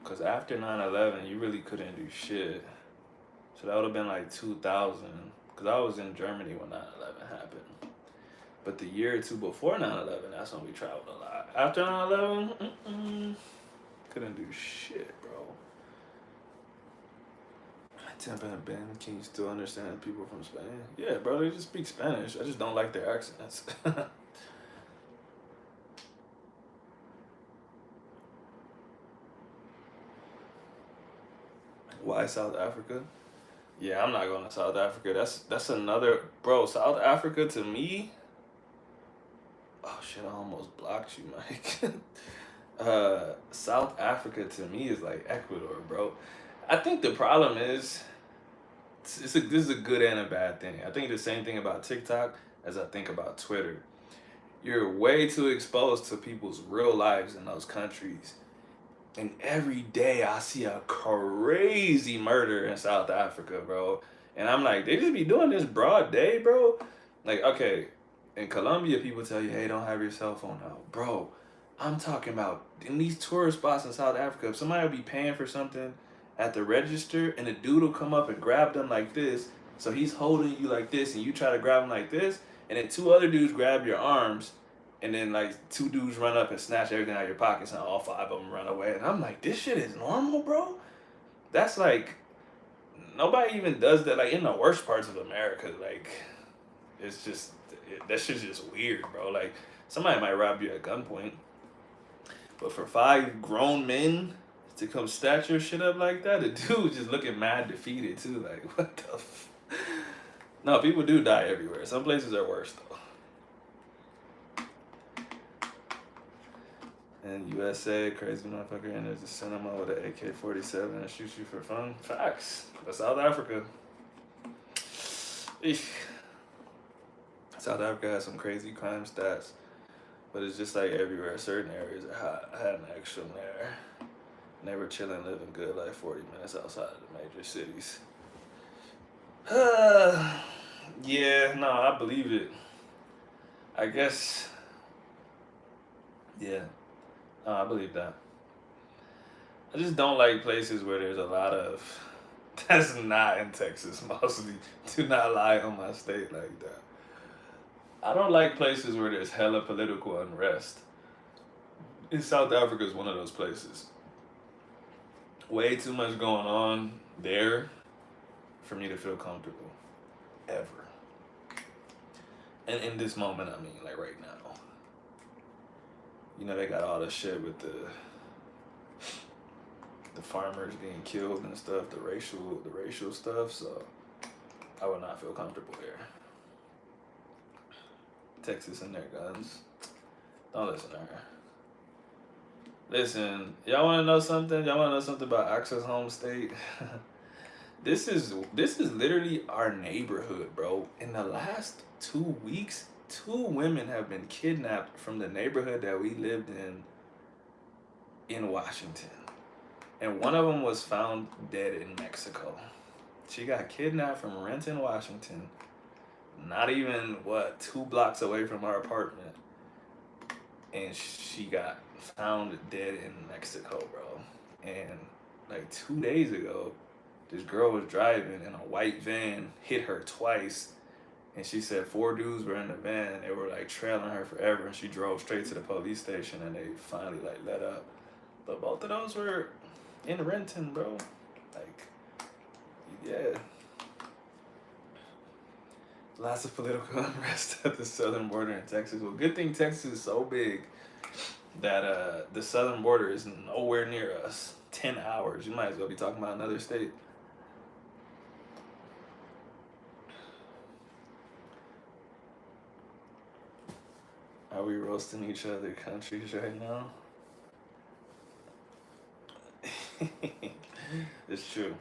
Because after 9/11, you really couldn't do shit. So that would have been like 2000. Because I was in Germany when 9/11 happened. But the year or two before 9/11, that's when we traveled a lot. After 9/11, couldn't do shit, bro. Tampa and Ben, can you still understand people from Spain? Yeah, bro, they just speak Spanish. I just don't like their accents. Why South Africa? Yeah, I'm not going to South Africa. That's another, bro. South Africa to me. Oh shit! I almost blocked you, Mike. South Africa to me is like Ecuador, bro. I think the problem is this is a good and a bad thing. I think the same thing about TikTok as I think about Twitter. You're way too exposed to people's real lives in those countries. And every day I see a crazy murder in South Africa, bro. And I'm like, they just be doing this broad day, bro. Like, okay, in Colombia, people tell you, hey, don't have your cell phone out. Bro, I'm talking about in these tourist spots in South Africa, if somebody will be paying for something at the register and a dude will come up and grab them like this, so he's holding you like this and you try to grab him like this, and then two other dudes grab your arms, and then like two dudes run up and snatch everything out of your pockets and all 5 of them run away. And I'm like, this shit is normal, bro? That's like, nobody even does that like in the worst parts of America. Like, it's just, that shit's just weird, bro. Like, somebody might rob you at gunpoint, but for 5 grown men to come snatch your shit up like that, the dude just looking mad defeated too. Like, what the No, people do die everywhere. Some places are worse though. And USA, crazy motherfucker, and there's a cinema with an AK-47 and shoots you for fun. Facts. That's South Africa. Eesh. South Africa has some crazy crime stats, but it's just like everywhere. Certain areas are hot. I had an extra there. And they were chilling, living good, like 40 minutes outside of the major cities. Yeah, no, I believe it. I guess, yeah. No, I believe that. I just don't like places where there's a lot of. That's not in Texas, mostly. Do not lie on my state like that. I don't like places where there's hella political unrest. And South Africa is one of those places. Way too much going on there for me to feel comfortable. Ever. And in this moment, I mean, like right now. You know, they got all the shit with the farmers being killed and stuff, the racial stuff, so I would not feel comfortable there. Texas and their guns. Don't listen to her. Listen, y'all wanna know something? Y'all wanna know something about Access Home State? This is literally our neighborhood, bro. In the last 2 weeks, 2 women have been kidnapped from the neighborhood that we lived in Washington. And one of them was found dead in Mexico. She got kidnapped from Renton, Washington. Not even, 2 blocks away from our apartment. And she got found dead in Mexico, bro. And like 2 days ago, this girl was driving and a white van hit her twice. And she said 4 dudes were in the van and they were like trailing her forever. And she drove straight to the police station and they finally like let up. But both of those were in Renton, bro. Like, yeah. Lots of political unrest at the southern border in Texas. Well, good thing Texas is so big that the southern border is nowhere near us. 10 hours. You might as well be talking about another state. Are we roasting each other countries right now? It's true.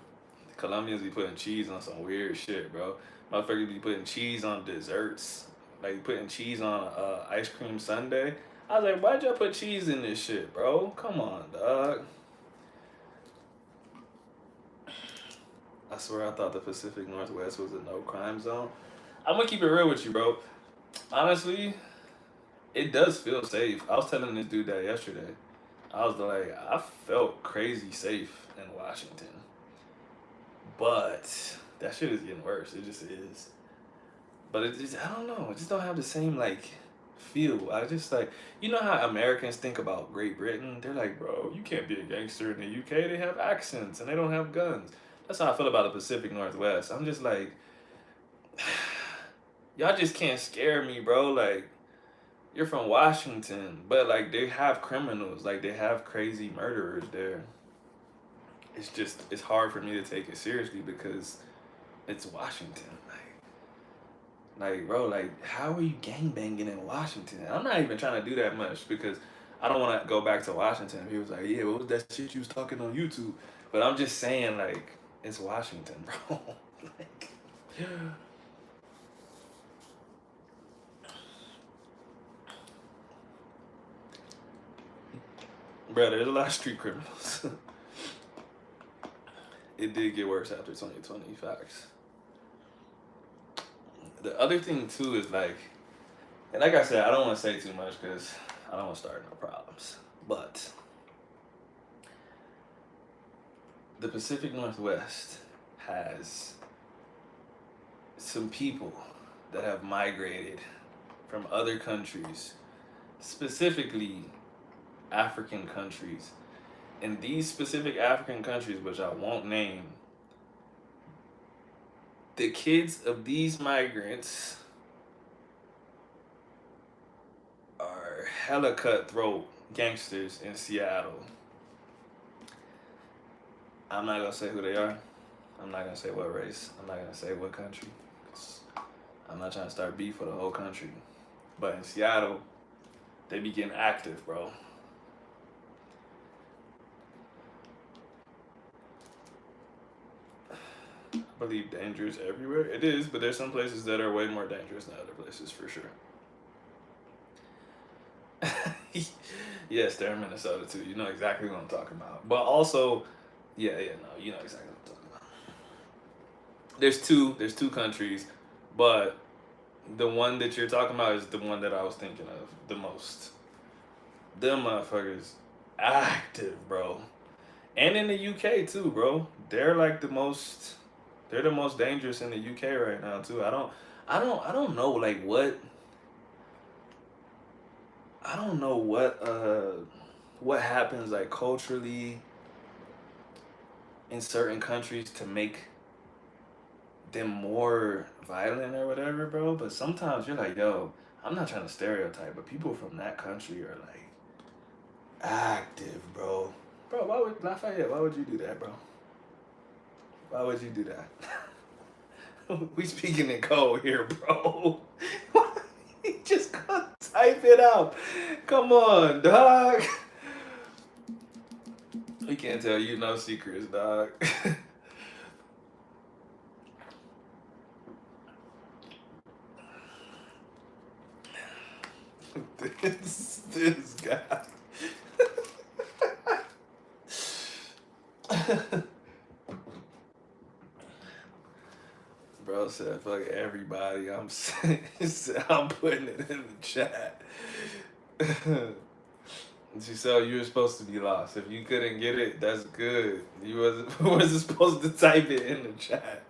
The Colombians be putting cheese on some weird shit, bro. Motherfuckers be putting cheese on desserts, like putting cheese on ice cream sundae. I was like, why'd y'all put cheese in this shit, bro? Come on, dog. I swear I thought the Pacific Northwest was a no crime zone. I'm gonna keep it real with you, bro. Honestly, it does feel safe. I was telling this dude that yesterday. I was like, I felt crazy safe in Washington. But that shit is getting worse. It just is. But it just, I don't know. It just don't have the same like feel. I just like, you know how Americans think about Great Britain? They're like, bro, you can't be a gangster in the UK. They have accents and they don't have guns. That's how I feel about the Pacific Northwest. I'm just like, y'all just can't scare me, bro. Like, you're from Washington, but like they have criminals, like they have crazy murderers there. It's just it's hard for me to take it seriously because it's Washington. Like bro, like how are you gangbanging in Washington? I'm not even trying to do that much because I don't want to go back to Washington. He was like, yeah, what was that shit you was talking on YouTube? But I'm just saying, like, it's Washington, bro. Like, bro, there's a lot of street criminals. It did get worse after 2020, facts. The other thing too is like, and like I said, I don't want to say too much because I don't want to start no problems. But the Pacific Northwest has some people that have migrated from other countries, specifically African countries. And these specific African countries, which I won't name, the kids of these migrants are hella cutthroat gangsters in Seattle. I'm not gonna say who they are. I'm not gonna say what race. I'm not gonna say what country. I'm not trying to start beef for the whole country. But in Seattle, they be getting active, bro. I believe danger is everywhere. It is, but there's some places that are way more dangerous than other places for sure. Yes, they're in Minnesota too. You know exactly what I'm talking about. But also, yeah, no, you know exactly what I'm talking about. There's two countries, but the one that you're talking about is the one that I was thinking of the most. Them motherfuckers active, bro. And in the UK too, bro. They're the most dangerous in the UK right now too. I don't know like what happens like culturally in certain countries to make them more violent or whatever, bro. But sometimes you're like, yo, I'm not trying to stereotype, but people from that country are like active, bro. Bro, why would Lafayette? Why would you do that, bro? Why would you do that? We speaking in code here, bro. Just gonna type it out. Come on, dog. We can't tell you no secrets, dog. this guy. Bro said, fuck everybody. I'm putting it in the chat. Giselle, you were supposed to be lost. If you couldn't get it, that's good. You wasn't supposed to type it in the chat.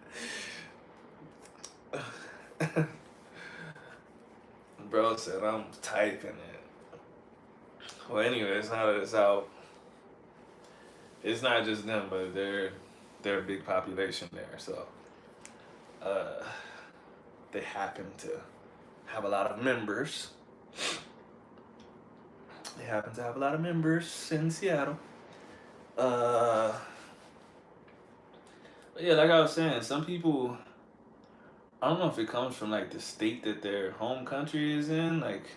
Bro said, I'm typing it. Well, anyways, now that it's out, it's not just them, but they're a big population there, so they happen to have a lot of members. They happen to have a lot of members in Seattle. But yeah, like I was saying, some people, I don't know if it comes from like the state that their home country is in, like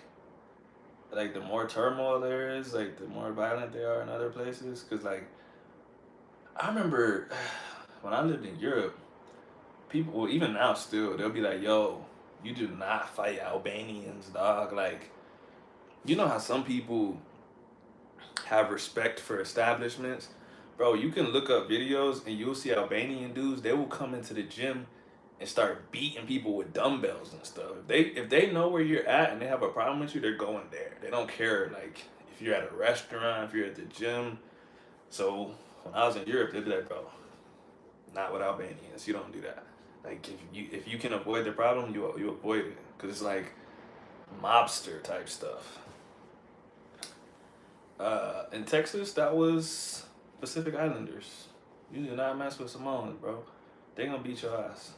the more turmoil there is, like the more violent they are in other places. Cause like I remember when I lived in Europe, people, well, even now still, they'll be like, yo, you do not fight Albanians, dog. Like, you know how some people have respect for establishments? Bro, you can look up videos and you'll see Albanian dudes, they will come into the gym and start beating people with dumbbells and stuff. If they know where you're at and they have a problem with you, they're going there. They don't care like if you're at a restaurant, if you're at the gym. So when I was in Europe, they'd be like, bro, not with Albanians. You don't do that. Like if you can avoid the problem, you avoid it because it's like mobster type stuff. In Texas, that was Pacific Islanders. You do not mess with Samoans, bro. They gonna beat your ass.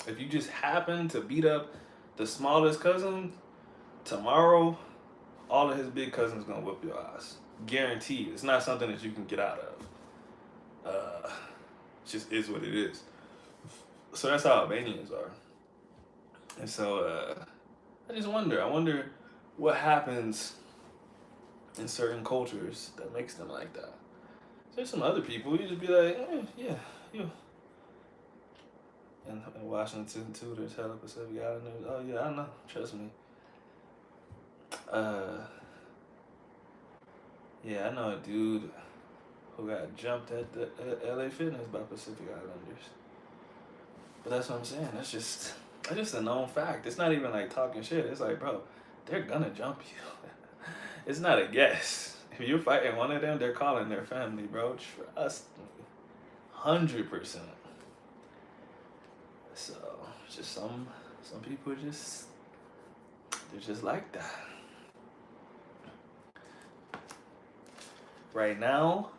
If you just happen to beat up the smallest cousin tomorrow, all of his big cousins gonna whip your ass. Guaranteed. It's not something that you can get out of. It just is what it is. So that's how Albanians are. And so I just wonder. I wonder what happens in certain cultures that makes them like that. There's some other people you just be like, yeah, you. In Washington too, there's hella Pacific Islanders. Oh yeah, I know. Trust me. Uh, yeah, I know a dude who got jumped at the LA Fitness by Pacific Islanders. But that's what I'm saying. That's just a known fact. It's not even like talking shit. It's like, bro, they're gonna jump you. It's not a guess. If you're fighting one of them, they're calling their family, bro. Trust me. 100%. So just some people they're just like that. Right now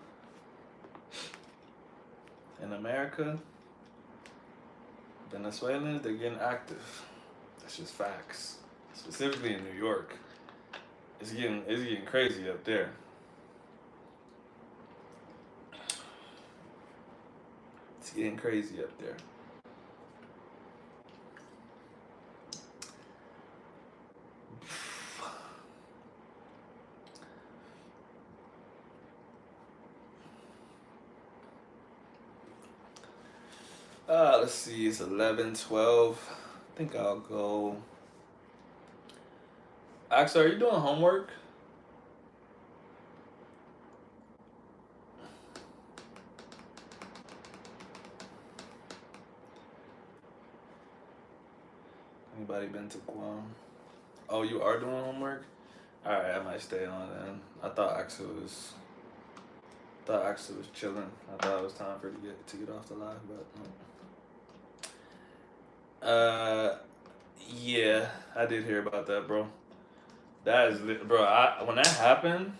in America, Venezuelans, they're getting active. That's just facts. Specifically in New York. It's getting crazy up there. It's getting crazy up there. Let's see, it's 11:12. I think I'll go. Axel, are you doing homework? Anybody been to Guam? Oh, you are doing homework? Alright, I might stay on then. I thought Axel was chilling. I thought it was time for to get off the live, but no. Yeah, I did hear about that, bro. That is, bro. When that happened,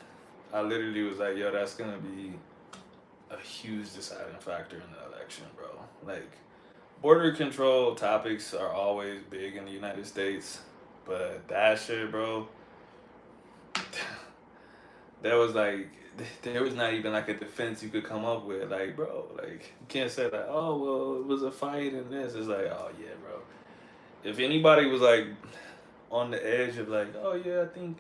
I literally was like, yo, that's gonna be a huge deciding factor in the election, bro. Like, border control topics are always big in the United States, but that shit, bro. There was like, there was not even like a defense you could come up with. Like, bro, like you can't say like, oh well, it was a fight and this. It's like, oh yeah, bro. If anybody was like on the edge of like, oh yeah, I think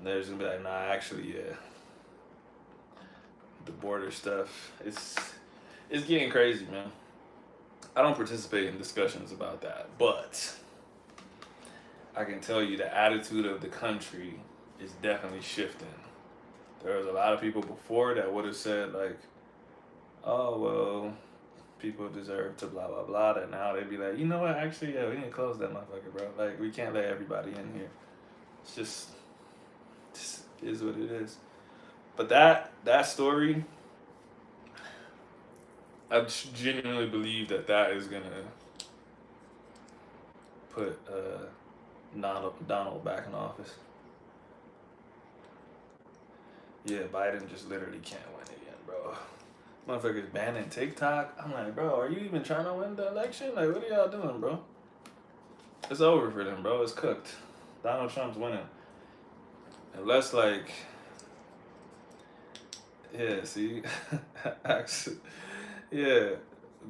there's gonna be like, nah, actually, yeah. The border stuff, it's getting crazy, man. I don't participate in discussions about that, but I can tell you the attitude of the country is definitely shifting. There was a lot of people before that would have said like, oh well, people deserve to blah blah blah. That now they'd be like, you know what? Actually, yeah, we need to close that motherfucker, bro. Like we can't let everybody in here. It's just is what it is. But that story, I genuinely believe that is gonna put Donald back in office. Yeah, Biden just literally can't win again, bro. Motherfuckers banning TikTok. I'm like, bro, are you even trying to win the election? Like, what are y'all doing, bro? It's over for them, bro. It's cooked. Donald Trump's winning. Unless, like, yeah, see? Yeah,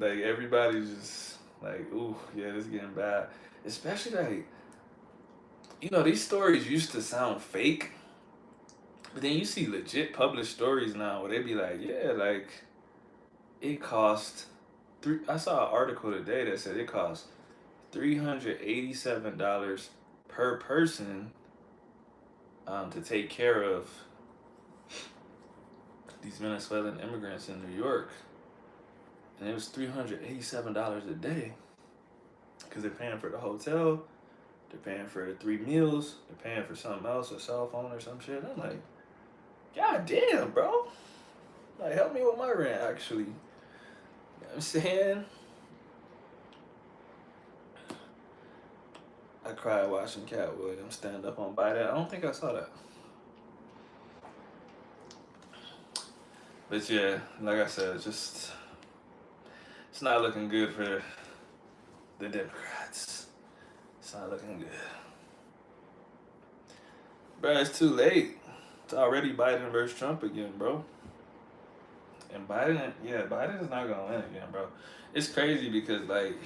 like, everybody's just like, ooh, yeah, this is getting bad. Especially, like, these stories used to sound fake. But then you see legit published stories now where they be like, yeah, like, it cost three. I saw an article today that said it cost $387 per person to take care of these Venezuelan immigrants in New York, and it was $387 a day because they're paying for the hotel, they're paying for the 3 meals, they're paying for something else, a cell phone or some shit. I'm like, God damn, bro. Like, help me with my rent, actually. You know what I'm saying? I cried watching Cat Williams stand up on Biden. I don't think I saw that. But yeah, like I said, it's not looking good for the Democrats. It's not looking good. Bro, it's too late. It's already Biden versus Trump again, bro. And Biden is not gonna win again, bro. It's crazy because like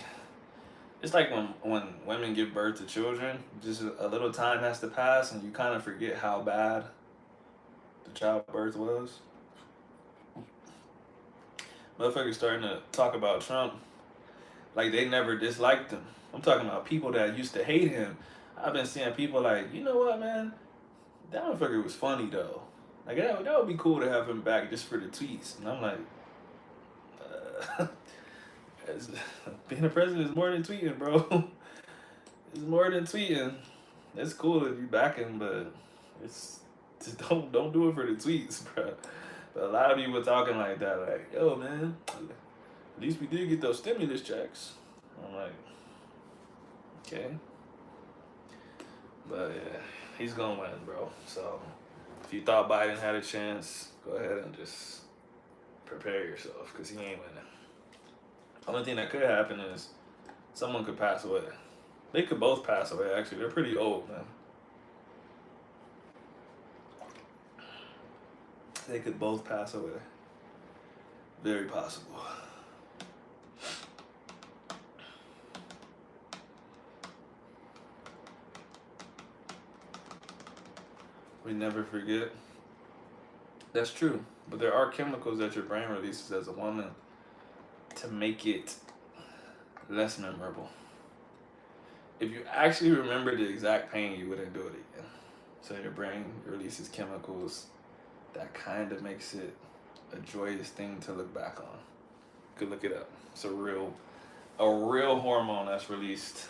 it's like when women give birth to children, just a little time has to pass and you kind of forget how bad the childbirth was. Motherfuckers starting to talk about Trump like they never disliked him. I'm talking about people that used to hate him. I've been seeing people like, you know what, man? That motherfucker was funny though. Like that would be cool to have him back just for the tweets. And I'm like, uh, being a president is more than tweeting, bro. It's more than tweeting. It's cool if you back him, but it's just don't do it for the tweets, bro. But a lot of people talking like that, like, yo, man, at least we did get those stimulus checks. I'm like, okay, but yeah, he's gonna win, bro. So if you thought Biden had a chance, go ahead and just prepare yourself, cause he ain't winning. Only thing that could happen is someone could pass away. They could both pass away, actually. They're pretty old, man. They could both pass away. Very possible. We never forget. That's true. But there are chemicals that your brain releases as a woman to make it less memorable. If you actually remember the exact pain, you wouldn't do it again. So your brain releases chemicals that kind of makes it a joyous thing to look back on. You could look it up. It's a real hormone that's released.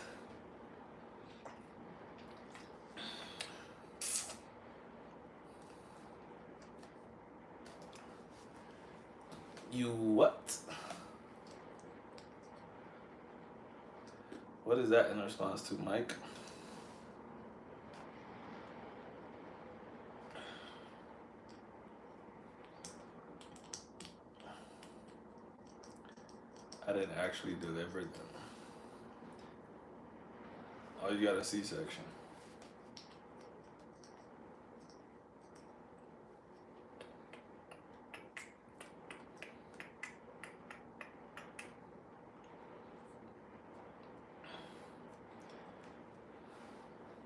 You what? What is that in response to, Mike? I didn't actually deliver them. Oh, you got a C-section.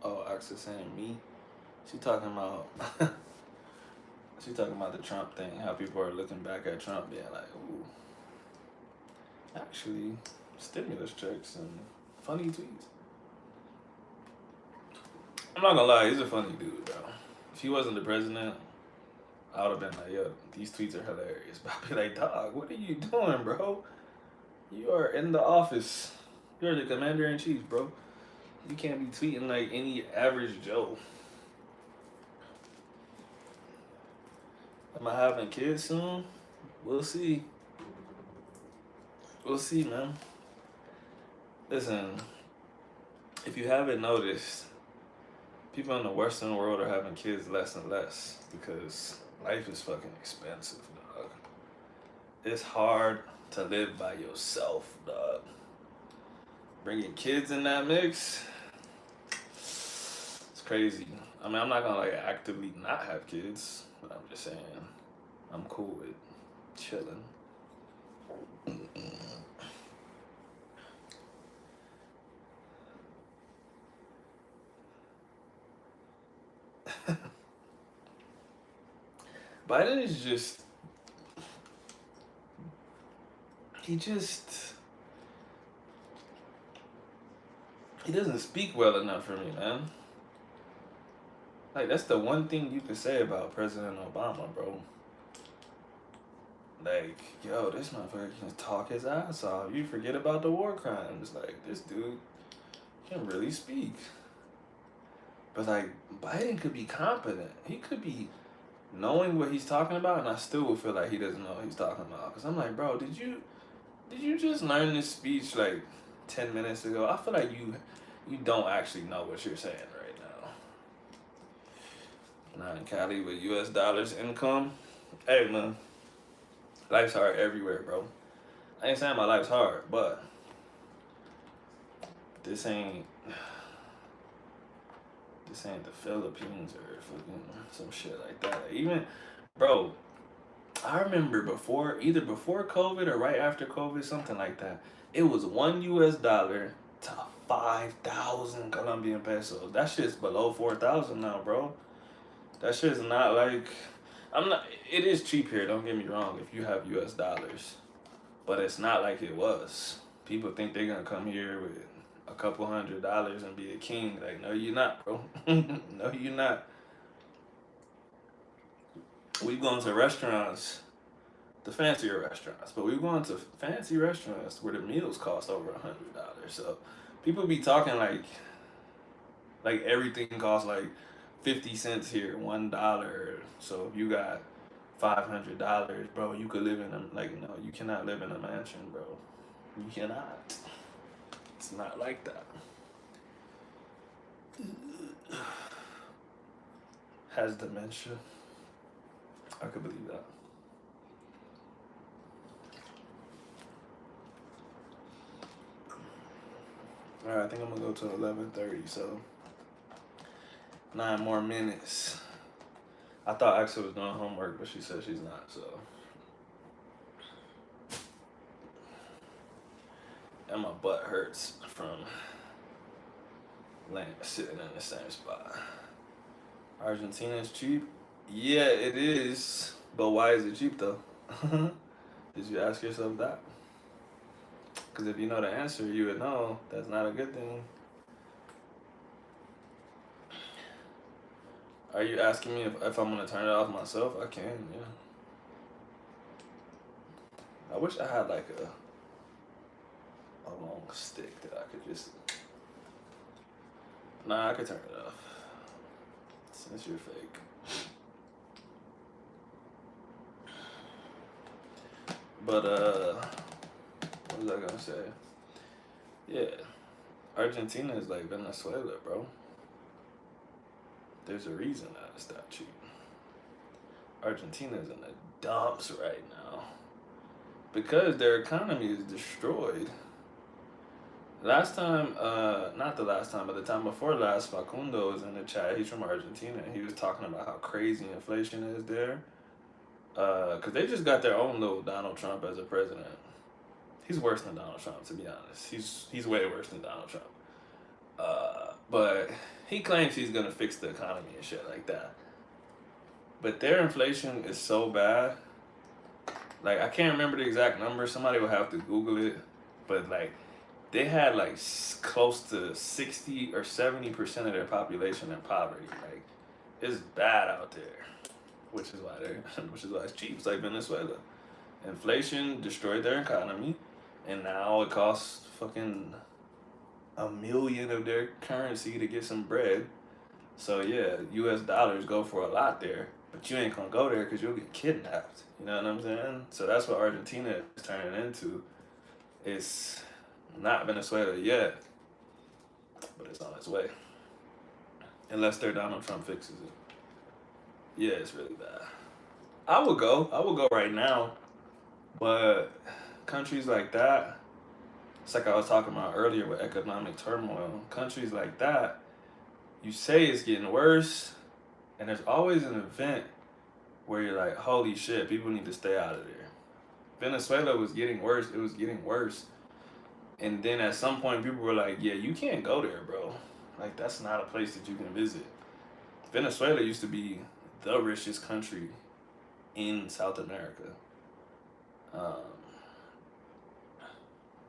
Oh, Axa saying me. She talking about she talking about the Trump thing. How people are looking back at Trump, being like, "Ooh, actually, stimulus checks and funny tweets." I'm not gonna lie, he's a funny dude, bro. If he wasn't the president, I would have been like, "Yo, these tweets are hilarious." But I'd be like, "Dog, what are you doing, bro? You are in the office. You're the commander in chief, bro. You can't be tweeting like any average Joe." Am I having kids soon? We'll see. We'll see, man. Listen, if you haven't noticed, people in the Western world are having kids less and less because life is fucking expensive, dog. It's hard to live by yourself, dog. Bringing kids in that mix, it's crazy. I mean, I'm not gonna like actively not have kids, but I'm just saying, I'm cool with chilling. Biden is just he doesn't speak well enough for me, man. Like, that's the one thing you can say about President Obama, bro. Like, yo, this motherfucker can talk his ass off. You forget about the war crimes. Like, this dude can really speak. But, like, Biden could be competent. He could be knowing what he's talking about, and I still would feel like he doesn't know what he's talking about. Because I'm like, bro, did you just learn this speech, like, 10 minutes ago? I feel like you don't actually know what you're saying right now. Not in Cali with US dollars income. Hey, man. Life's hard everywhere, bro. I ain't saying my life's hard, but this ain't the Philippines or fucking some shit like that. Even, bro, I remember either before COVID or right after COVID, something like that. It was $1 to 5,000 Colombian pesos. That shit's below 4,000 now, bro. That shit's not like, it is cheap here, don't get me wrong, if you have US dollars. But it's not like it was. People think they're gonna come here with a couple $100 and be a king. Like, no, you're not, bro. No, you're not. We've gone to restaurants, the fancier restaurants, but we've gone to fancy restaurants where the meals cost over $100. So people be talking like everything costs like 50 cents here, $1. So if you got $500, bro, you could live in a, like, no, you cannot live in a mansion, bro. You cannot. It's not like that. Has dementia. I could believe that. Alright, I think I'm gonna go to 11:30, so 9 more minutes. I thought Axel was doing homework, but she said she's not, so. And my butt hurts from sitting in the same spot. Argentina is cheap? Yeah, it is. But why is it cheap though? Did you ask yourself that? Because if you know the answer, you would know that's not a good thing. Are you asking me if I'm going to turn it off myself? I can, yeah. I wish I had like a long stick that I could just... Nah, I could turn it off. Since you're fake. But, what was I gonna say? Yeah. Argentina is like Venezuela, bro. There's a reason that it's that cheap. Argentina is in the dumps right now. Because their economy is destroyed. Last time, not the last time, but the time before last, Facundo was in the chat. He's from Argentina, and he was talking about how crazy inflation is there. Because they just got their own little Donald Trump as a president. He's worse than Donald Trump, to be honest. He's way worse than Donald Trump. But he claims he's going to fix the economy and shit like that. But their inflation is so bad. Like, I can't remember the exact number. Somebody will have to Google it. But, like, they had, like, close to 60 or 70% of their population in poverty. Like, it's bad out there. Which is why it's cheap. It's like Venezuela. Inflation destroyed their economy. And now it costs fucking $1 million of their currency to get some bread. So yeah, US dollars go for a lot there, but you ain't gonna go there because you'll get kidnapped. You know what I'm saying? So that's what Argentina is turning into. It's not Venezuela yet, but it's on its way. Unless their Donald Trump fixes it. Yeah, it's really bad. I would go right now, but countries like that, it's like I was talking about earlier with economic turmoil. Countries like that, you say it's getting worse, and there's always an event where you're like, holy shit, people need to stay out of there. Venezuela was getting worse. It was getting worse. And then at some point, people were like, yeah, you can't go there, bro. Like, that's not a place that you can visit. Venezuela used to be the richest country in South America.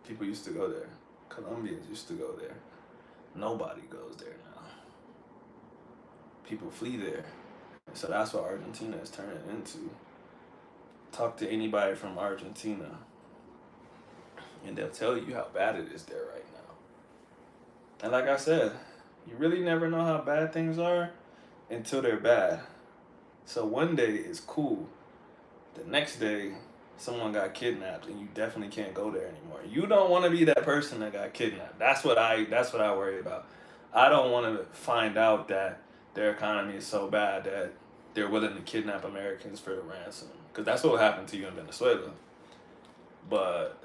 People used to go there. Colombians used to go there. Nobody goes there now. People flee there. So that's what Argentina is turning into. Talk to anybody from Argentina, and they'll tell you how bad it is there right now. And like I said, you really never know how bad things are until they're bad. So one day it's cool. The next day, someone got kidnapped, and you definitely can't go there anymore. You don't want to be that person that got kidnapped. That's what I worry about. I don't want to find out that their economy is so bad that they're willing to kidnap Americans for the ransom. Because that's what happened to you in Venezuela. But,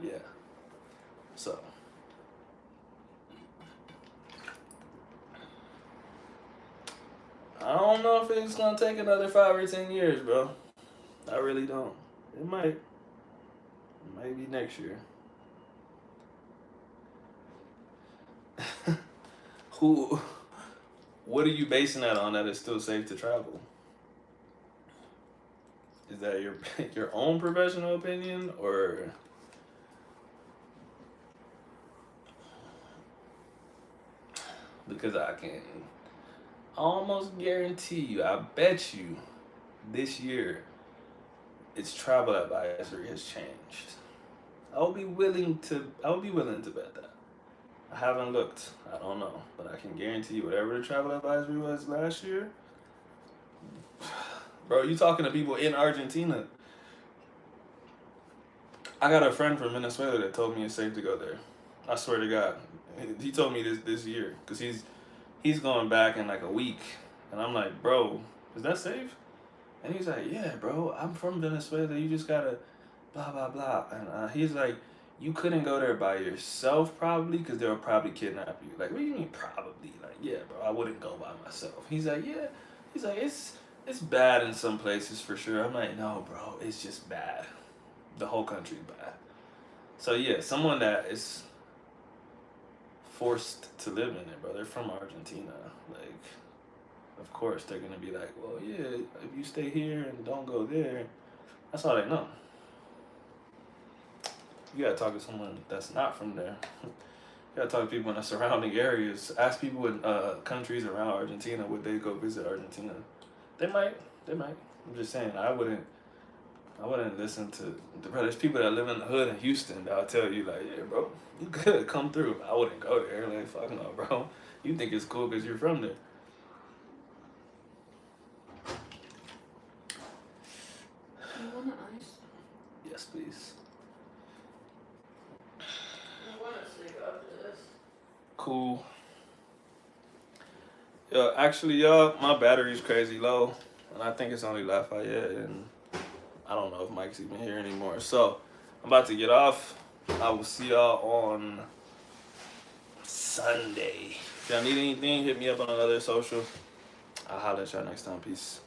yeah. So. I don't know if it's going to take another 5 or 10 years, bro. I really don't. It might. It might be next year. What are you basing that on that it's still safe to travel? Is that your own professional opinion, or because I can almost guarantee you, I bet you this year its travel advisory has changed. I would be willing to bet that. I haven't looked. I don't know. But I can guarantee you whatever the travel advisory was last year. Bro, you talking to people in Argentina. I got a friend from Venezuela that told me it's safe to go there. I swear to God. He told me this year. Because he's going back in like a week. And I'm like, bro, is that safe? And he's like, yeah, bro, I'm from Venezuela. You just gotta blah, blah, blah. And he's like, you couldn't go there by yourself probably because they'll probably kidnap you. Like, what do you mean probably? Like, yeah, bro, I wouldn't go by myself. He's like, yeah. He's like, it's bad in some places for sure. I'm like, no, bro, it's just bad. The whole country's bad. So, yeah, someone that is forced to live in it, bro. They're from Argentina. Like, of course, they're going to be like, well, yeah, if you stay here and don't go there, that's all they know. You gotta talk to someone that's not from there. You gotta talk to people in the surrounding areas. Ask people in countries around Argentina, would they go visit Argentina? They might. I'm just saying, I wouldn't listen to there's people that live in the hood in Houston that'll tell you like, yeah, bro, you could come through. I wouldn't go there. Like, fuck no, bro. You think it's cool because you're from there. You want ice? Yes, please. Cool. Yo, actually, y'all, my battery's crazy low, and I think it's only Lafayette, and I don't know if Mike's even here anymore. So, I'm about to get off. I will see y'all on Sunday. If y'all need anything, hit me up on another social. I'll holler at y'all next time. Peace.